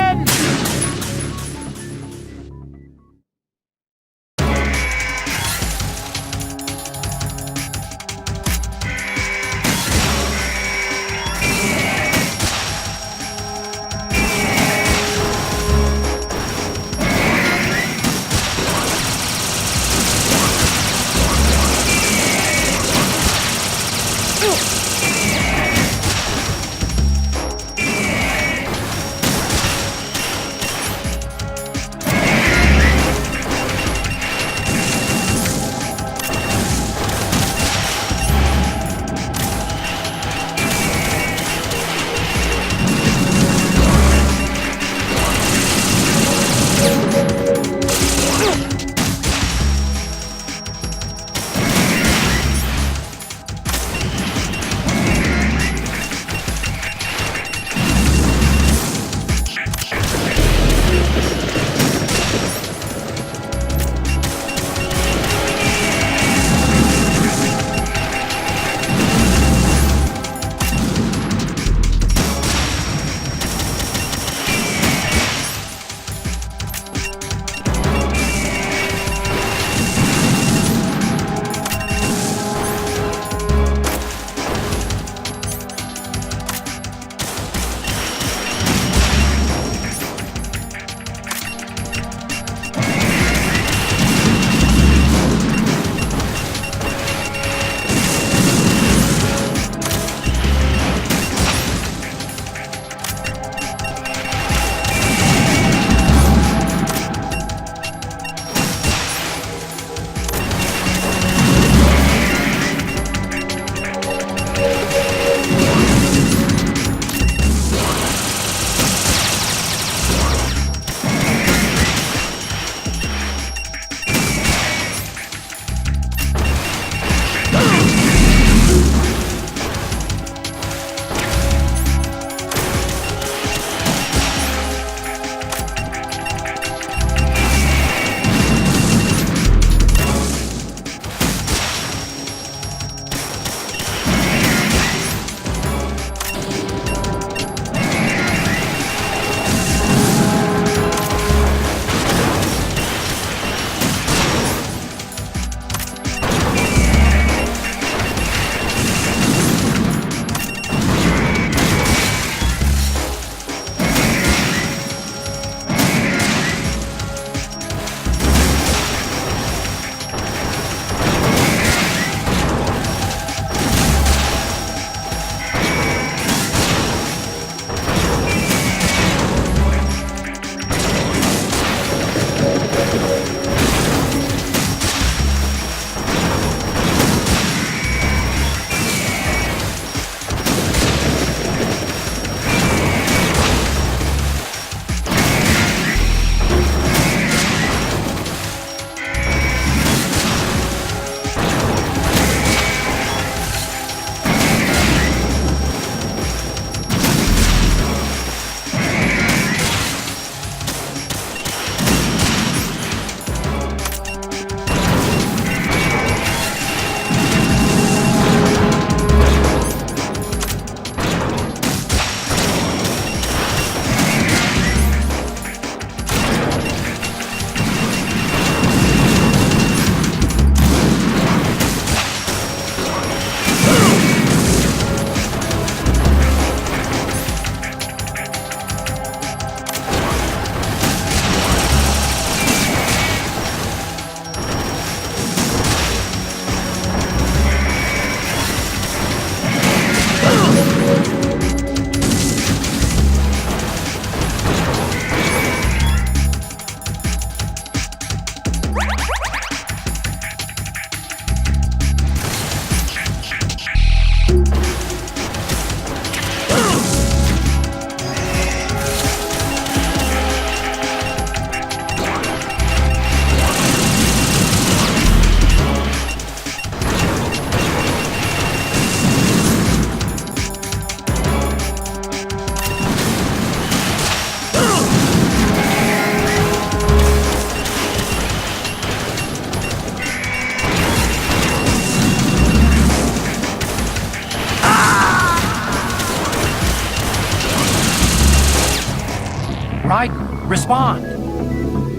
Respond!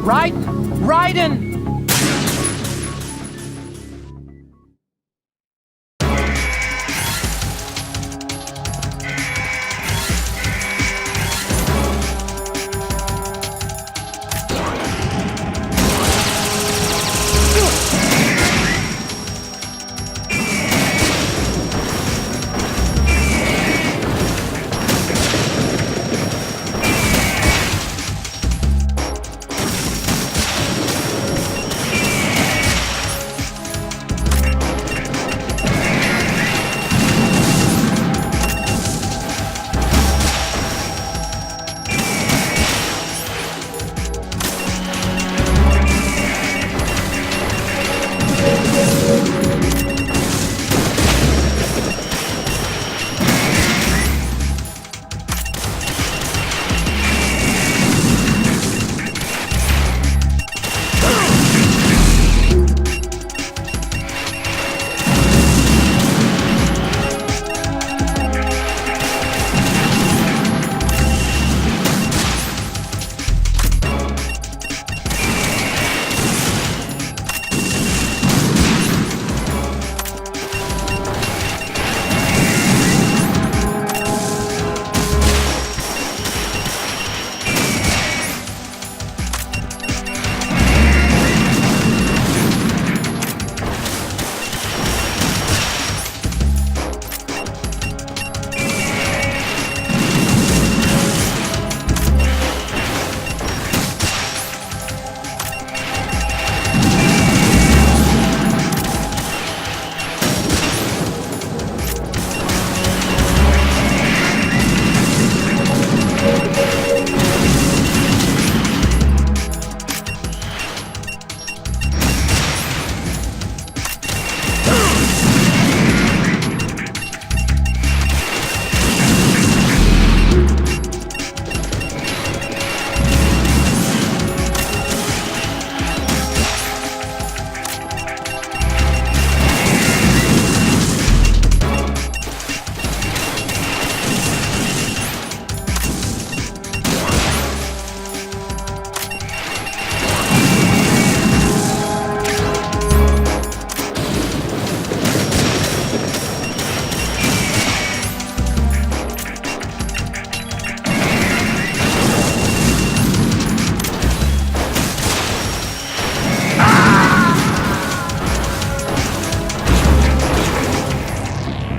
Raiden! Raiden!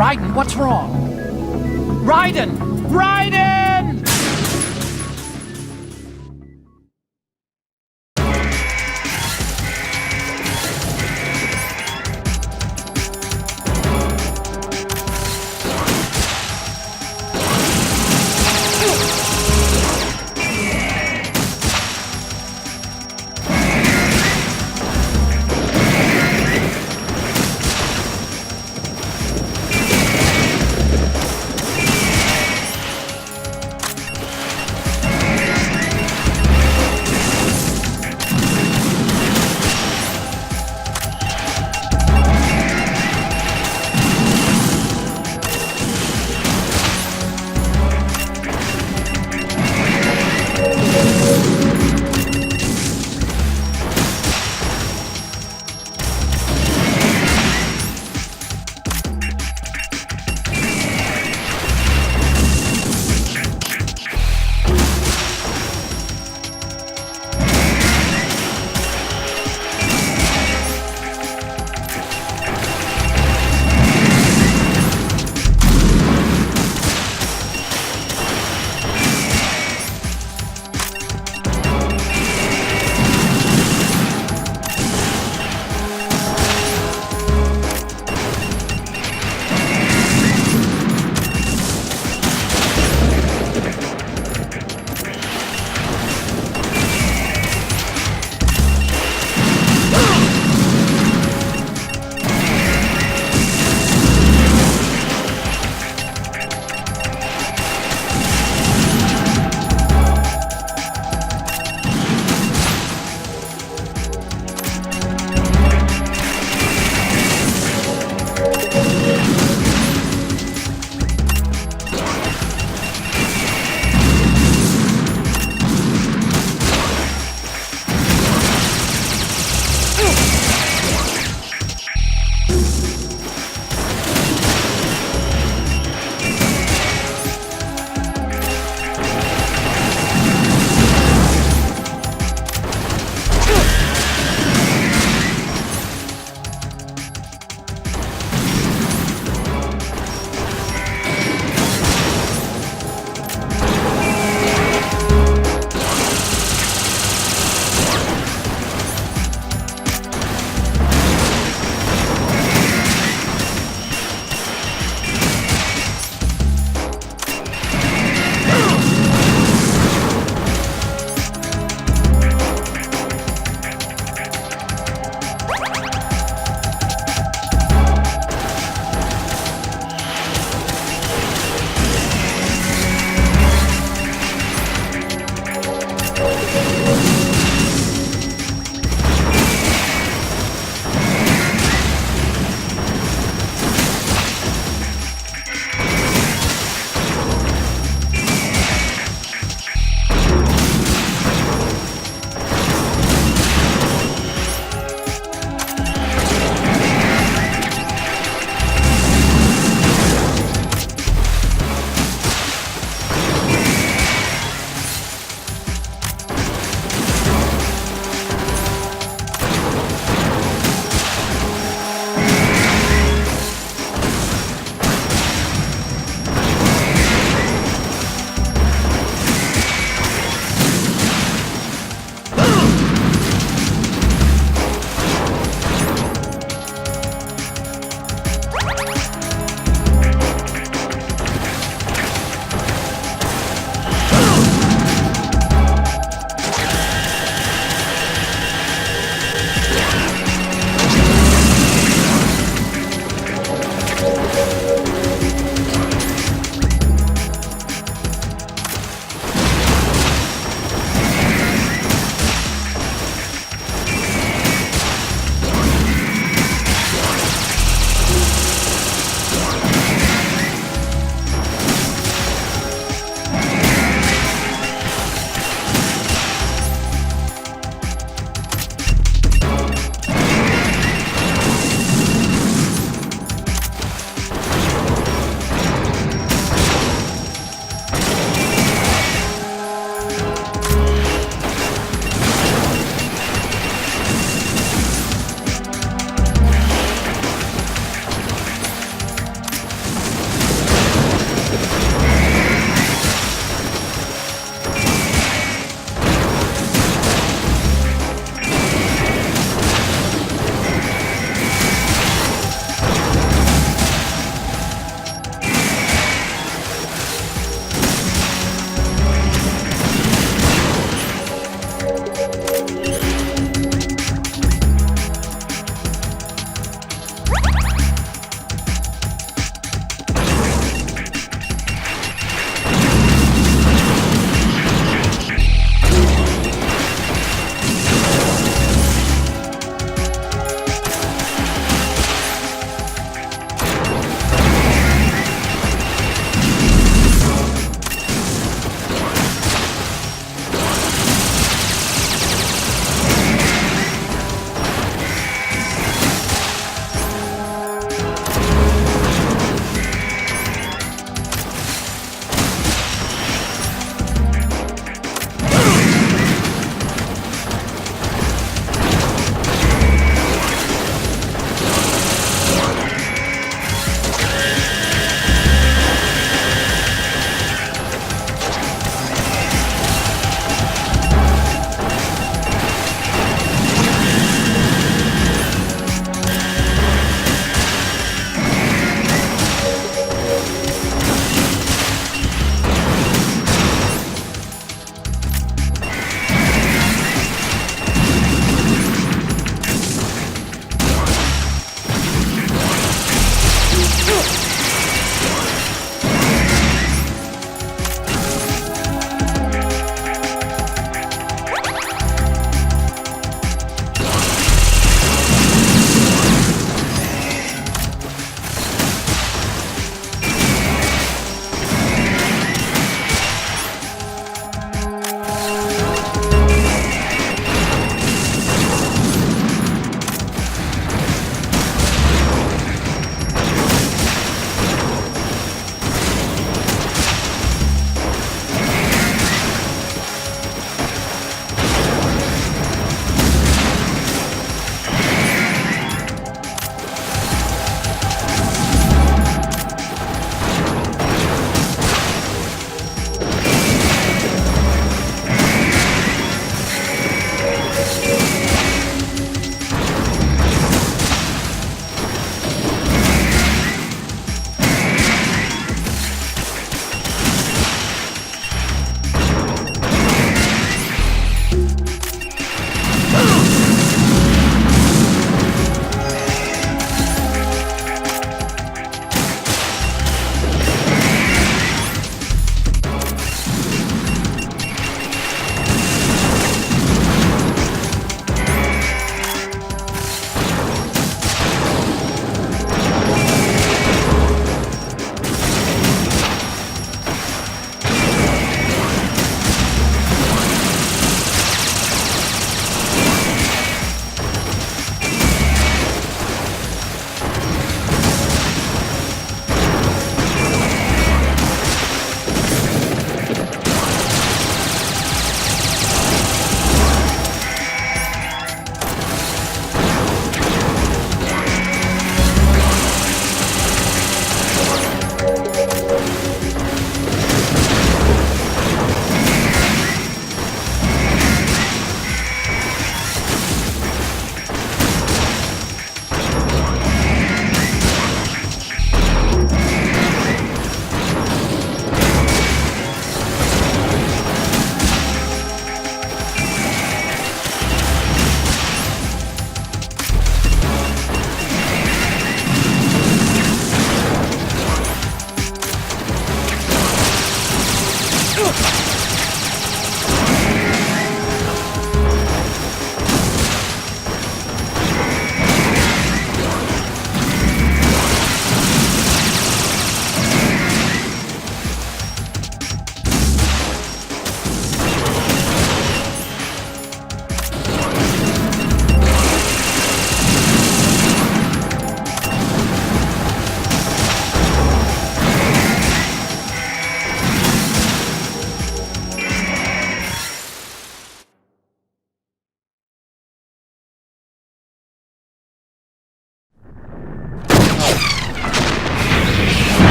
Raiden, what's wrong? Raiden! Raiden!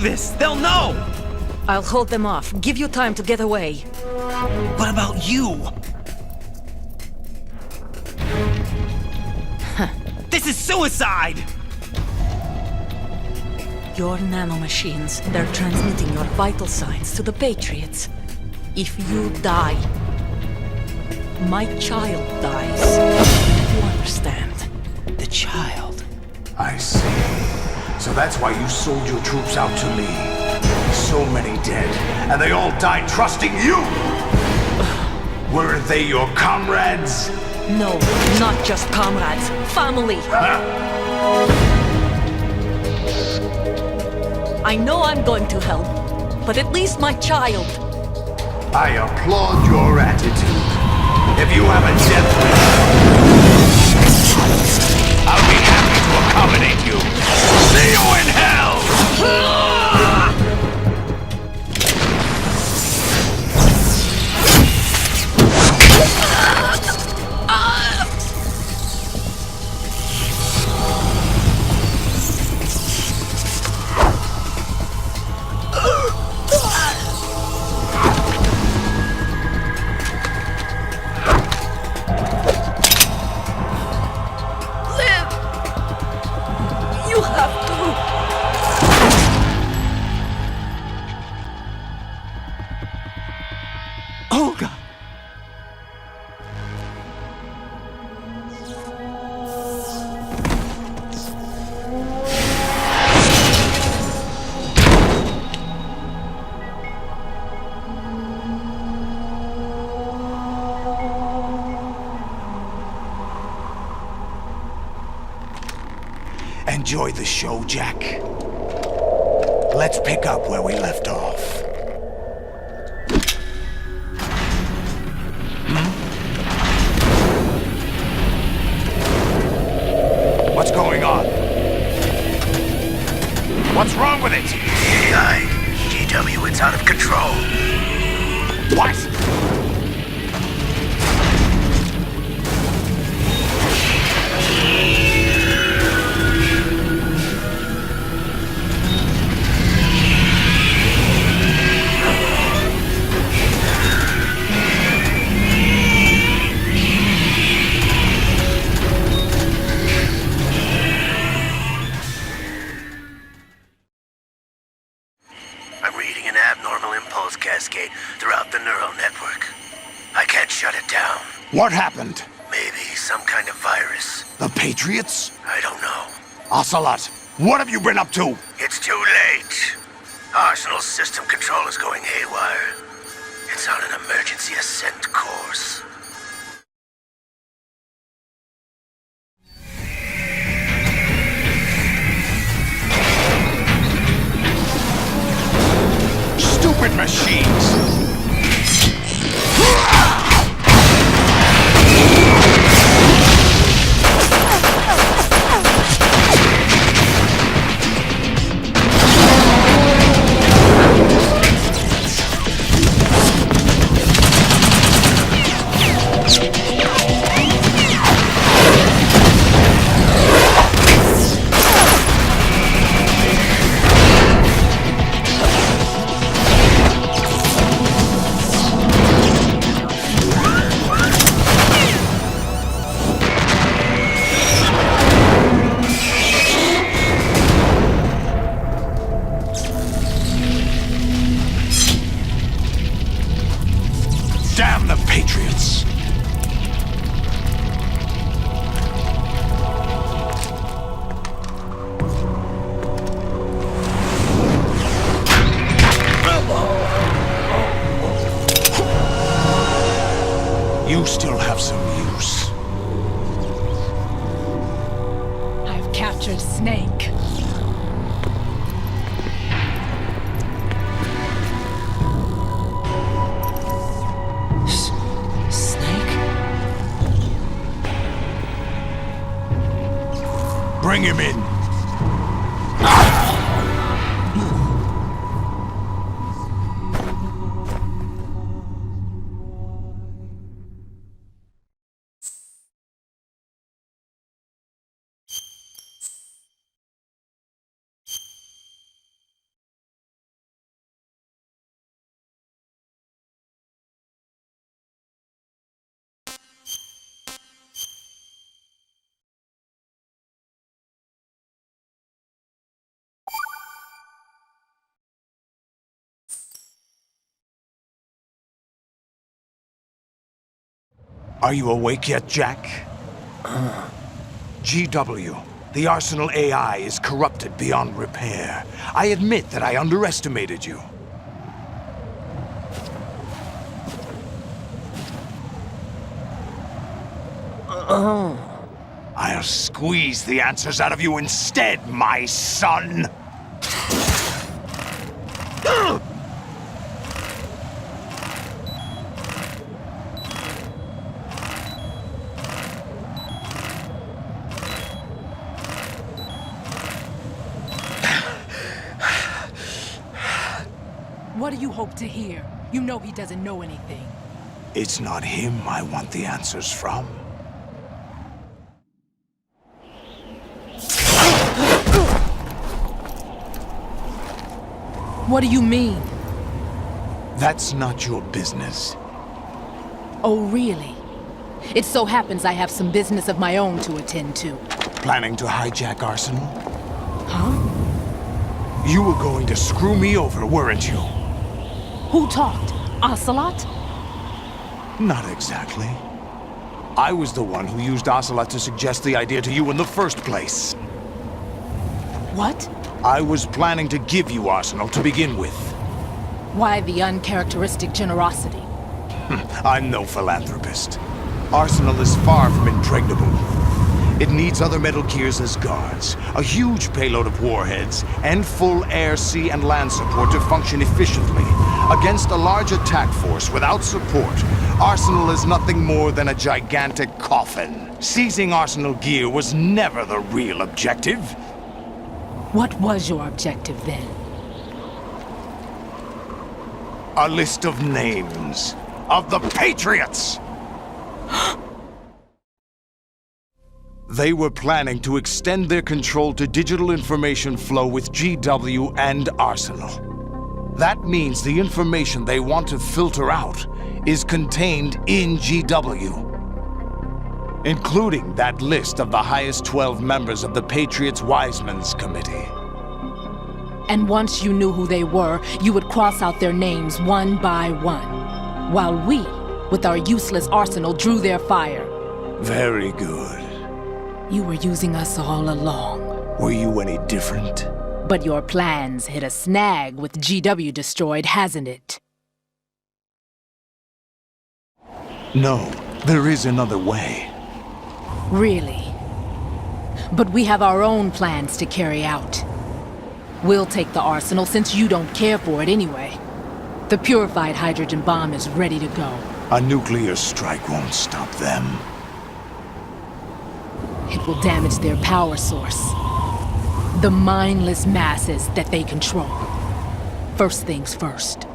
this! They'll know! I'll hold them off. Give you time to get away. What about you? This is suicide! Your nanomachines, they're transmitting your vital signs to the Patriots. If you die, my child dies. You understand? The child? I see. So that's why you sold your troops out to me. So many dead, and they all died trusting you! Weren't they your comrades? No, not just comrades. Family! I know I'm going to hell, but at least my child. I applaud your attitude. If you have a death wish, I'll be happy to accommodate you. See you in hell! You have to. Olga! Enjoy the show, Jack. Let's pick up where we left off. What's going on? What's wrong with it? AI, GW, it's out of control. What? I'm reading an abnormal impulse cascade throughout the neural network. I can't shut it down. What happened? Maybe some kind of virus. The Patriots? I don't know. Ocelot, what have you been up to? It's too late. Arsenal's system control is going haywire. It's on an emergency ascent course. Stupid machines! Damn the Patriots! You still have some use. I've captured Snake. Snake? Bring him in. Are you awake yet, Jack? GW, the Arsenal AI is corrupted beyond repair. I admit that I underestimated you. I'll squeeze the answers out of you instead, my son! What do you hope to hear? You know he doesn't know anything. It's not him I want the answers from. What do you mean? That's not your business. Oh, really? It so happens I have some business of my own to attend to. Planning to hijack Arsenal? Huh? You were going to screw me over, weren't you? Who talked? Ocelot? Not exactly. I was the one who used Ocelot to suggest the idea to you in the first place. What? I was planning to give you Arsenal to begin with. Why the uncharacteristic generosity? I'm no philanthropist. Arsenal is far from impregnable. It needs other Metal Gears as guards, a huge payload of warheads, and full air, sea, and land support to function efficiently. Against a large attack force without support, Arsenal is nothing more than a gigantic coffin. Seizing Arsenal gear was never the real objective. What was your objective then? A list of names of the Patriots! They were planning to extend their control to digital information flow with GW and Arsenal. That means the information they want to filter out is contained in GW, including that list of the highest 12 members of the Patriots Wiseman's Committee. And once you knew who they were, you would cross out their names one by one, while we, with our useless arsenal, drew their fire. Very good. You were using us all along. Were you any different? But your plans hit a snag with GW destroyed, hasn't it? No, there is another way. Really? But we have our own plans to carry out. We'll take the arsenal since you don't care for it anyway. The purified hydrogen bomb is ready to go. A nuclear strike won't stop them. It will damage their power source. The mindless masses that they control. First things first.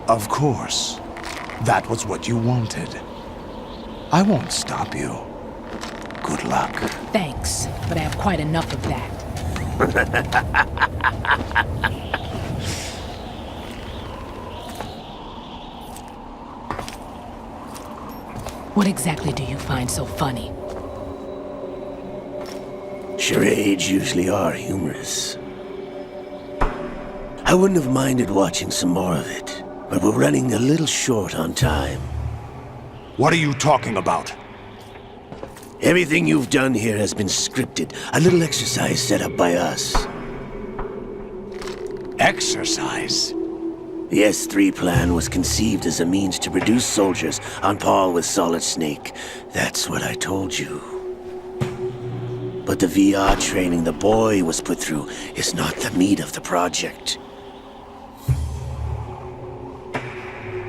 Of course. That was what you wanted. I won't stop you. Good luck. Thanks, but I have quite enough of that. What exactly do you find so funny? Charades usually are humorous. I wouldn't have minded watching some more of it, but we're running a little short on time. What are you talking about? Everything you've done here has been scripted. A little exercise set up by us. Exercise? The S3 plan was conceived as a means to produce soldiers on par with Solid Snake. That's what I told you. But the VR training the boy was put through is not the meat of the project.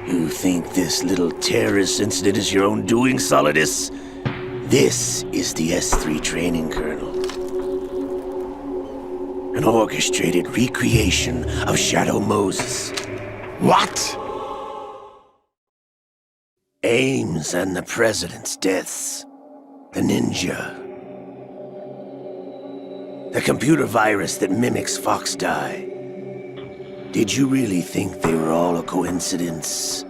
You think this little terrorist incident is your own doing, Solidus? This is the S3 training kernel. An orchestrated recreation of Shadow Moses. What? Ames and the President's deaths. The ninja. The computer virus that mimics Fox Die. Did you really think they were all a coincidence?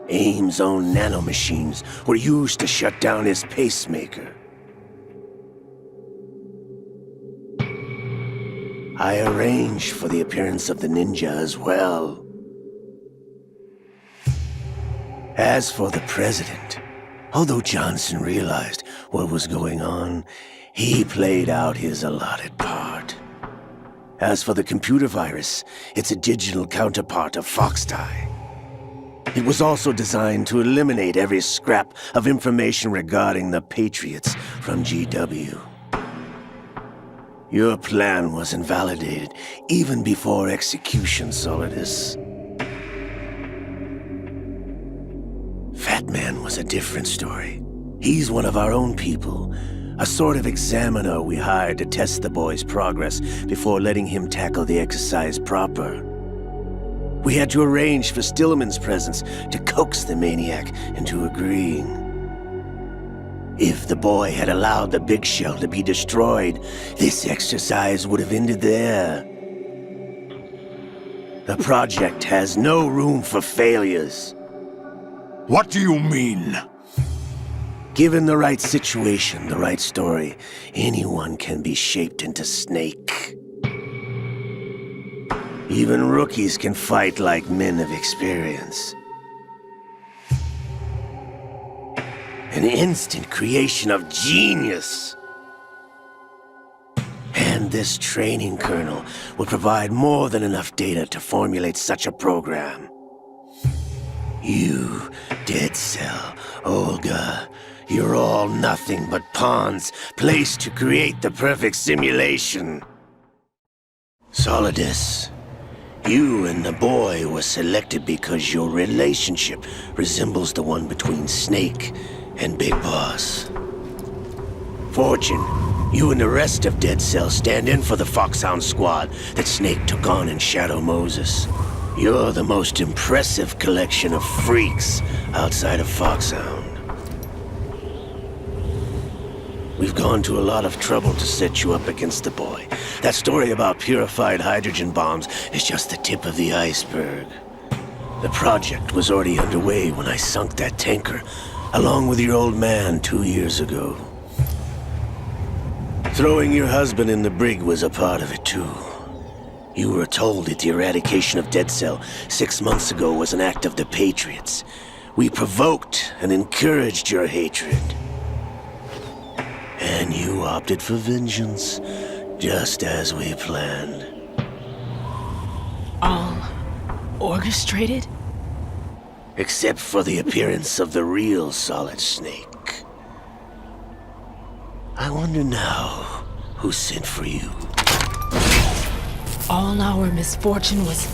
Ames' own nanomachines were used to shut down his pacemaker. I arranged for the appearance of the ninja as well. As for the president, although Johnson realized what was going on, he played out his allotted part. As for the computer virus, it's a digital counterpart of Foxdie. It was also designed to eliminate every scrap of information regarding the Patriots from GW. Your plan was invalidated even before execution, Solidus. Fat Man was a different story. He's one of our own people, a sort of examiner we hired to test the boy's progress before letting him tackle the exercise proper. We had to arrange for Stillman's presence to coax the maniac into agreeing. If the boy had allowed the big shell to be destroyed, this exercise would have ended there. The project has no room for failures. What do you mean? Given the right situation, the right story, anyone can be shaped into Snake. Even rookies can fight like men of experience. An instant creation of genius. And this training kernel would provide more than enough data to formulate such a program. You, Dead Cell, Olga, you're all nothing but pawns placed to create the perfect simulation. Solidus, you and the boy were selected because your relationship resembles the one between Snake and Big Boss. Fortune, you and the rest of Dead Cell stand in for the Foxhound squad that Snake took on in Shadow Moses. You're the most impressive collection of freaks outside of Foxhound. We've gone to a lot of trouble to set you up against the boy. That story about purified hydrogen bombs is just the tip of the iceberg. The project was already underway when I sunk that tanker, along with your old man 2 years ago. Throwing your husband in the brig was a part of it too. You were told that the eradication of Dead Cell 6 months ago was an act of the Patriots. We provoked and encouraged your hatred. And you opted for vengeance, just as we planned. All orchestrated? Except for the appearance of the real Solid Snake. I wonder now who sent for you. All our misfortune was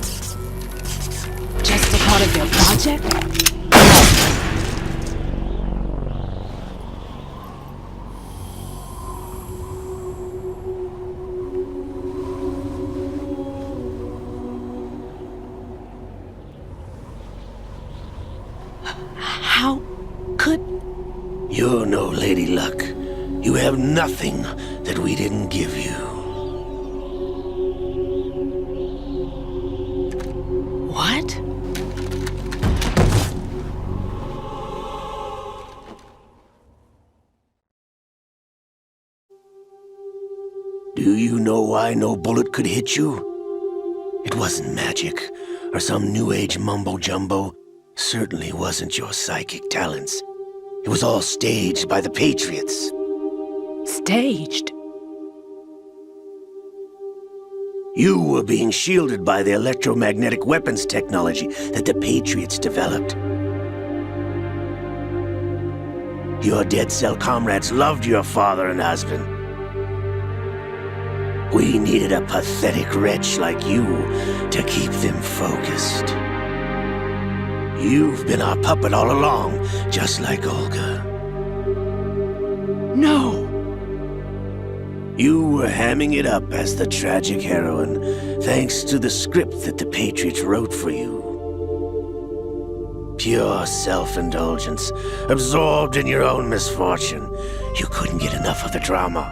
just a part of their project? How could... You're no Lady Luck. You have nothing that we didn't give you. What? Do you know why no bullet could hit you? It wasn't magic, or some new age mumbo-jumbo. Certainly wasn't your psychic talents. It was all staged by the Patriots. Staged? You were being shielded by the electromagnetic weapons technology that the Patriots developed. Your Dead Cell comrades loved your father and husband. We needed a pathetic wretch like you to keep them focused. You've been our puppet all along, just like Olga. No! You were hamming it up as the tragic heroine, thanks to the script that the Patriots wrote for you. Pure self-indulgence, absorbed in your own misfortune. You couldn't get enough of the drama.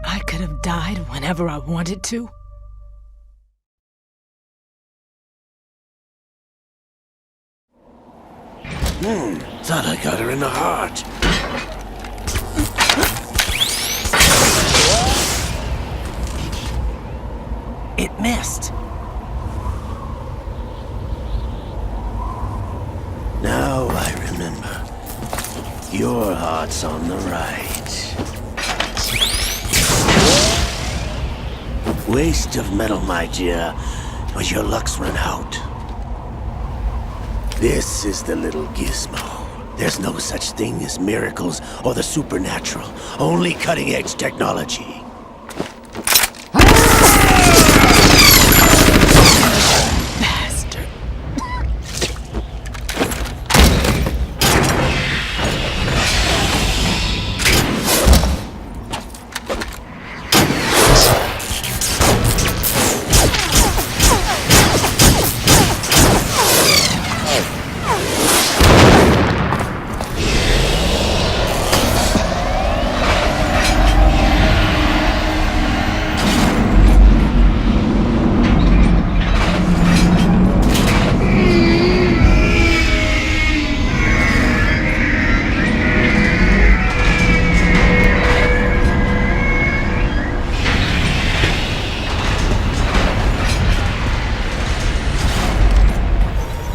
I could have died whenever I wanted to. Thought I got her in the heart. It missed. Robots on the right. Waste of metal, my dear, but your luck's run out. This is the little gizmo. There's no such thing as miracles or the supernatural, only cutting-edge technology.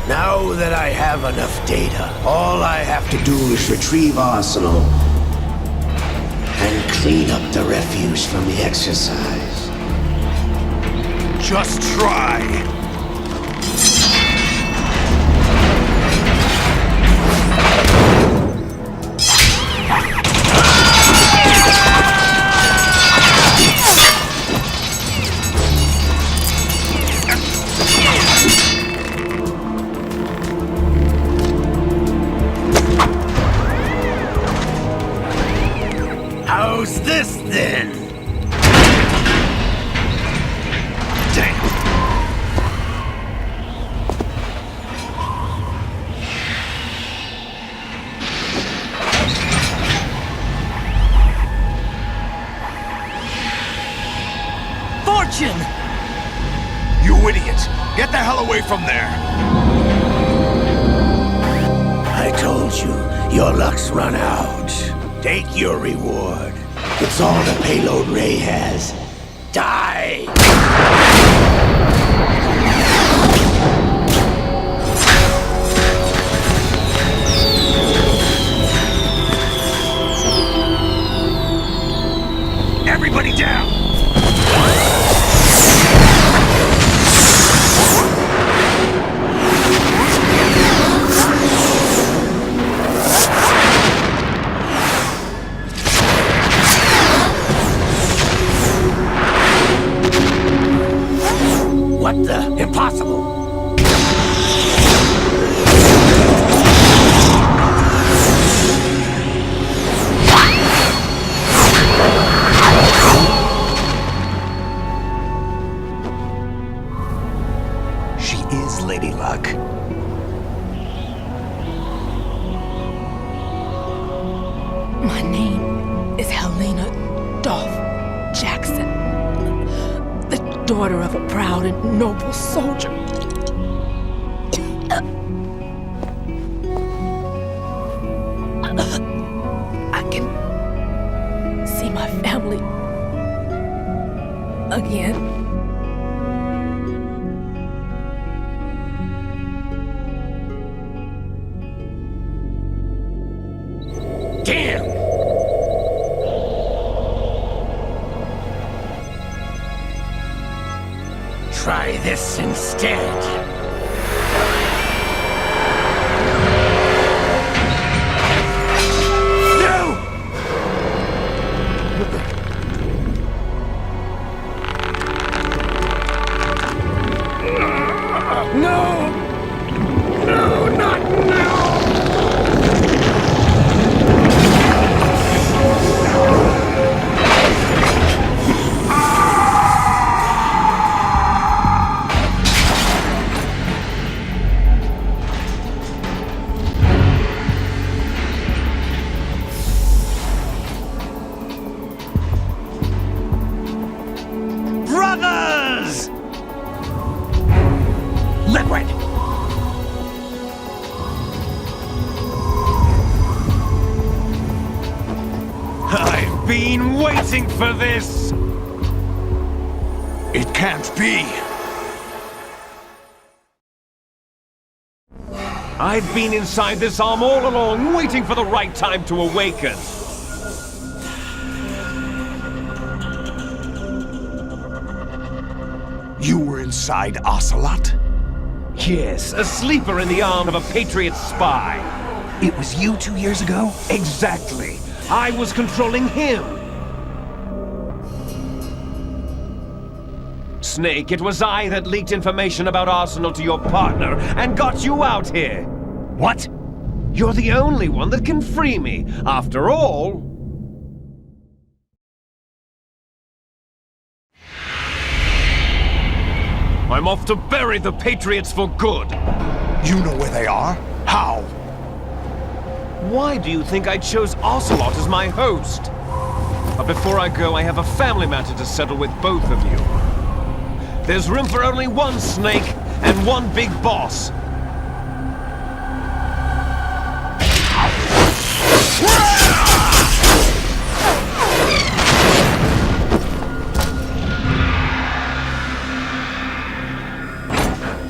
Now that I have enough data, all I have to do is retrieve Arsenal and clean up the refuse from the exercise. Just try. How's this then? Damn. Fortune! You idiot! Get the hell away from there! I told you, your luck's run out. Take your reward. It's all the payload Ray has. Die! Everybody down! What the? Impossible! She is Lady Luck. My name is Helena Dolph Jackson, the daughter of a proud and noble soldier. I can see my family again. Damn! Try this instead. No! No, not now! Brothers! Liquid! I've been waiting for this! It can't be! I've been inside this arm all along, waiting for the right time to awaken. You were inside Ocelot? Yes, a sleeper in the arm of a Patriot spy. It was you 2 years ago? Exactly. I was controlling him. Snake, it was I that leaked information about Arsenal to your partner and got you out here. What? You're the only one that can free me. After all... I'm off to bury the Patriots for good. You know where they are? How? Why do you think I chose Ocelot as my host? But before I go, I have a family matter to settle with both of you. There's room for only one Snake and one big boss.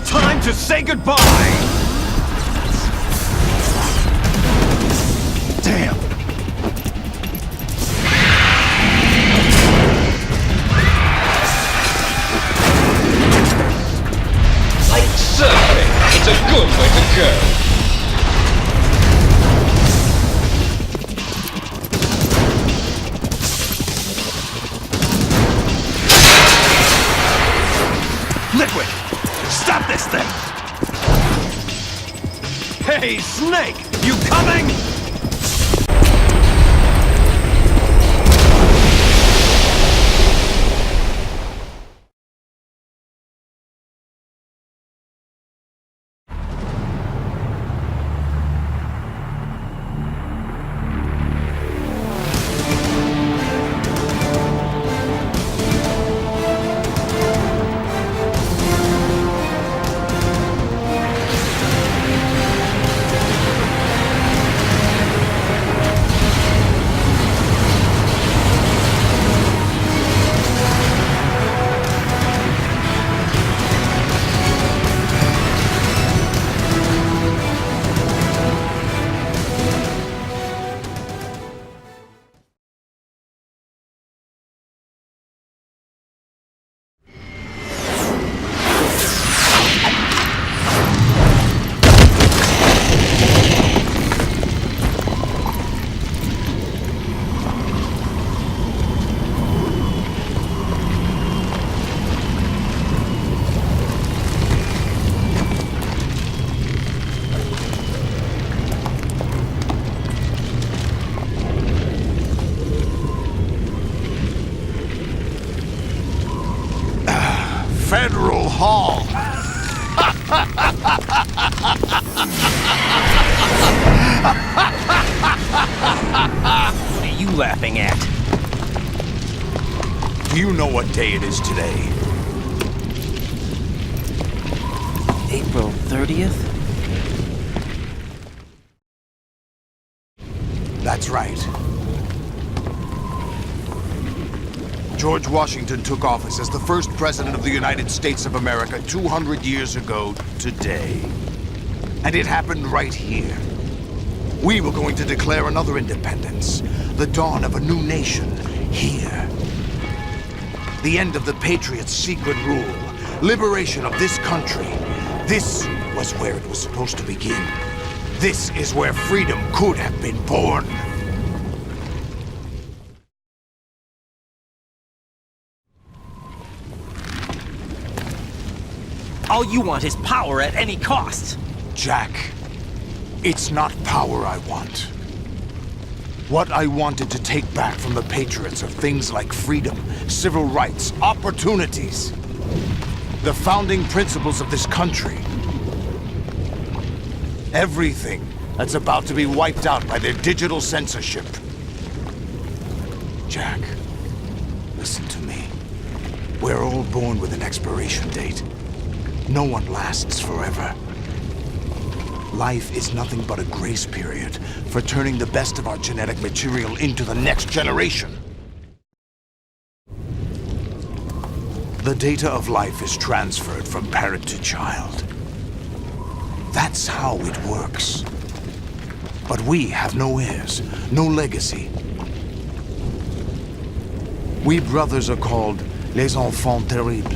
Time to say goodbye! Damn! Like surfing, it's a good way to go. Liquid! Stop this thing! Hey, Snake! You coming? Federal Hall. What are you laughing at? Do you know what day it is today? April 30th? That's right. George Washington took office as the first president of the United States of America 200 years ago today. And it happened right here. We were going to declare another independence, the dawn of a new nation, here. The end of the Patriots' secret rule, liberation of this country. This was where it was supposed to begin. This is where freedom could have been born. All you want is power at any cost. Jack, it's not power I want. What I wanted to take back from the Patriots are things like freedom, civil rights, opportunities. The founding principles of this country. Everything that's about to be wiped out by their digital censorship. Jack, listen to me. We're all born with an expiration date. No one lasts forever. Life is nothing but a grace period for turning the best of our genetic material into the next generation. The data of life is transferred from parent to child. That's how it works. But we have no heirs, no legacy. We brothers are called les enfants terribles,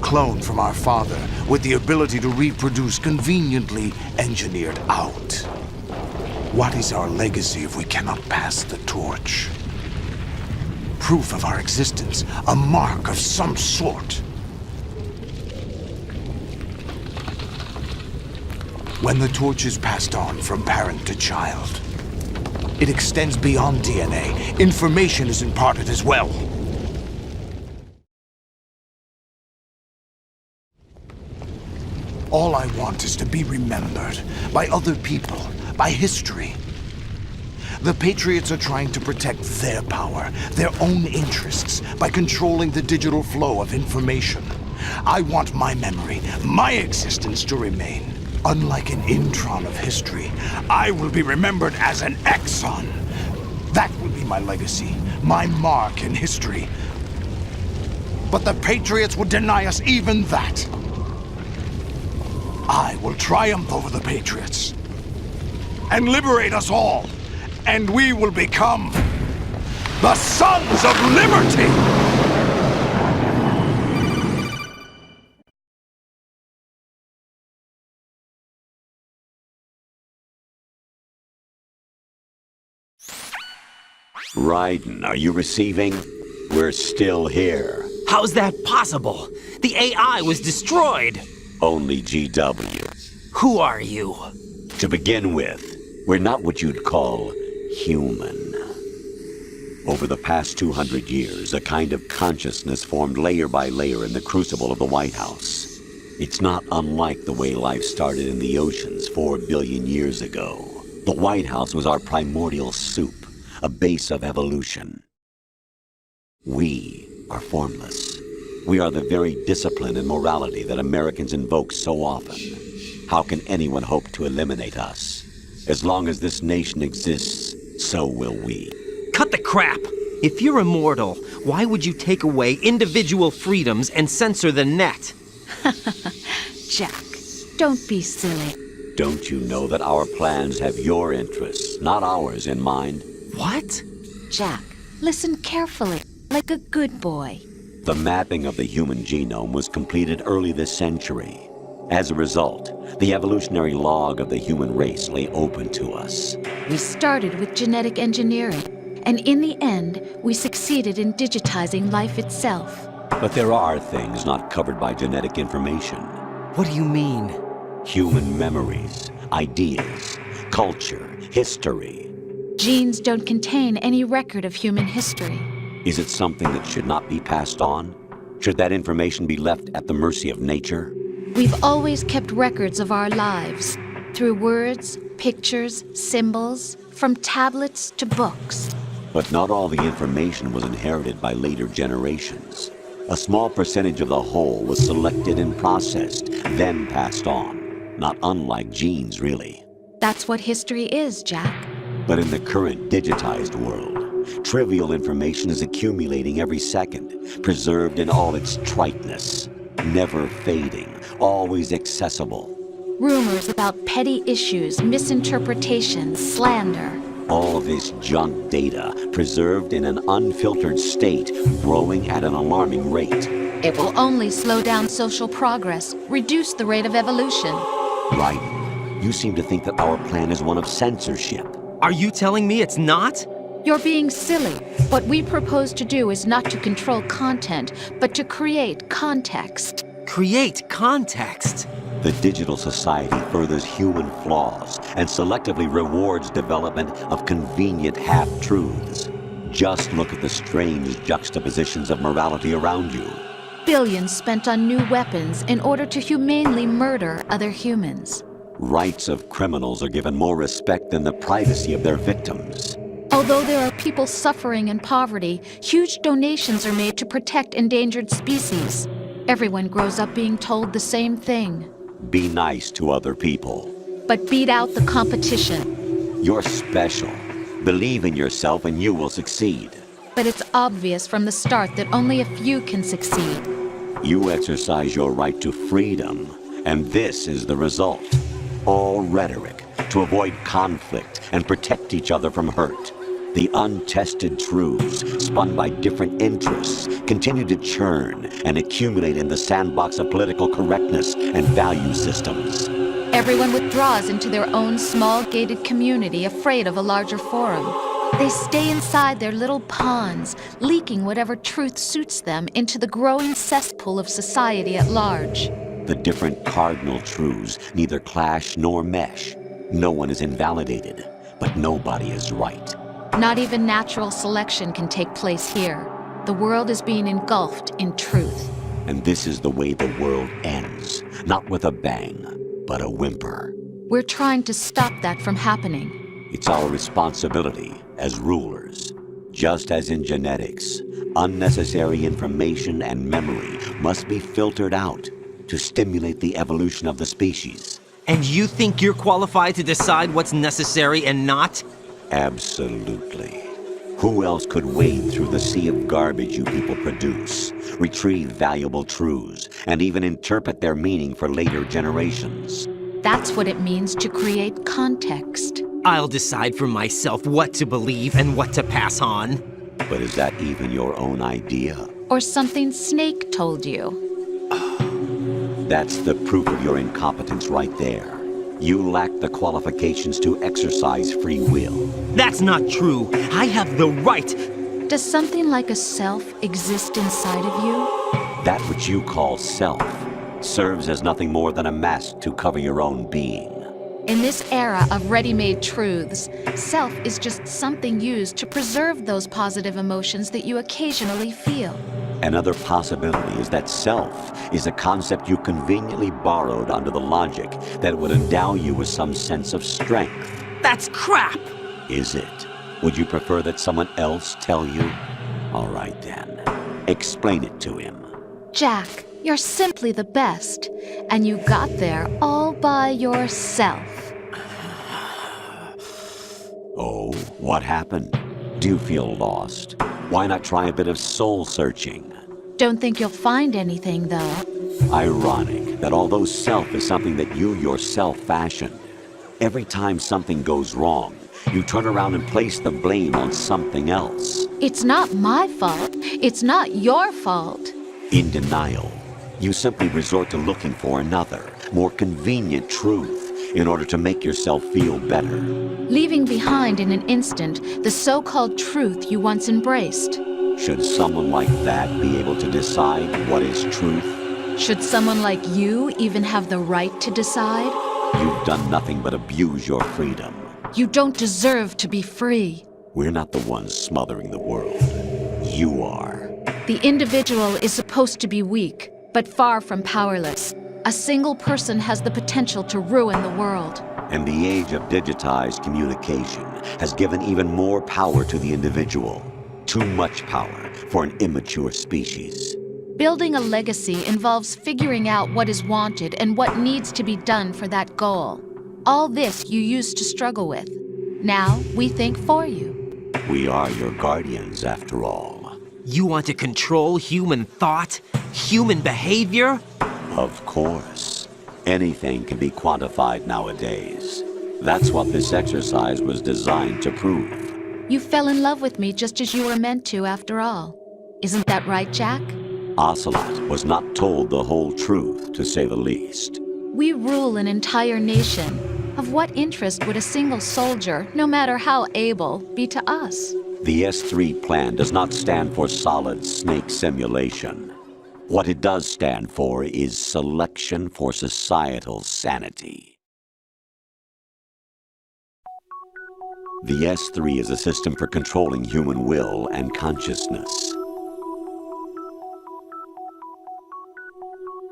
cloned from our father with the ability to reproduce conveniently engineered out. What is our legacy if we cannot pass the torch? Proof of our existence, a mark of some sort. When the torch is passed on from parent to child, it extends beyond DNA. Information is imparted as well. All I want is to be remembered by other people, by history. The Patriots are trying to protect their power, their own interests, by controlling the digital flow of information. I want my memory, my existence to remain. Unlike an intron of history, I will be remembered as an exon. That will be my legacy, my mark in history. But the Patriots would deny us even that. I will triumph over the Patriots and liberate us all, and we will become the Sons of Liberty! Raiden, are you receiving? We're still here. How's that possible? The AI was destroyed! Only GW. Who are you? To begin with, we're not what you'd call human. Over the past 200 years, a kind of consciousness formed layer by layer in the crucible of the White House. It's not unlike the way life started in the oceans 4 billion years ago. The White House was our primordial soup, a base of evolution. We are formless. We are the very discipline and morality that Americans invoke so often. How can anyone hope to eliminate us? As long as this nation exists, so will we. Cut the crap! If you're immortal, why would you take away individual freedoms and censor the net? Jack, don't be silly. Don't you know that our plans have your interests, not ours, in mind? What? Jack, listen carefully, like a good boy. The mapping of the human genome was completed early this century. As a result, the evolutionary log of the human race lay open to us. We started with genetic engineering, and in the end, we succeeded in digitizing life itself. But there are things not covered by genetic information. What do you mean? Human memories, ideas, culture, history. Genes don't contain any record of human history. Is it something that should not be passed on? Should that information be left at the mercy of nature? We've always kept records of our lives, through words, pictures, symbols, from tablets to books. But not all the information was inherited by later generations. A small percentage of the whole was selected and processed, then passed on. Not unlike genes, really. That's what history is, Jack. But in the current digitized world, trivial information is accumulating every second, preserved in all its triteness, never fading, always accessible. Rumors about petty issues, misinterpretations, slander. All this junk data, preserved in an unfiltered state, growing at an alarming rate. It will only slow down social progress, reduce the rate of evolution. Right. You seem to think that our plan is one of censorship. Are you telling me it's not? You're being silly. What we propose to do is not to control content, but to create context. Create context? The digital society furthers human flaws and selectively rewards development of convenient half-truths. Just look at the strange juxtapositions of morality around you. Billions spent on new weapons in order to humanely murder other humans. Rights of criminals are given more respect than the privacy of their victims. Although there are people suffering in poverty, huge donations are made to protect endangered species. Everyone grows up being told the same thing. Be nice to other people. But beat out the competition. You're special. Believe in yourself and you will succeed. But it's obvious from the start that only a few can succeed. You exercise your right to freedom, and this is the result. All rhetoric to avoid conflict and protect each other from hurt. The untested truths, spun by different interests, continue to churn and accumulate in the sandbox of political correctness and value systems. Everyone withdraws into their own small gated community, afraid of a larger forum. They stay inside their little ponds, leaking whatever truth suits them into the growing cesspool of society at large. The different cardinal truths neither clash nor mesh. No one is invalidated, but nobody is right. Not even natural selection can take place here. The world is being engulfed in truth. And this is the way the world ends, not with a bang, but a whimper. We're trying to stop that from happening. It's our responsibility as rulers. Just as in genetics, unnecessary information and memory must be filtered out to stimulate the evolution of the species. And you think you're qualified to decide what's necessary and not? Absolutely. Who else could wade through the sea of garbage you people produce, retrieve valuable truths, and even interpret their meaning for later generations? That's what it means to create context. I'll decide for myself what to believe and what to pass on. But is that even your own idea? Or something Snake told you? That's the proof of your incompetence right there. You lack the qualifications to exercise free will. That's not true. I have the right. Does something like a self exist inside of you? That which you call self serves as nothing more than a mask to cover your own being. In this era of ready-made truths, self is just something used to preserve those positive emotions that you occasionally feel. Another possibility is that self is a concept you conveniently borrowed under the logic that it would endow you with some sense of strength. That's crap! Is it? Would you prefer that someone else tell you? All right then. Explain it to him. Jack, you're simply the best, and you got there all by yourself. Oh, what happened? Do you feel lost? Why not try a bit of soul searching? Don't think you'll find anything, though. Ironic that although self is something that you yourself fashioned, every time something goes wrong, you turn around and place the blame on something else. It's not my fault. It's not your fault. In denial, you simply resort to looking for another, more convenient truth in order to make yourself feel better. Leaving behind in an instant the so-called truth you once embraced. Should someone like that be able to decide what is truth? Should someone like you even have the right to decide? You've done nothing but abuse your freedom. You don't deserve to be free. We're not the ones smothering the world. You are. The individual is supposed to be weak, but far from powerless. A single person has the potential to ruin the world. And the age of digitized communication has given even more power to the individual. Too much power for an immature species. Building a legacy involves figuring out what is wanted and what needs to be done for that goal. All this you used to struggle with. Now we think for you. We are your guardians, after all. You want to control human thought? Human behavior? Of course. Anything can be quantified nowadays. That's what this exercise was designed to prove. You fell in love with me just as you were meant to, after all. Isn't that right, Jack? Ocelot was not told the whole truth, to say the least. We rule an entire nation. Of what interest would a single soldier, no matter how able, be to us? The S3 plan does not stand for solid snake simulation. What it does stand for is selection for societal sanity. The S3 is a system for controlling human will and consciousness.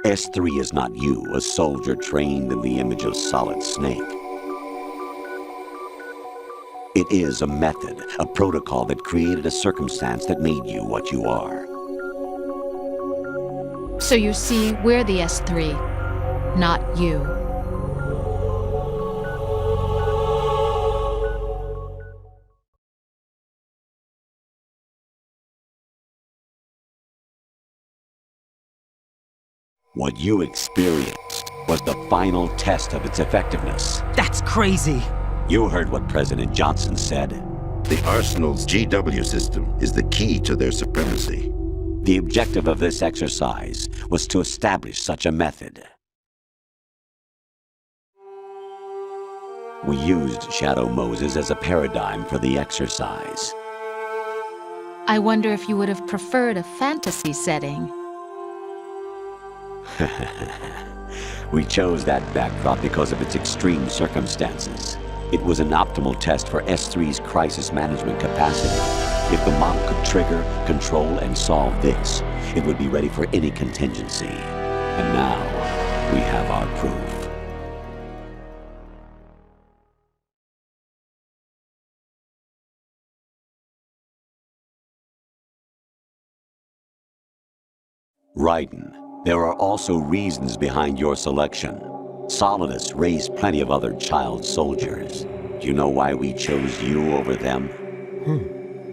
S3 is not you, a soldier trained in the image of Solid Snake. It is a method, a protocol that created a circumstance that made you what you are. So you see, we're the S3, not you. What you experienced was the final test of its effectiveness. That's crazy. You heard what President Johnson said. The Arsenal's GW system is the key to their supremacy. The objective of this exercise was to establish such a method. We used Shadow Moses as a paradigm for the exercise. I wonder if you would have preferred a fantasy setting. We chose that backdrop because of its extreme circumstances. It was an optimal test for S3's crisis management capacity. If the model could trigger, control, and solve this, it would be ready for any contingency. And now, we have our proof. Raiden, there are also reasons behind your selection. Solidus raised plenty of other child soldiers. Do you know why we chose you over them?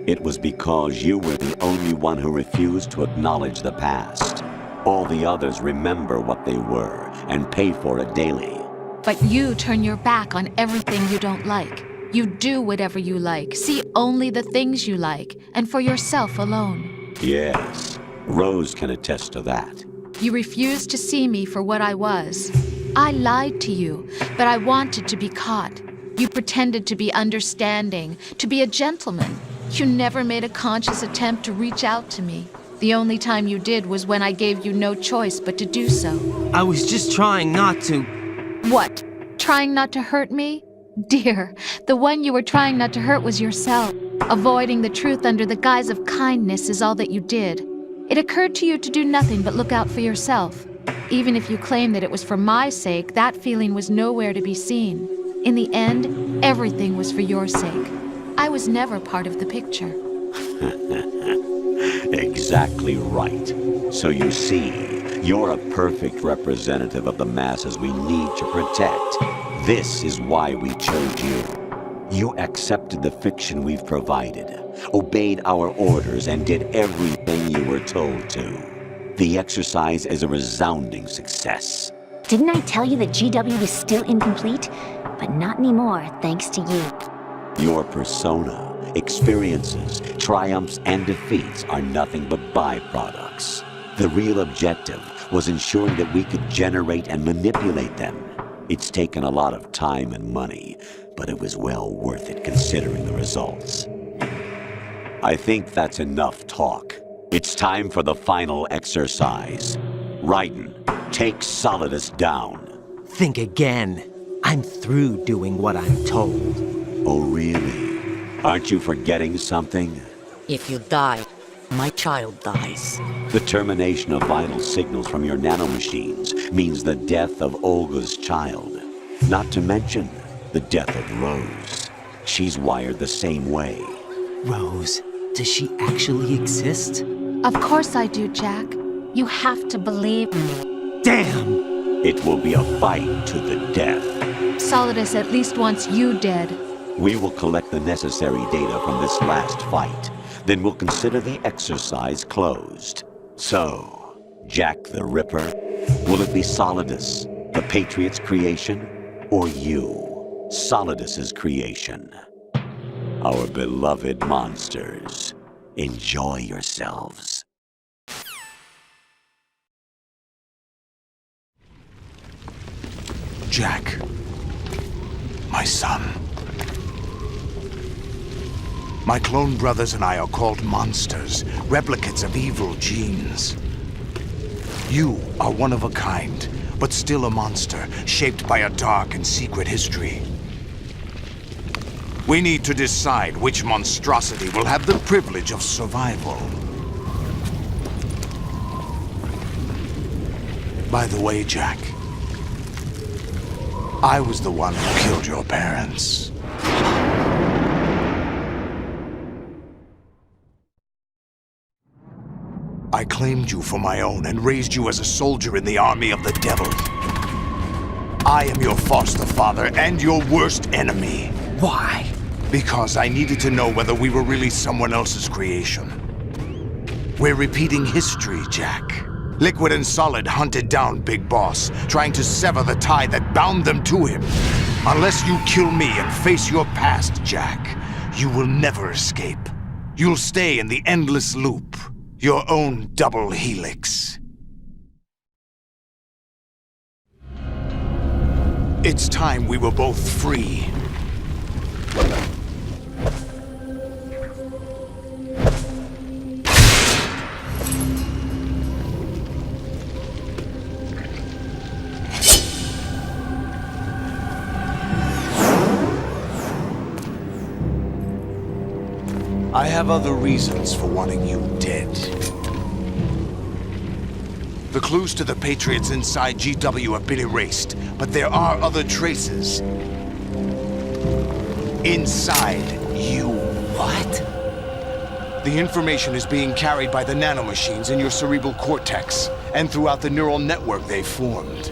It was because you were the only one who refused to acknowledge the past. All the others remember what they were and pay for it daily. But you turn your back on everything you don't like. You do whatever you like, see only the things you like, and for yourself alone. Yes, Rose can attest to that. You refused to see me for what I was. I lied to you, but I wanted to be caught. You pretended to be understanding, to be a gentleman. You never made a conscious attempt to reach out to me. The only time you did was when I gave you no choice but to do so. I was just trying not to... What? Trying not to hurt me? Dear, the one you were trying not to hurt was yourself. Avoiding the truth under the guise of kindness is all that you did. It occurred to you to do nothing but look out for yourself. Even if you claim that it was for my sake, that feeling was nowhere to be seen. In the end, everything was for your sake. I was never part of the picture. Exactly right. So you see, you're a perfect representative of the masses we need to protect. This is why we chose you. You accepted the fiction we've provided, obeyed our orders, and did everything you were told to. The exercise is a resounding success. Didn't I tell you that GW was still incomplete? But not anymore, thanks to you. Your persona, experiences, triumphs, and defeats are nothing but byproducts. The real objective was ensuring that we could generate and manipulate them. It's taken a lot of time and money, but it was well worth it considering the results. I think that's enough talk. It's time for the final exercise. Raiden, take Solidus down. Think again. I'm through doing what I'm told. Oh, really? Aren't you forgetting something? If you die, my child dies. The termination of vital signals from your nanomachines means the death of Olga's child. Not to mention the death of Rose. She's wired the same way. Rose, does she actually exist? Of course I do, Jack. You have to believe me. Damn! It will be a fight to the death. Solidus at least wants you dead. We will collect the necessary data from this last fight. Then we'll consider the exercise closed. So, Jack the Ripper, will it be Solidus, the Patriots' creation, or you, Solidus's creation? Our beloved monsters, enjoy yourselves. Jack, my son. My clone brothers and I are called monsters, replicates of evil genes. You are one of a kind, but still a monster, shaped by a dark and secret history. We need to decide which monstrosity will have the privilege of survival. By the way, Jack, I was the one who killed your parents. I claimed you for my own and raised you as a soldier in the army of the devil. I am your foster father and your worst enemy. Why? Because I needed to know whether we were really someone else's creation. We're repeating history, Jack. Liquid and Solid hunted down Big Boss, trying to sever the tie that bound them to him. Unless you kill me and face your past, Jack, you will never escape. You'll stay in the endless loop, your own double helix. It's time we were both free. I have other reasons for wanting you dead. The clues to the Patriots inside GW have been erased, but there are other traces. Inside you. What? The information is being carried by the nanomachines in your cerebral cortex, and throughout the neural network they formed.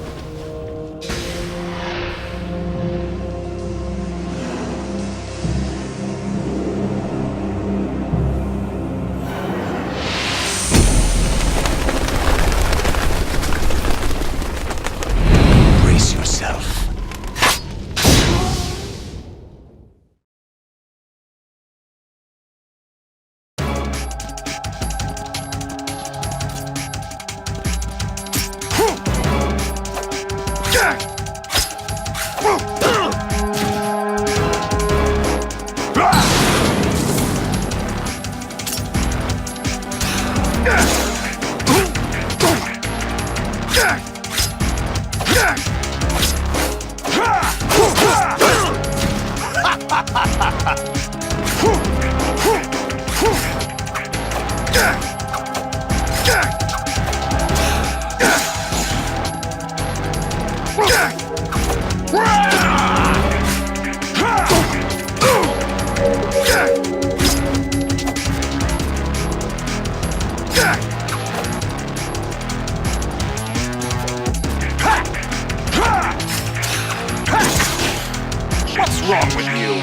What's wrong with you?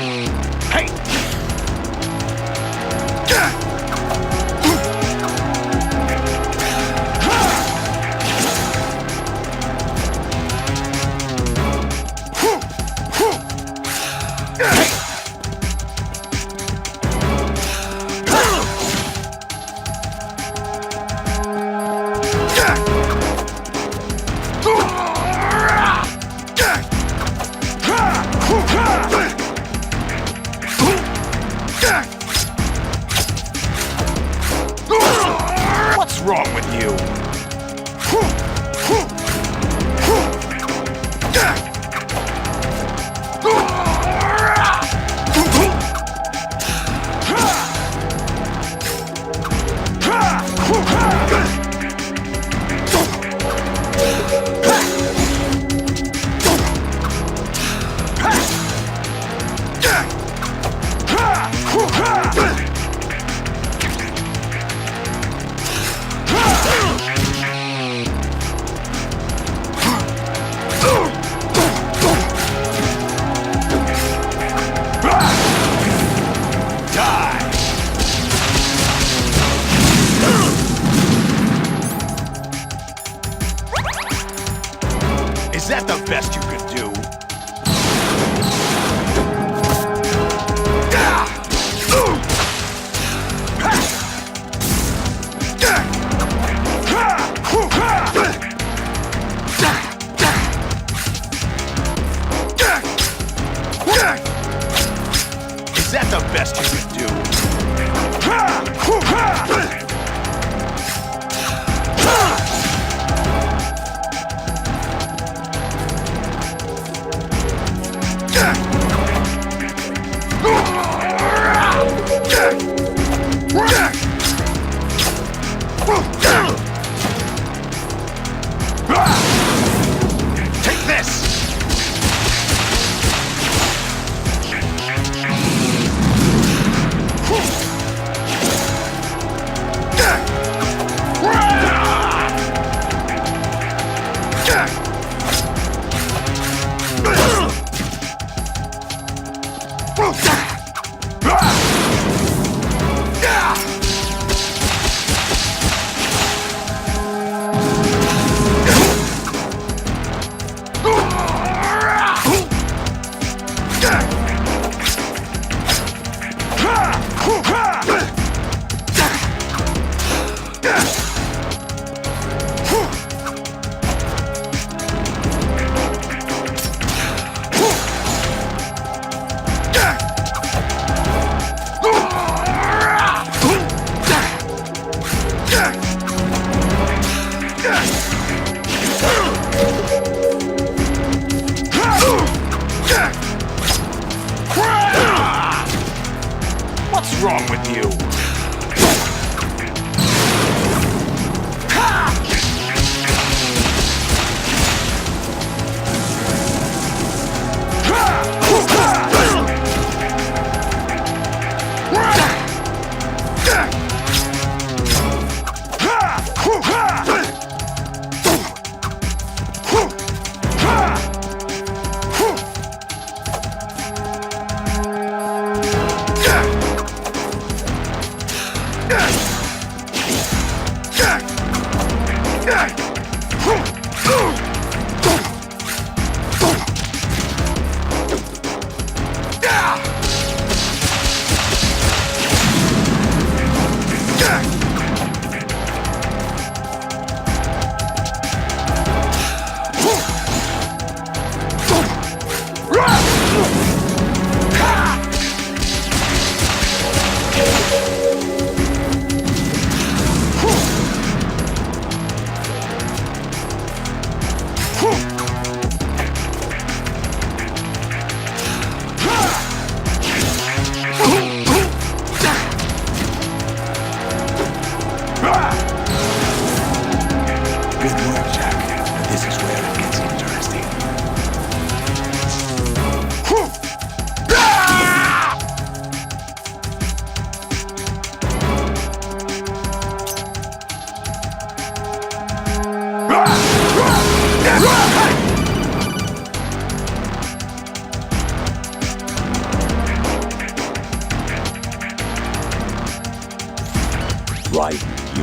Hey! What's wrong with you? Is that the best you could do? Is that the best you could do? Take this!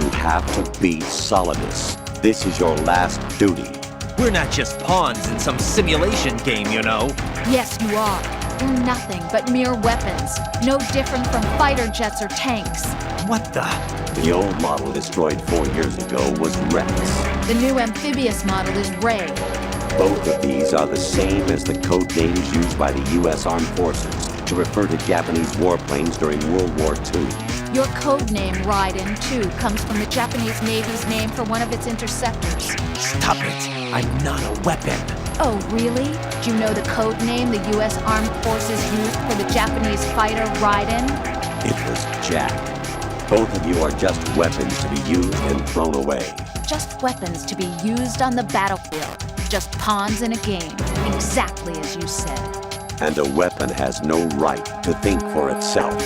You have to beat Solidus. This is your last duty. We're not just pawns in some simulation game, you know. Yes, you are. You're nothing but mere weapons. No different from fighter jets or tanks. What the? The old model destroyed 4 years ago was Rex. The new amphibious model is Ray. Both of these are the same as the code names used by the U.S. Armed Forces to refer to Japanese warplanes during World War II. Your code name, Raiden, too, comes from the Japanese Navy's name for one of its interceptors. Stop it. I'm not a weapon. Oh, really? Do you know the code name the U.S. Armed Forces used for the Japanese fighter Raiden? It was Jack. Both of you are just weapons to be used and thrown away. Just weapons to be used on the battlefield. Just pawns in a game, exactly as you said. And a weapon has no right to think for itself.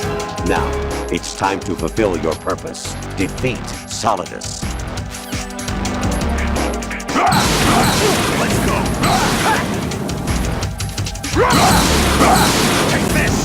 Now, it's time to fulfill your purpose. Defeat Solidus. Let's go! Take this!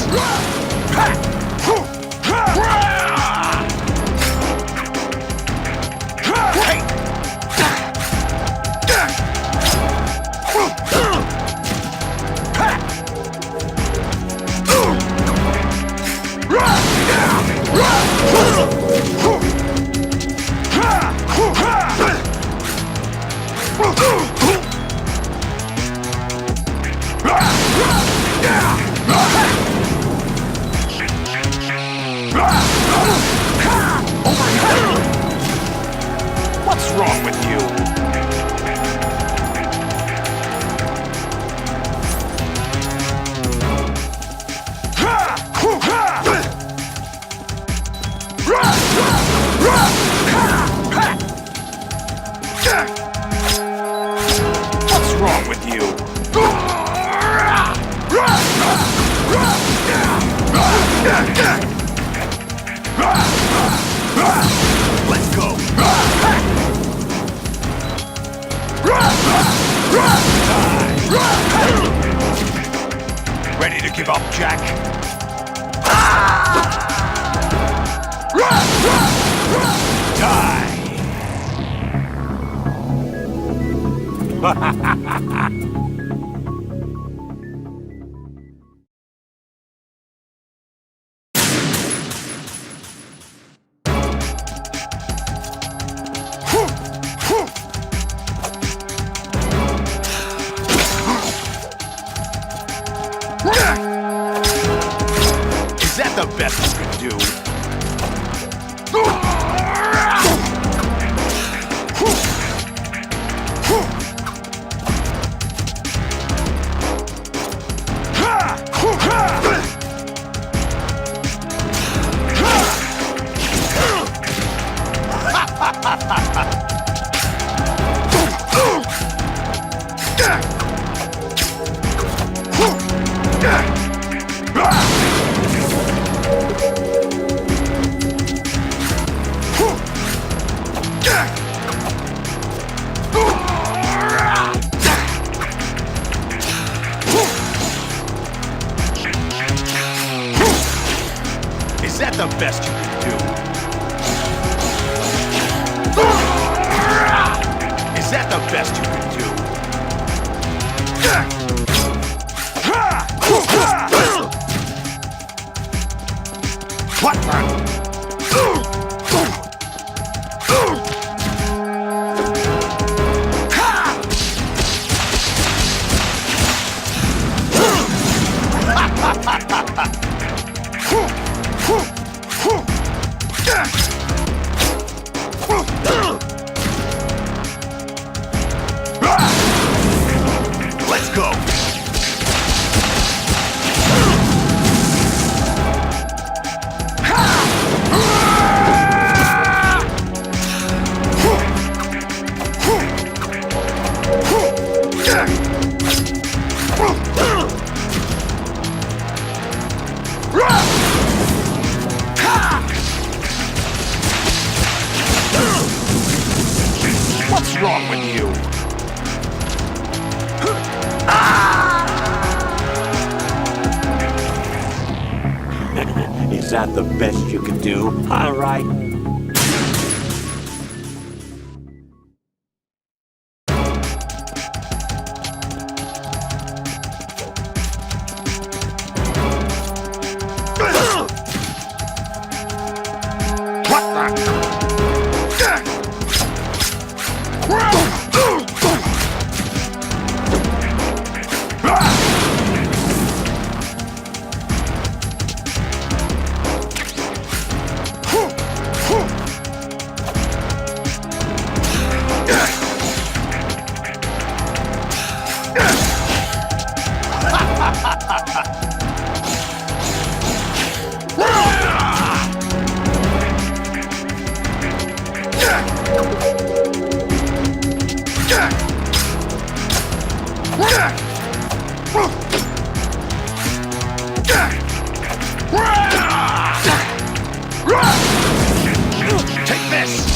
What's wrong with you? What's wrong with you? Let's go! Ready to give up, Jack? Die! Is that the best you can do? Is that the best you can do? Is that the best you can do? What Let's go! What's wrong with you? Is that the best you can do? All right. Take this!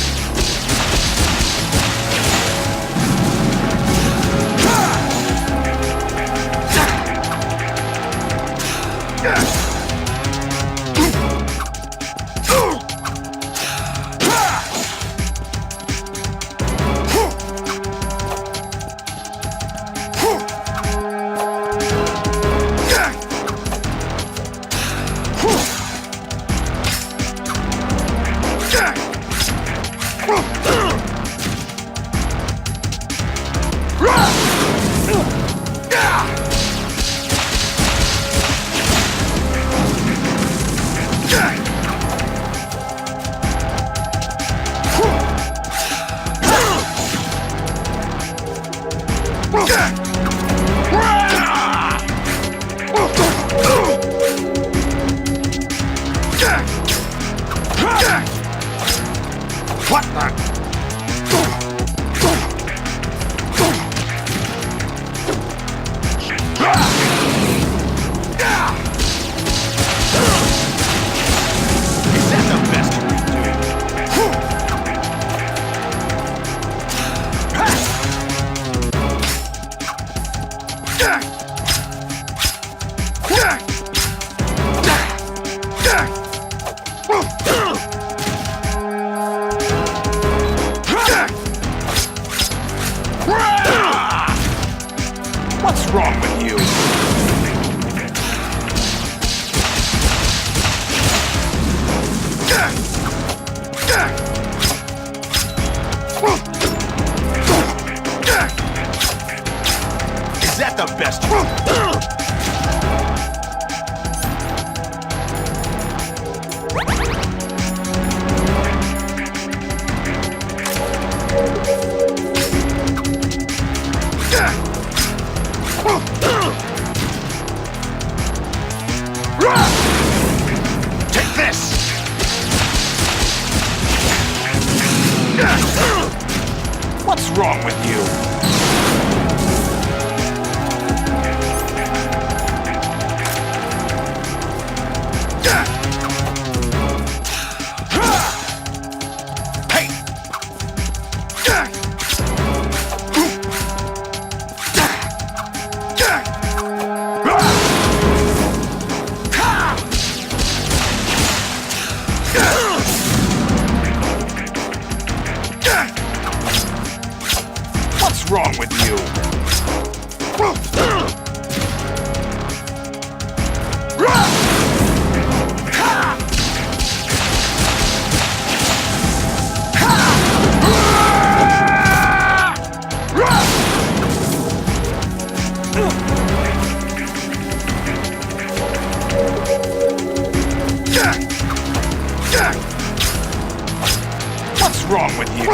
What the? Is that the best you can do? What's wrong with you? Is that the best? Take this! What's wrong with you? Hey! What's wrong with you? What's wrong with you?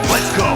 Let's go.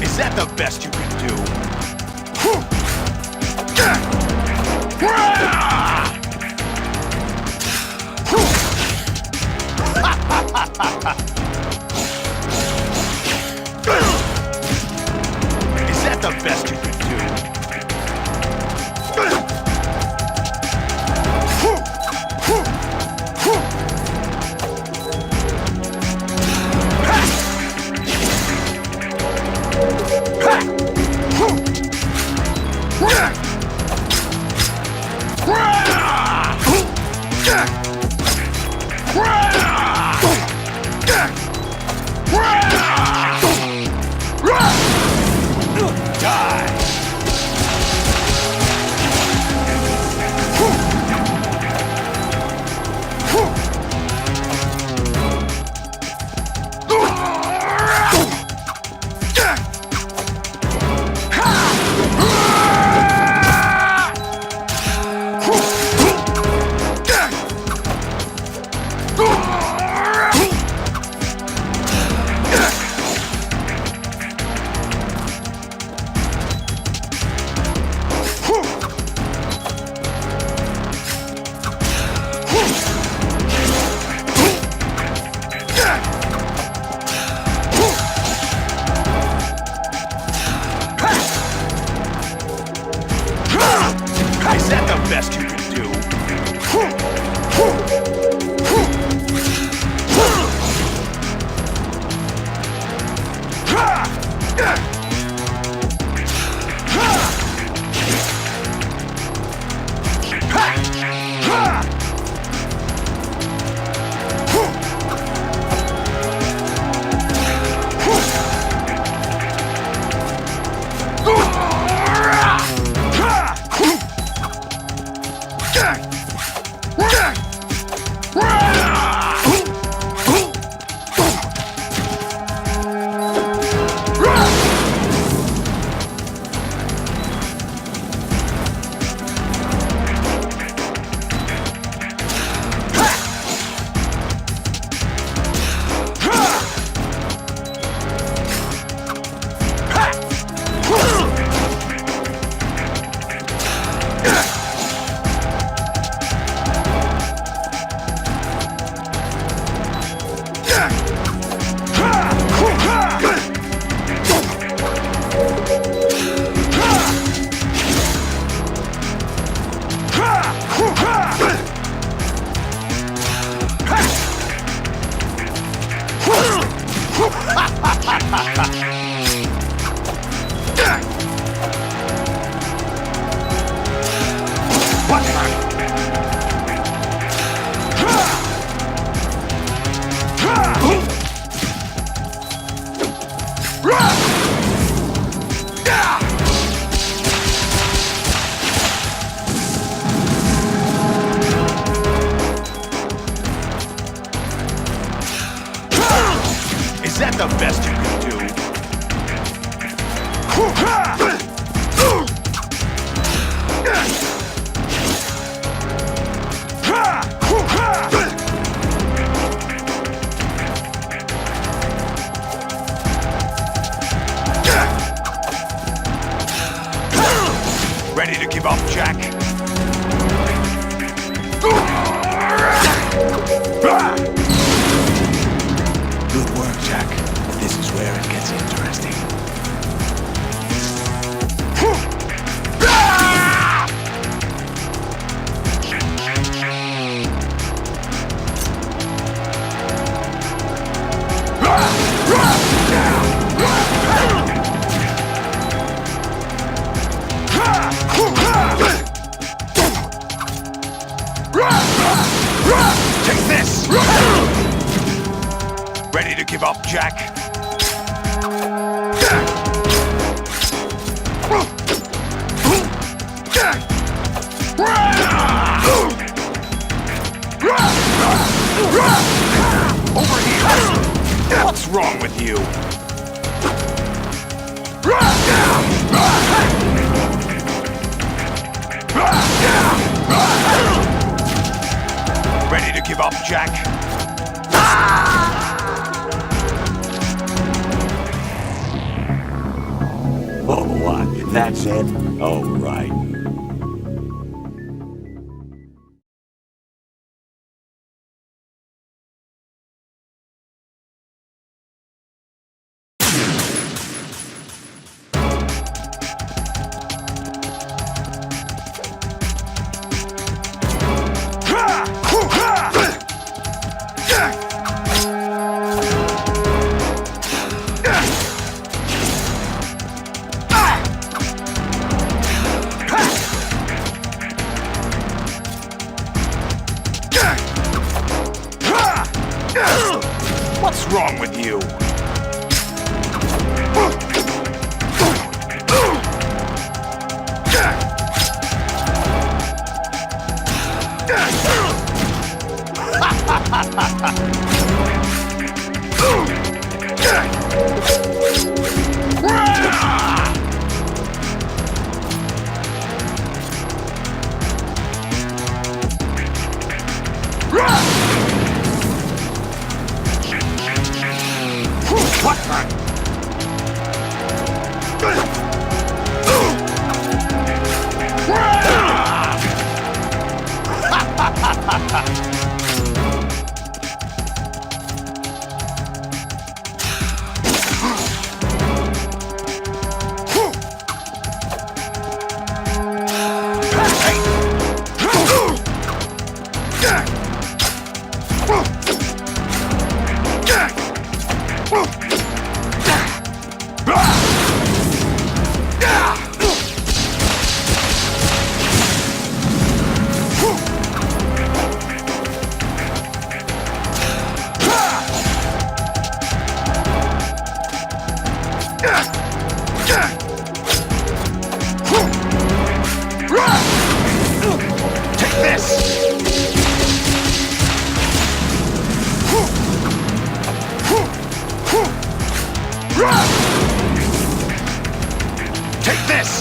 Is that the best you can do? Is that the best you can do? Is that the best you can do? Is that the best you can do? Ready to give up, Jack? Good work, Jack. This is where it gets interesting. Take this! Ready to give up, Jack? Over here! What's wrong with you? Ready to give up, Jack. Oh, what? That's it? Oh, right. What's wrong with you? What the? Take this! Take this!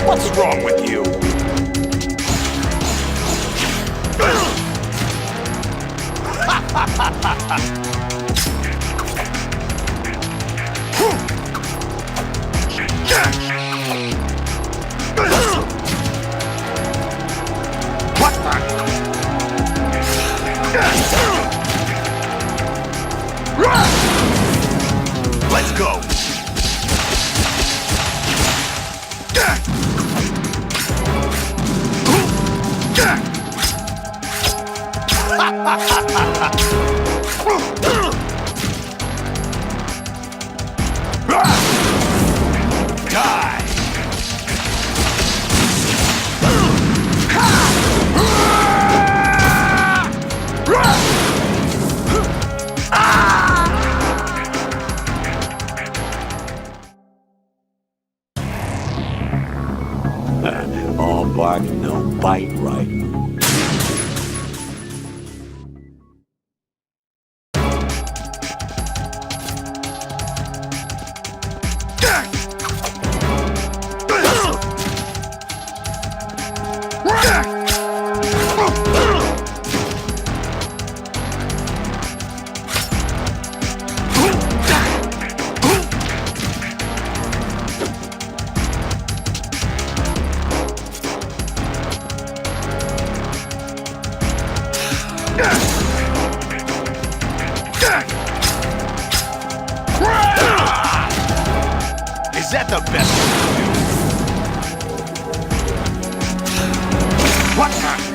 What's wrong with you? What the? Let's go. Die! All bark, no bite, right? Is that the best you can do? What the?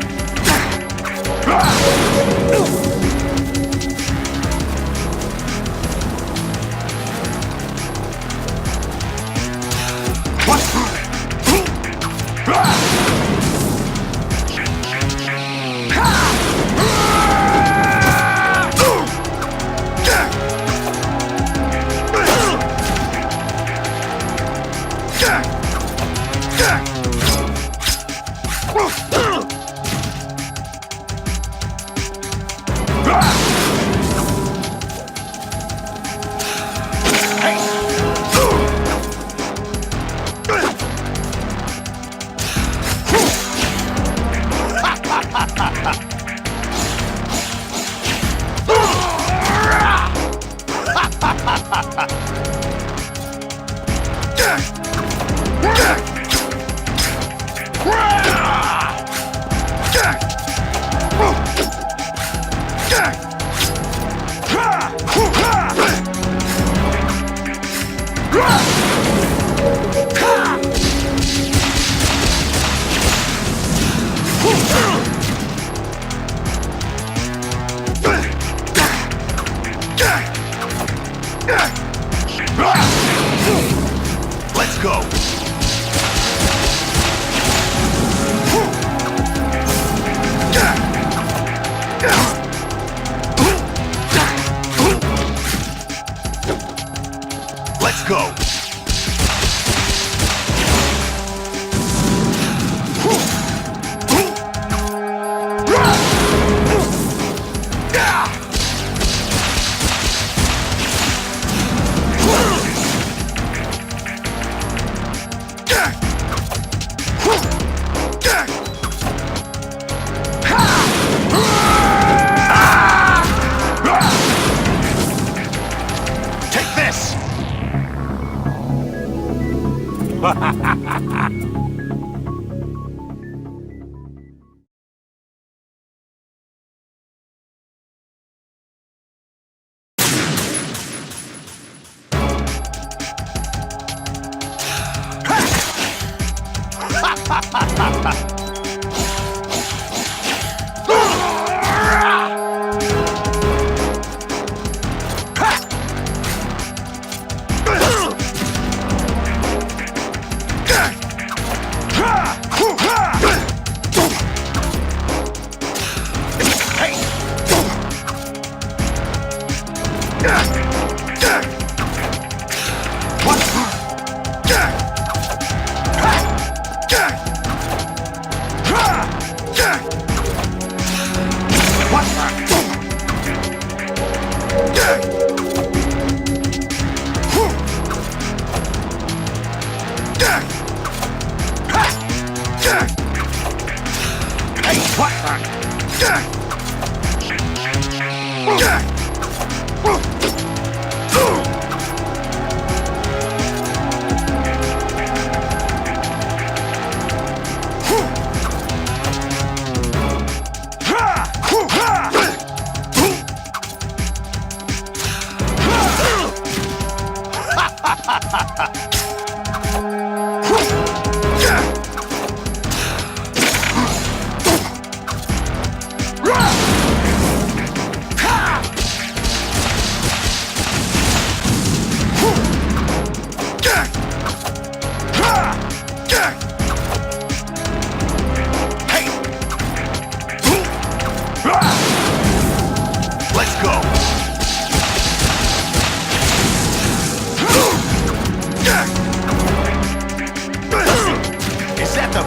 Let's go. Let's go. Take this.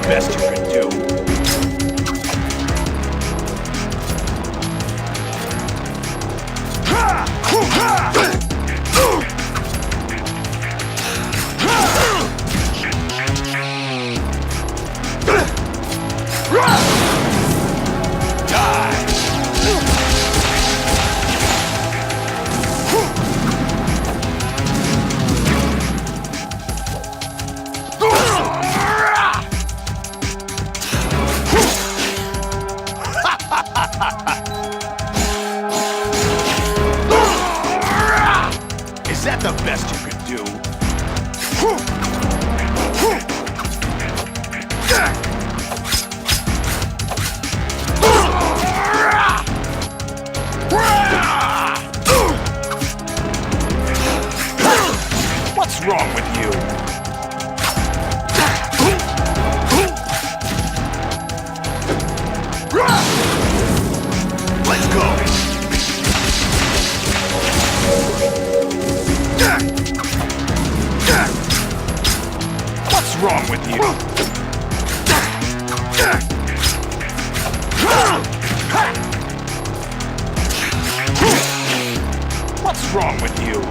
Best you can do. Is that the best you can do? wrong with you?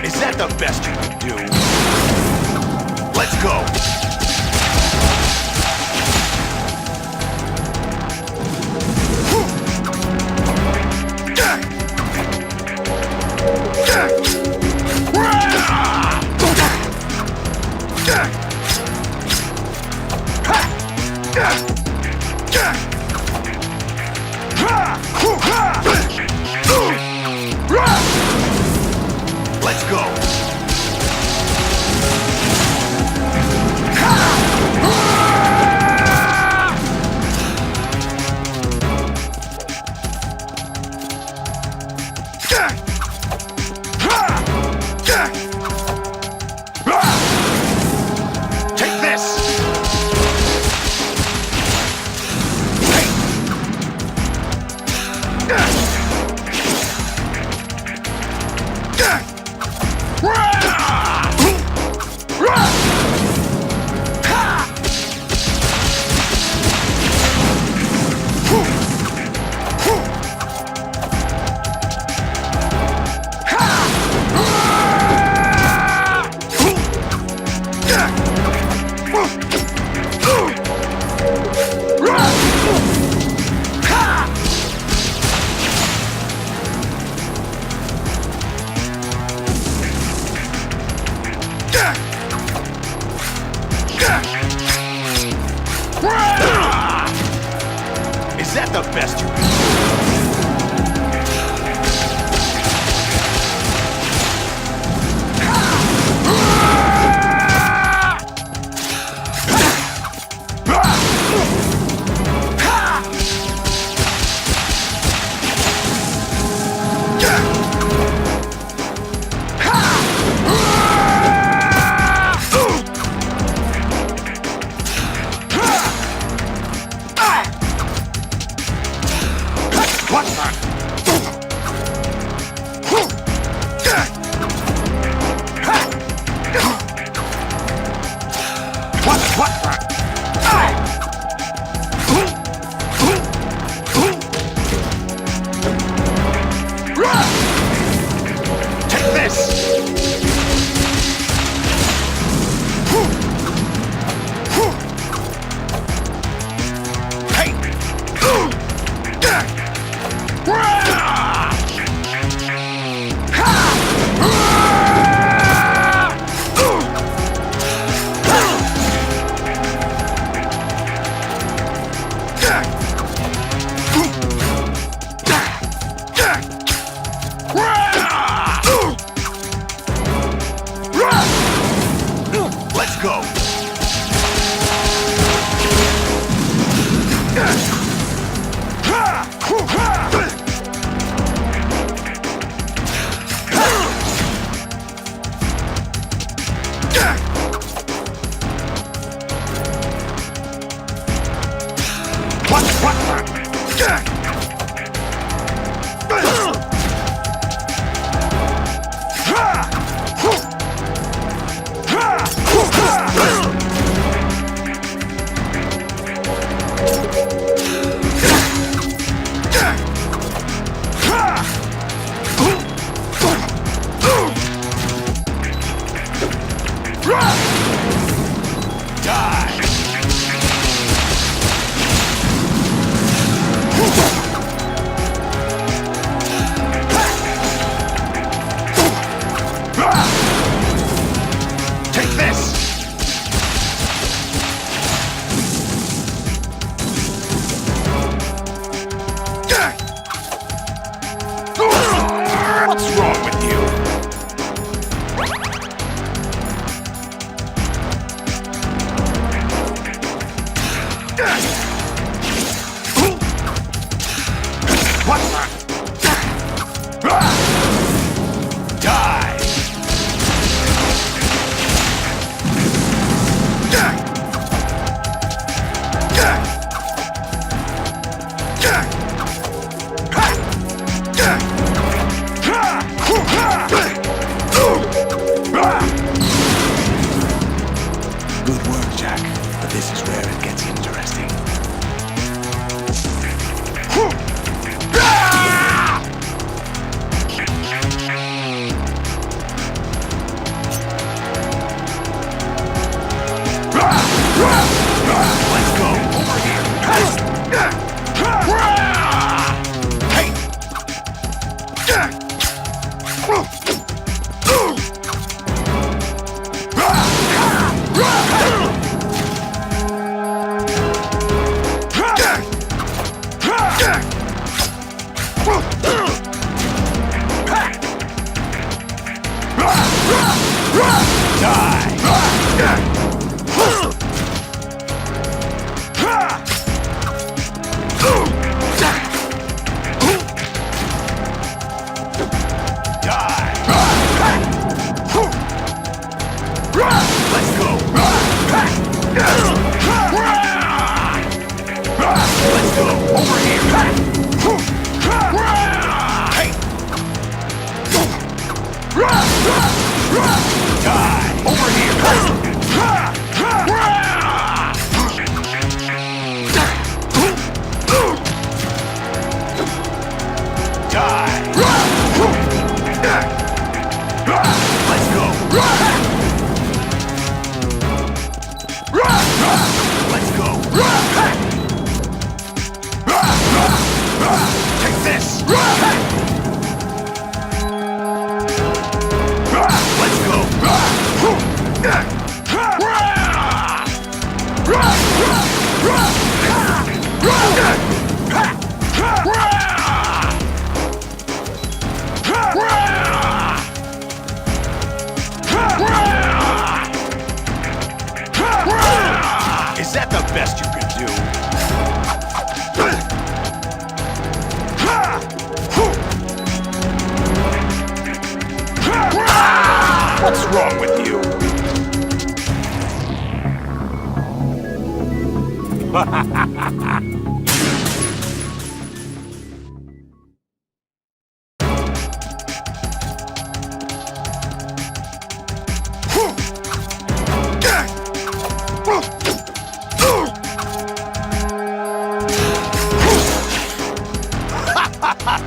Is that the best you can do? Let's go! Let's go! Take this! What's wrong with you? What the? Die! Good work, Jack. But this is where it gets interesting. Let's go! Over here! Is that the best you could do? What's wrong with you?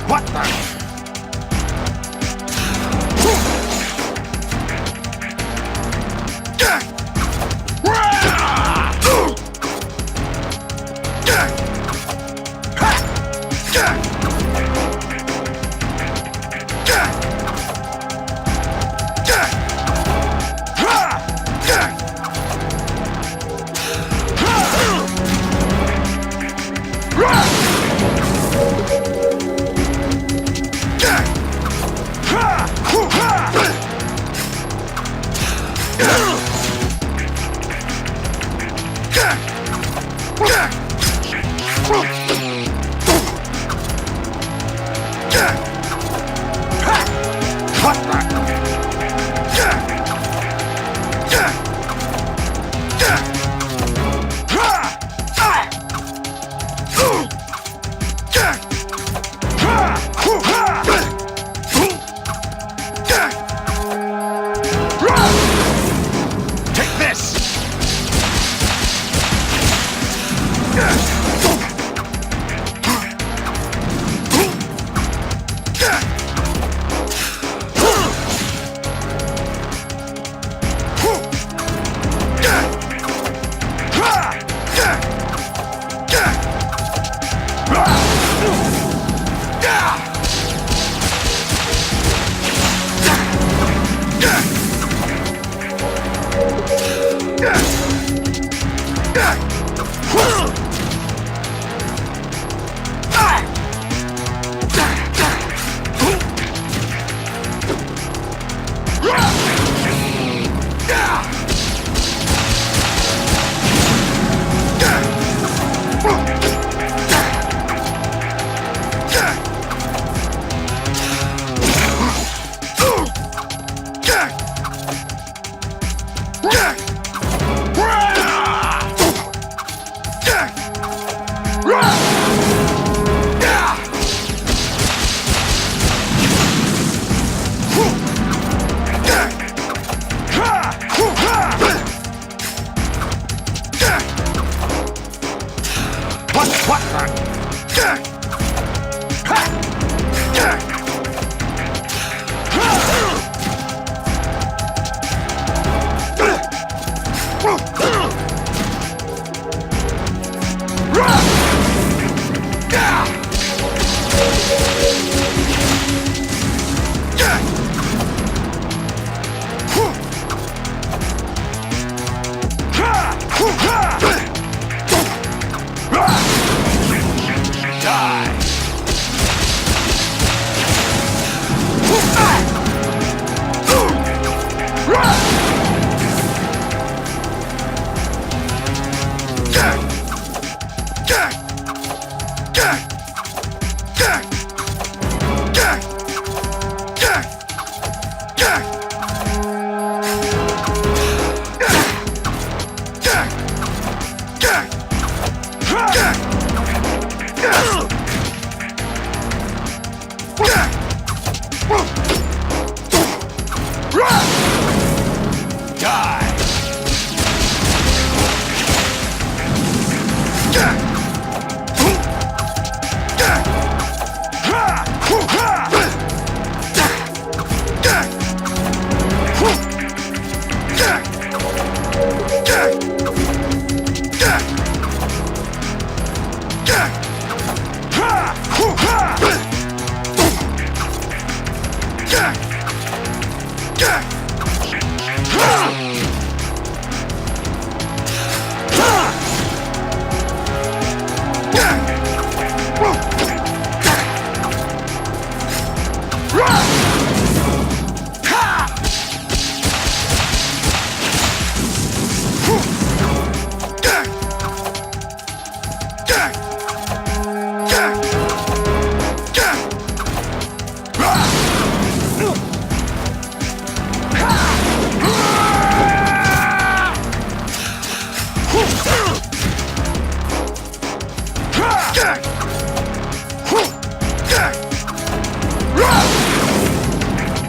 What the?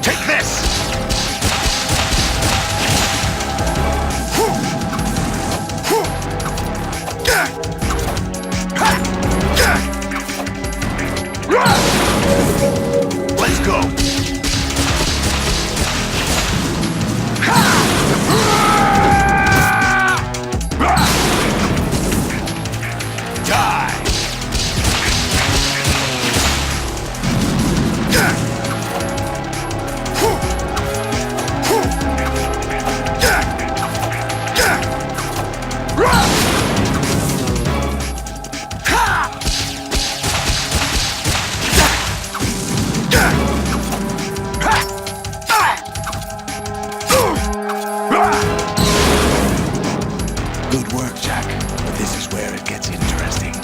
Take this! Let's go! Die! Good work, Jack. But this is where it gets interesting.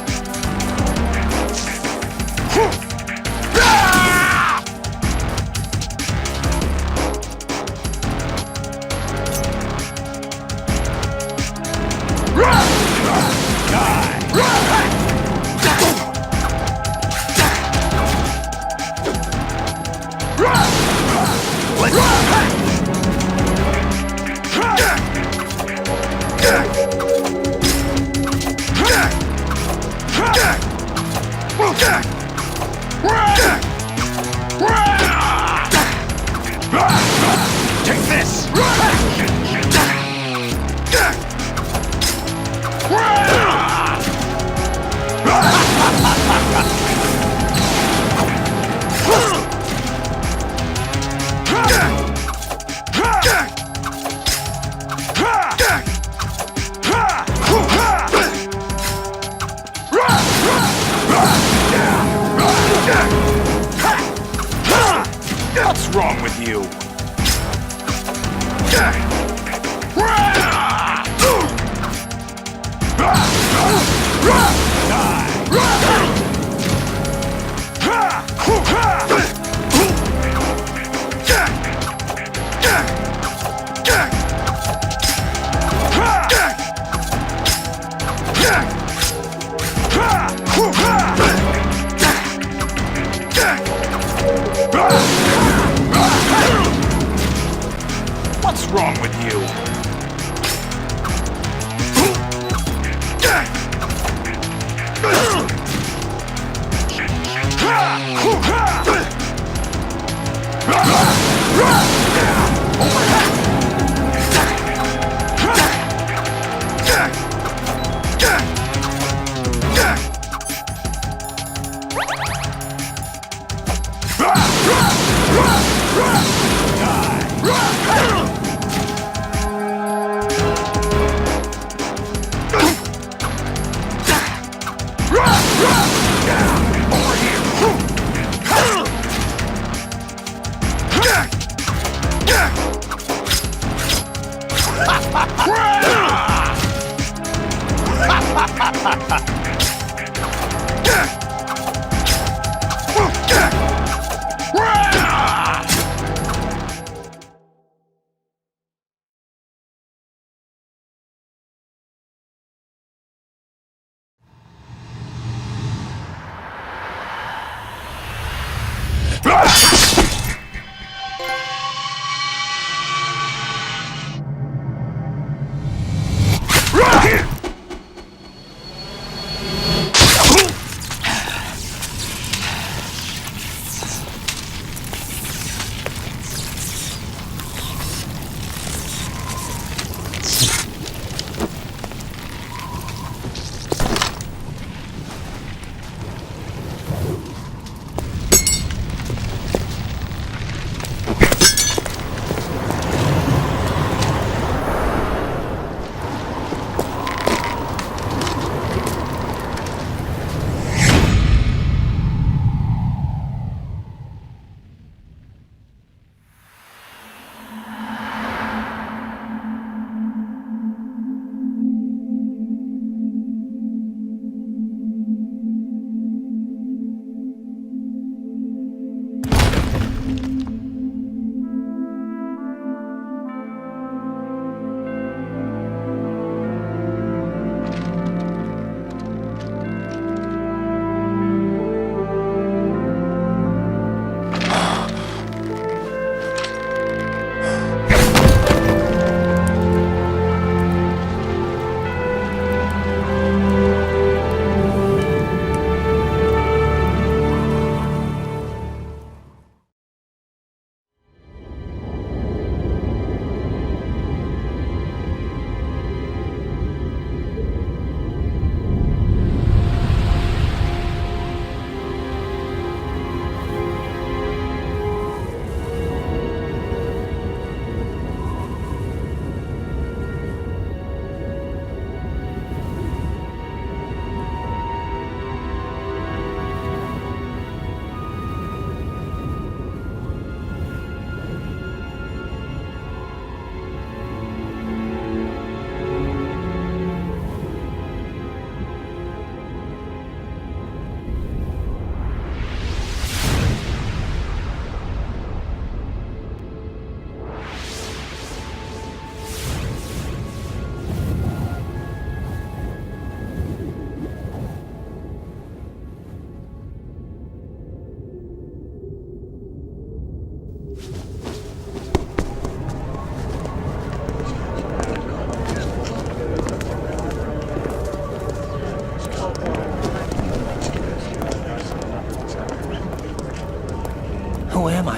Take this! What's wrong with you? What's wrong with you?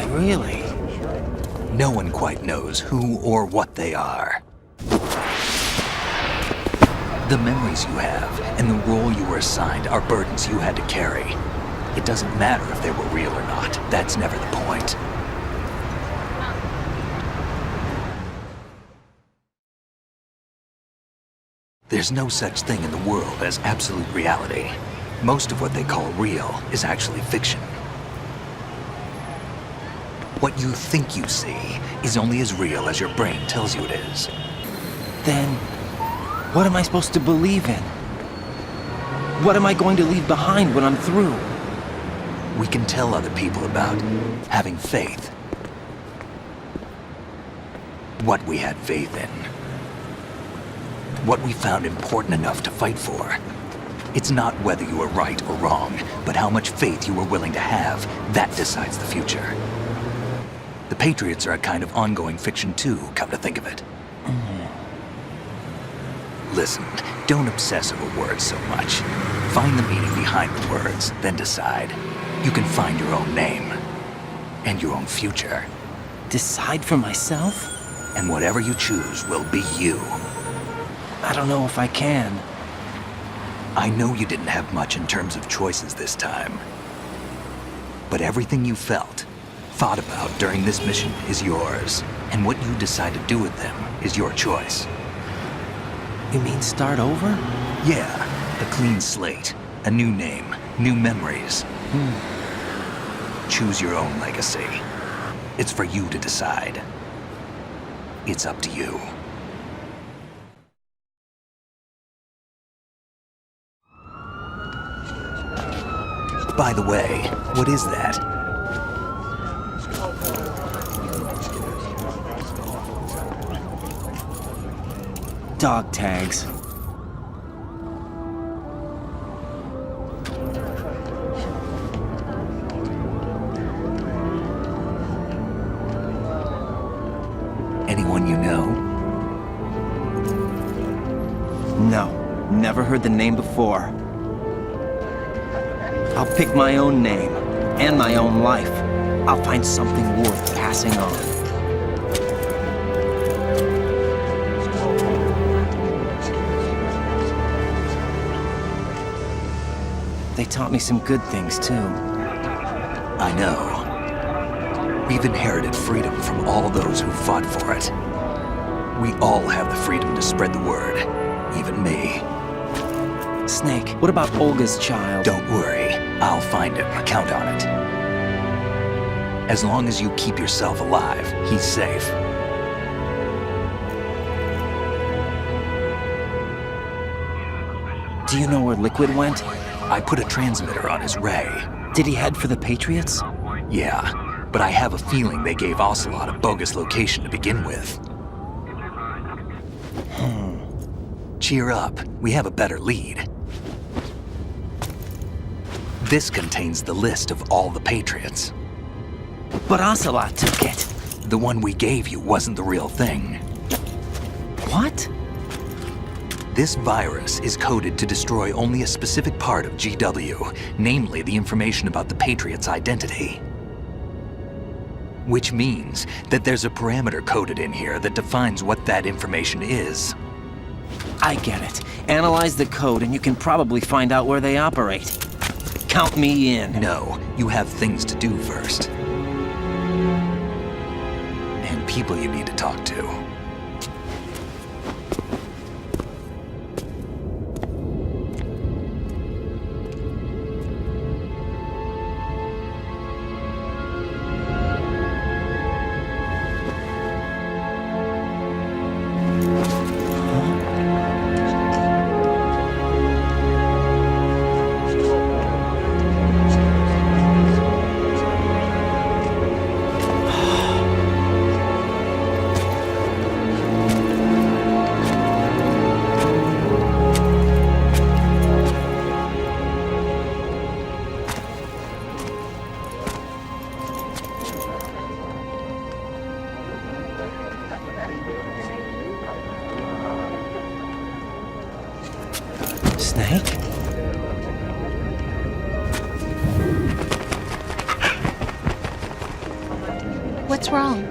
Really? No one quite knows who or what they are. The memories you have and the role you were assigned are burdens you had to carry. It doesn't matter if they were real or not. That's never the point. There's no such thing in the world as absolute reality. Most of what they call real is actually fiction. What you think you see is only as real as your brain tells you it is. Then, what am I supposed to believe in? What am I going to leave behind when I'm through? We can tell other people about having faith. What we had faith in. What we found important enough to fight for. It's not whether you were right or wrong, but how much faith you were willing to have. That decides the future. The Patriots are a kind of ongoing fiction too, come to think of it. Listen, don't obsess over words so much. Find the meaning behind the words, then decide. You can find your own name. And your own future. Decide for myself? And whatever you choose will be you. I don't know if I can. I know you didn't have much in terms of choices this time. But everything you felt, thought about during this mission is yours. And what you decide to do with them is your choice. You mean start over? Yeah, a clean slate, a new name, new memories. Choose your own legacy. It's for you to decide. It's up to you. By the way, what is that? Dog tags. Anyone you know? No, never heard the name before. I'll pick my own name, and my own life. I'll find something worth passing on. They taught me some good things, too. I know. We've inherited freedom from all those who fought for it. We all have the freedom to spread the word, even me. Snake, what about Olga's child? Don't worry, I'll find him. Count on it. As long as you keep yourself alive, he's safe. Do you know where Liquid went? I put a transmitter on his ray. Did he head for the Patriots? Yeah, but I have a feeling they gave Ocelot a bogus location to begin with. Cheer up, we have a better lead. This contains the list of all the Patriots. But Ocelot took it. The one we gave you wasn't the real thing. What? This virus is coded to destroy only a specific part of GW, namely the information about the Patriots' identity. Which means that there's a parameter coded in here that defines what that information is. I get it. Analyze the code and you can probably find out where they operate. Count me in. No, you have things to do first. And people you need to talk to. Snake? What's wrong?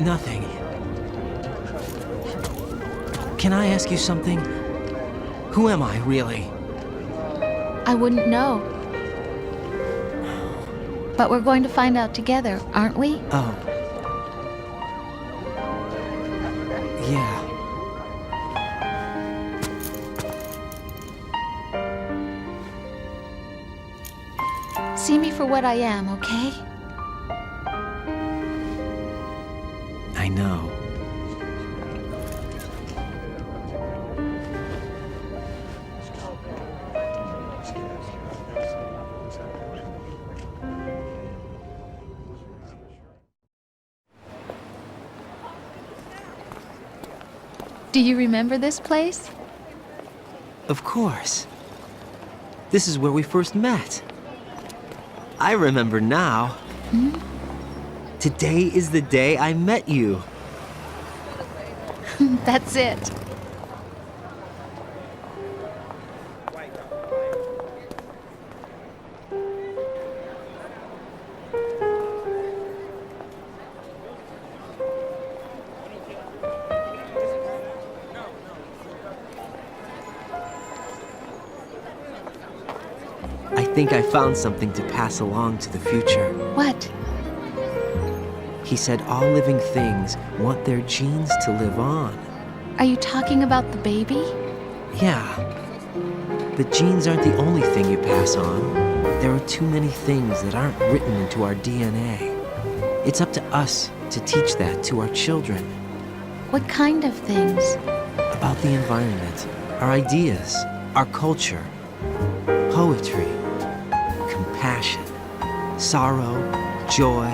Nothing. Can I ask you something? Who am I, really? I wouldn't know. But we're going to find out together, aren't we? Oh. Yeah. See me for what I am, okay? I know. Do you remember this place? Of course. This is where we first met. I remember now. Hmm? Today is the day I met you. That's it. I think I found something to pass along to the future. What? He said all living things want their genes to live on. Are you talking about the baby? Yeah. But genes aren't the only thing you pass on. There are too many things that aren't written into our DNA. It's up to us to teach that to our children. What kind of things? About the environment, our ideas, our culture, poetry, compassion, sorrow, joy.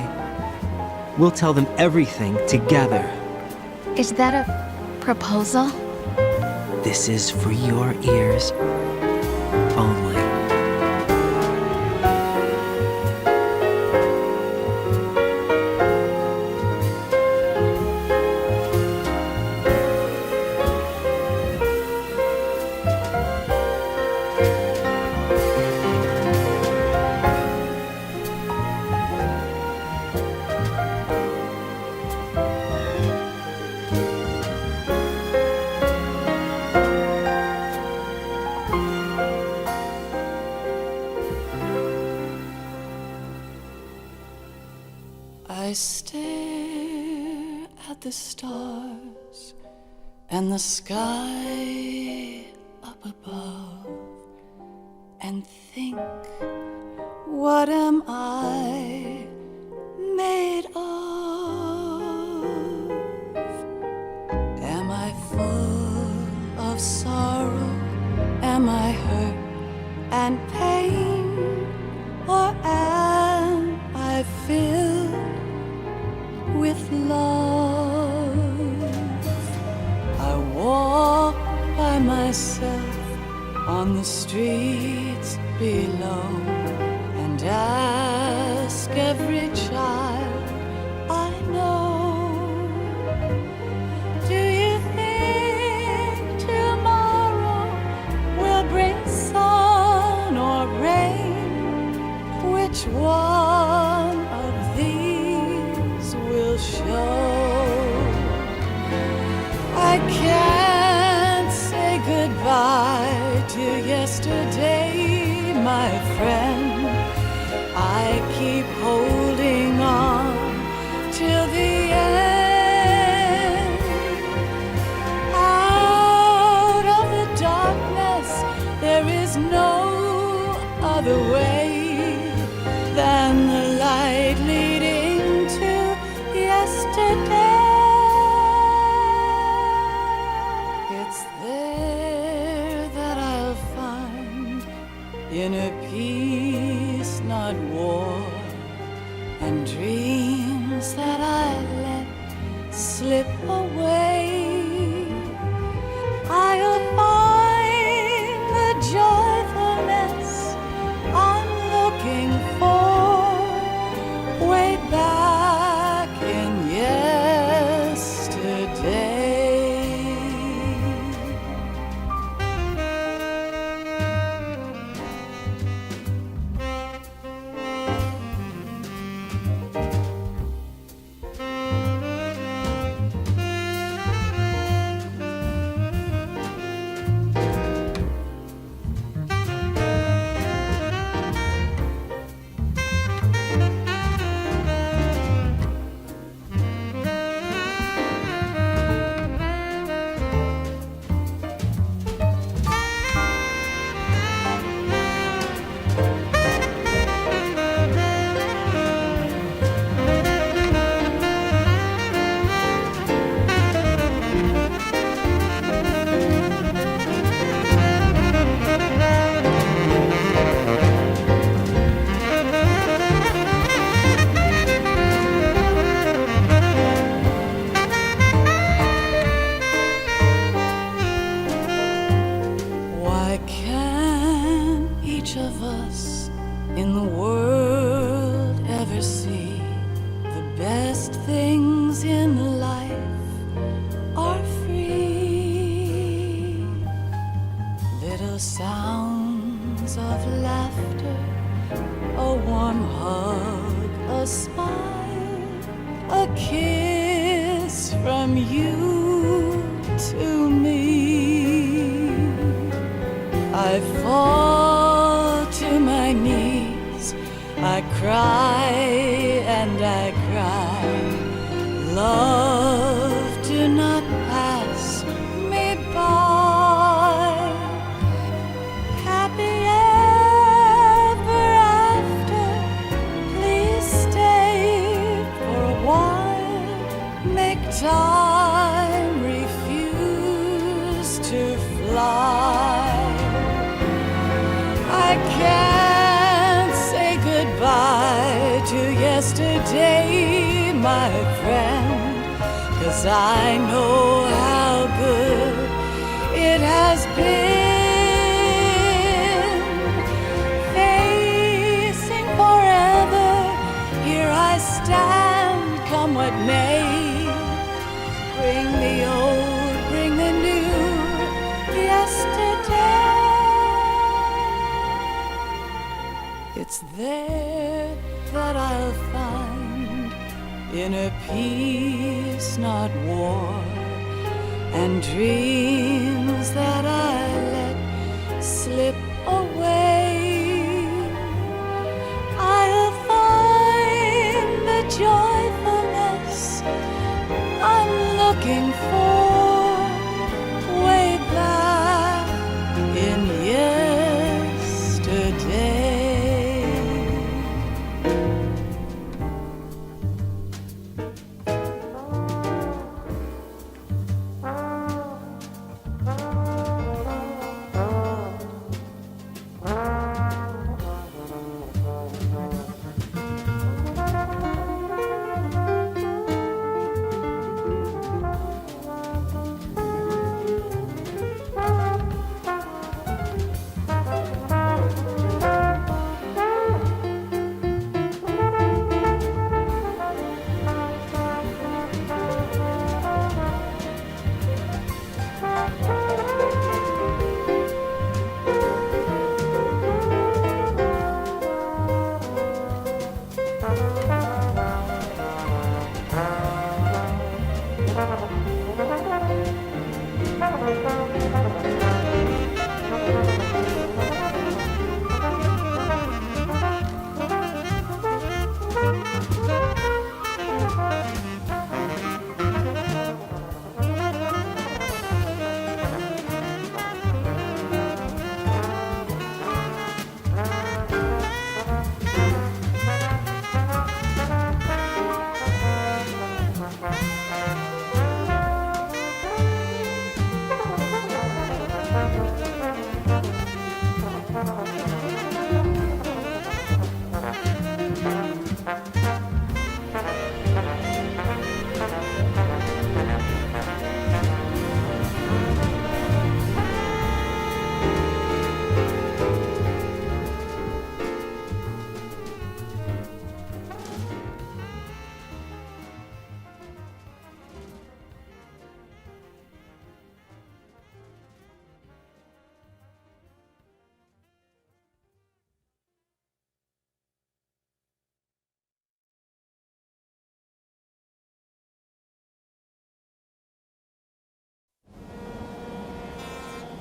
We'll tell them everything together. Is that a proposal? This is for your ears only. I stare at the stars and the sky up above and think, what am I made of? Am I full of sorrow? Am I hurt and pain? Or am I filled with love? I walk by myself on the streets below and ask every child I know, do you think tomorrow will bring sun or rain? Which one of these will show? I can't say goodbye to yesterday, my friend. I keep holding on till the end. Out of the darkness, there is no other way than the light leading to yesterday. It's there that I'll find inner peace, not war, and dreams that I let slip away. I'll find the joyfulness I'm looking for way back in yesterday. warm hug, a smile, a kiss from you to me. I fall to my knees, I cry and I cry. Love, do not pass me by. Happy ever after, please stay for a while. Make time refuse to fly. I can't say goodbye to yesterday, my friend, 'cause I know how good it has been. Facing forever, here I stand, come what may. Bring the old, bring the new, yesterday. It's there that I'll find inner peace, not war, and dreams that I let slip away. I'll find the joyfulness I'm looking for way back in yesterday.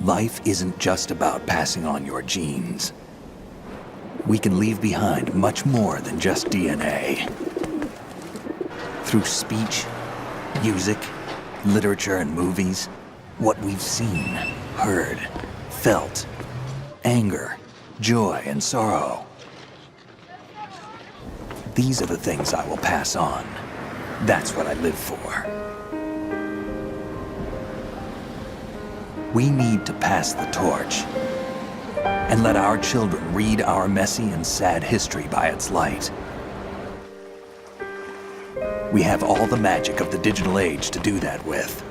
Life isn't just about passing on your genes. We can leave behind much more than just DNA. Through speech, music, literature, and movies, what we've seen, heard, felt, anger, joy, and sorrow. These are the things I will pass on. That's what I live for. We need to pass the torch and let our children read our messy and sad history by its light. We have all the magic of the digital age to do that with.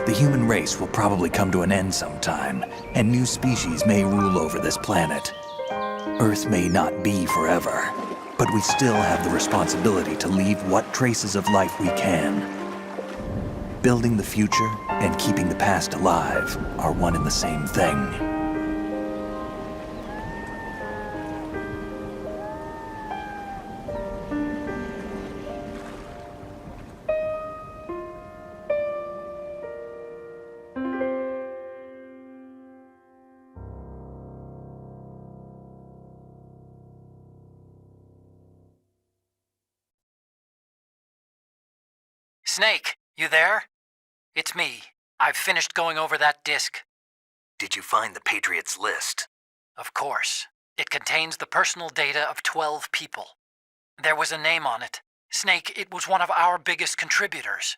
The human race will probably come to an end sometime, and new species may rule over this planet. Earth may not be forever, but we still have the responsibility to leave what traces of life we can. Building the future and keeping the past alive are one and the same thing. Snake, you there? It's me. I've finished going over that disk. Did you find the Patriots list? Of course. It contains the personal data of 12 people. There was a name on it. Snake, it was one of our biggest contributors.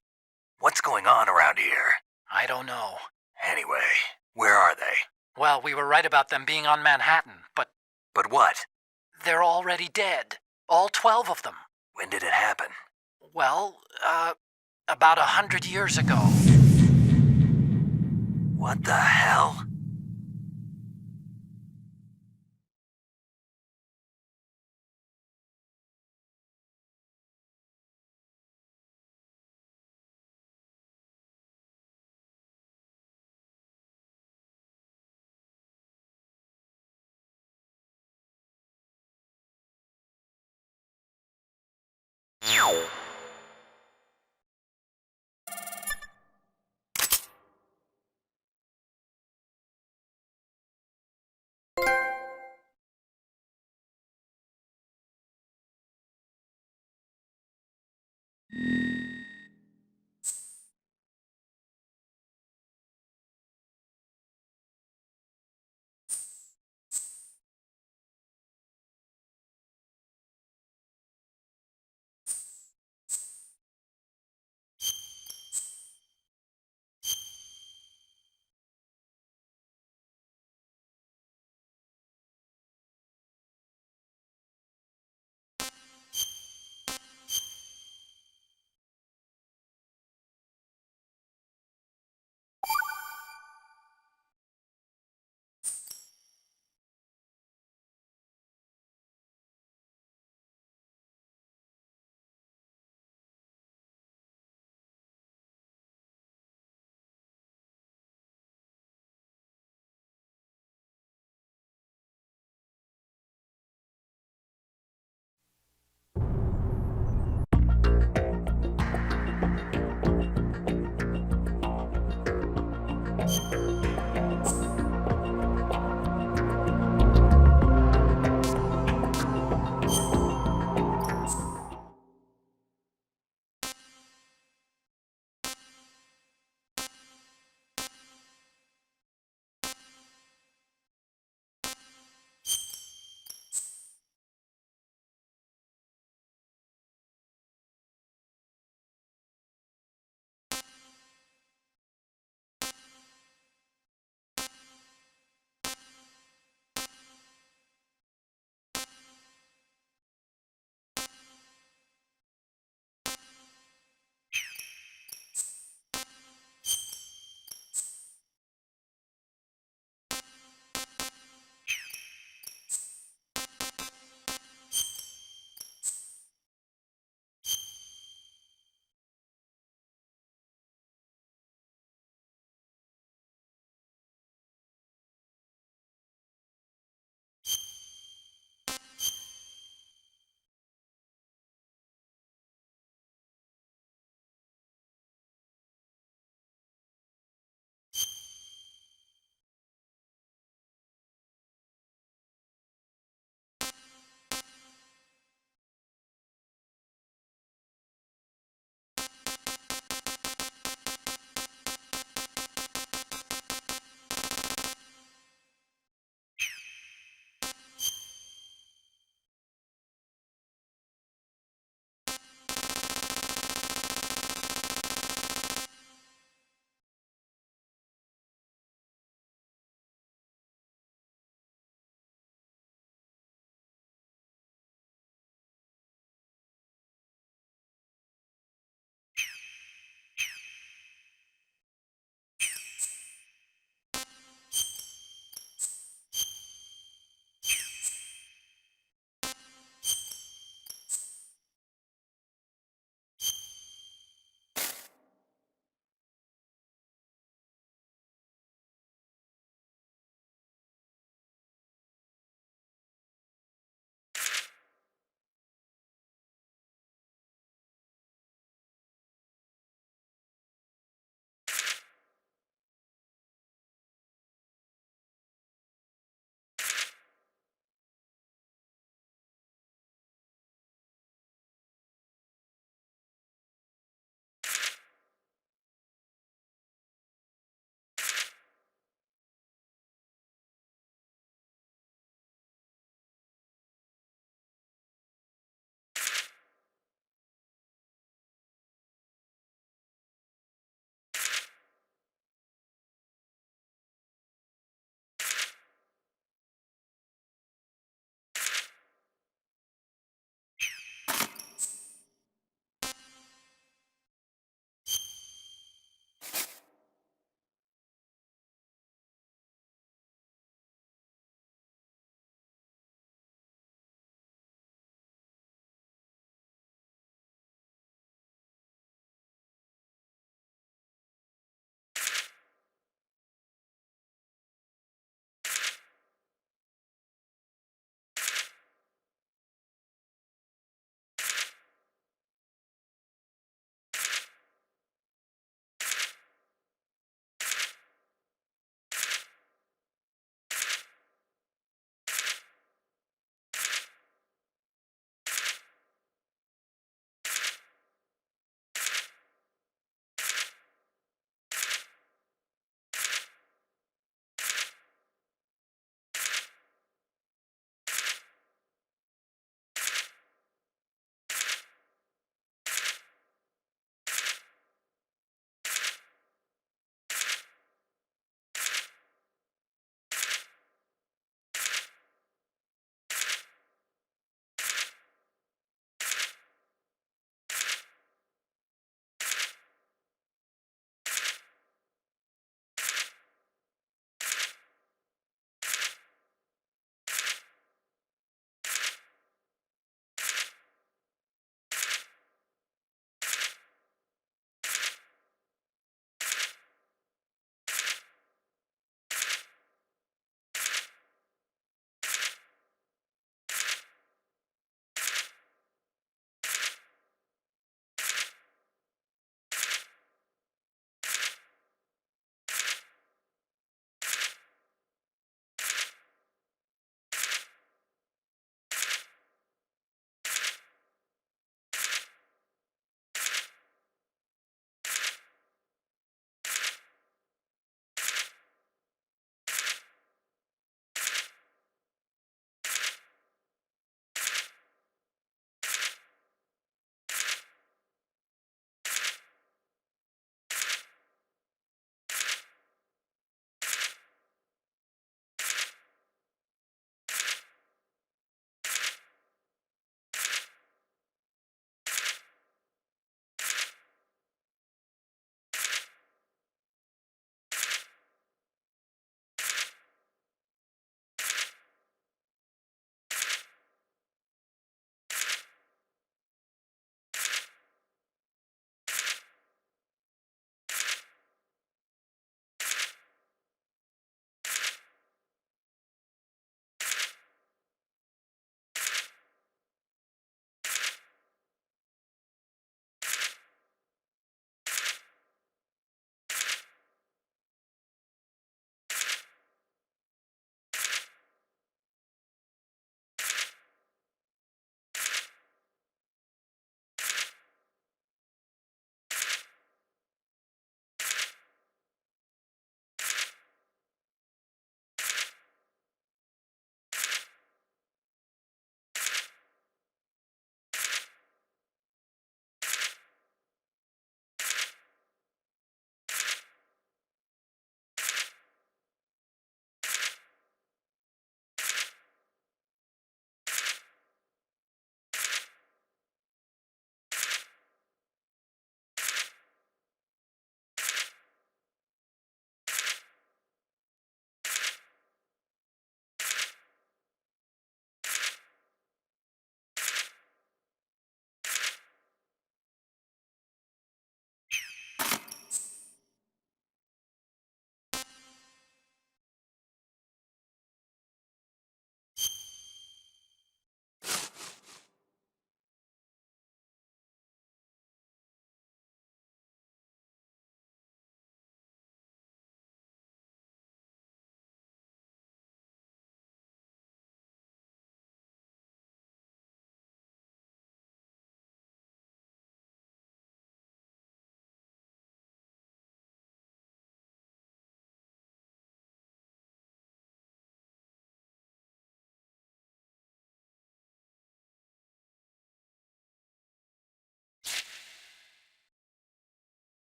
What's going on around here? I don't know. Anyway, where are they? Well, we were right about them being on Manhattan, but... But what? They're already dead. All 12 of them. When did it happen? Well, about 100 years ago. What the hell?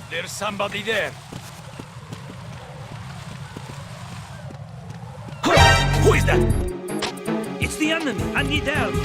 There's somebody there. Who is that? It's the enemy. I need help.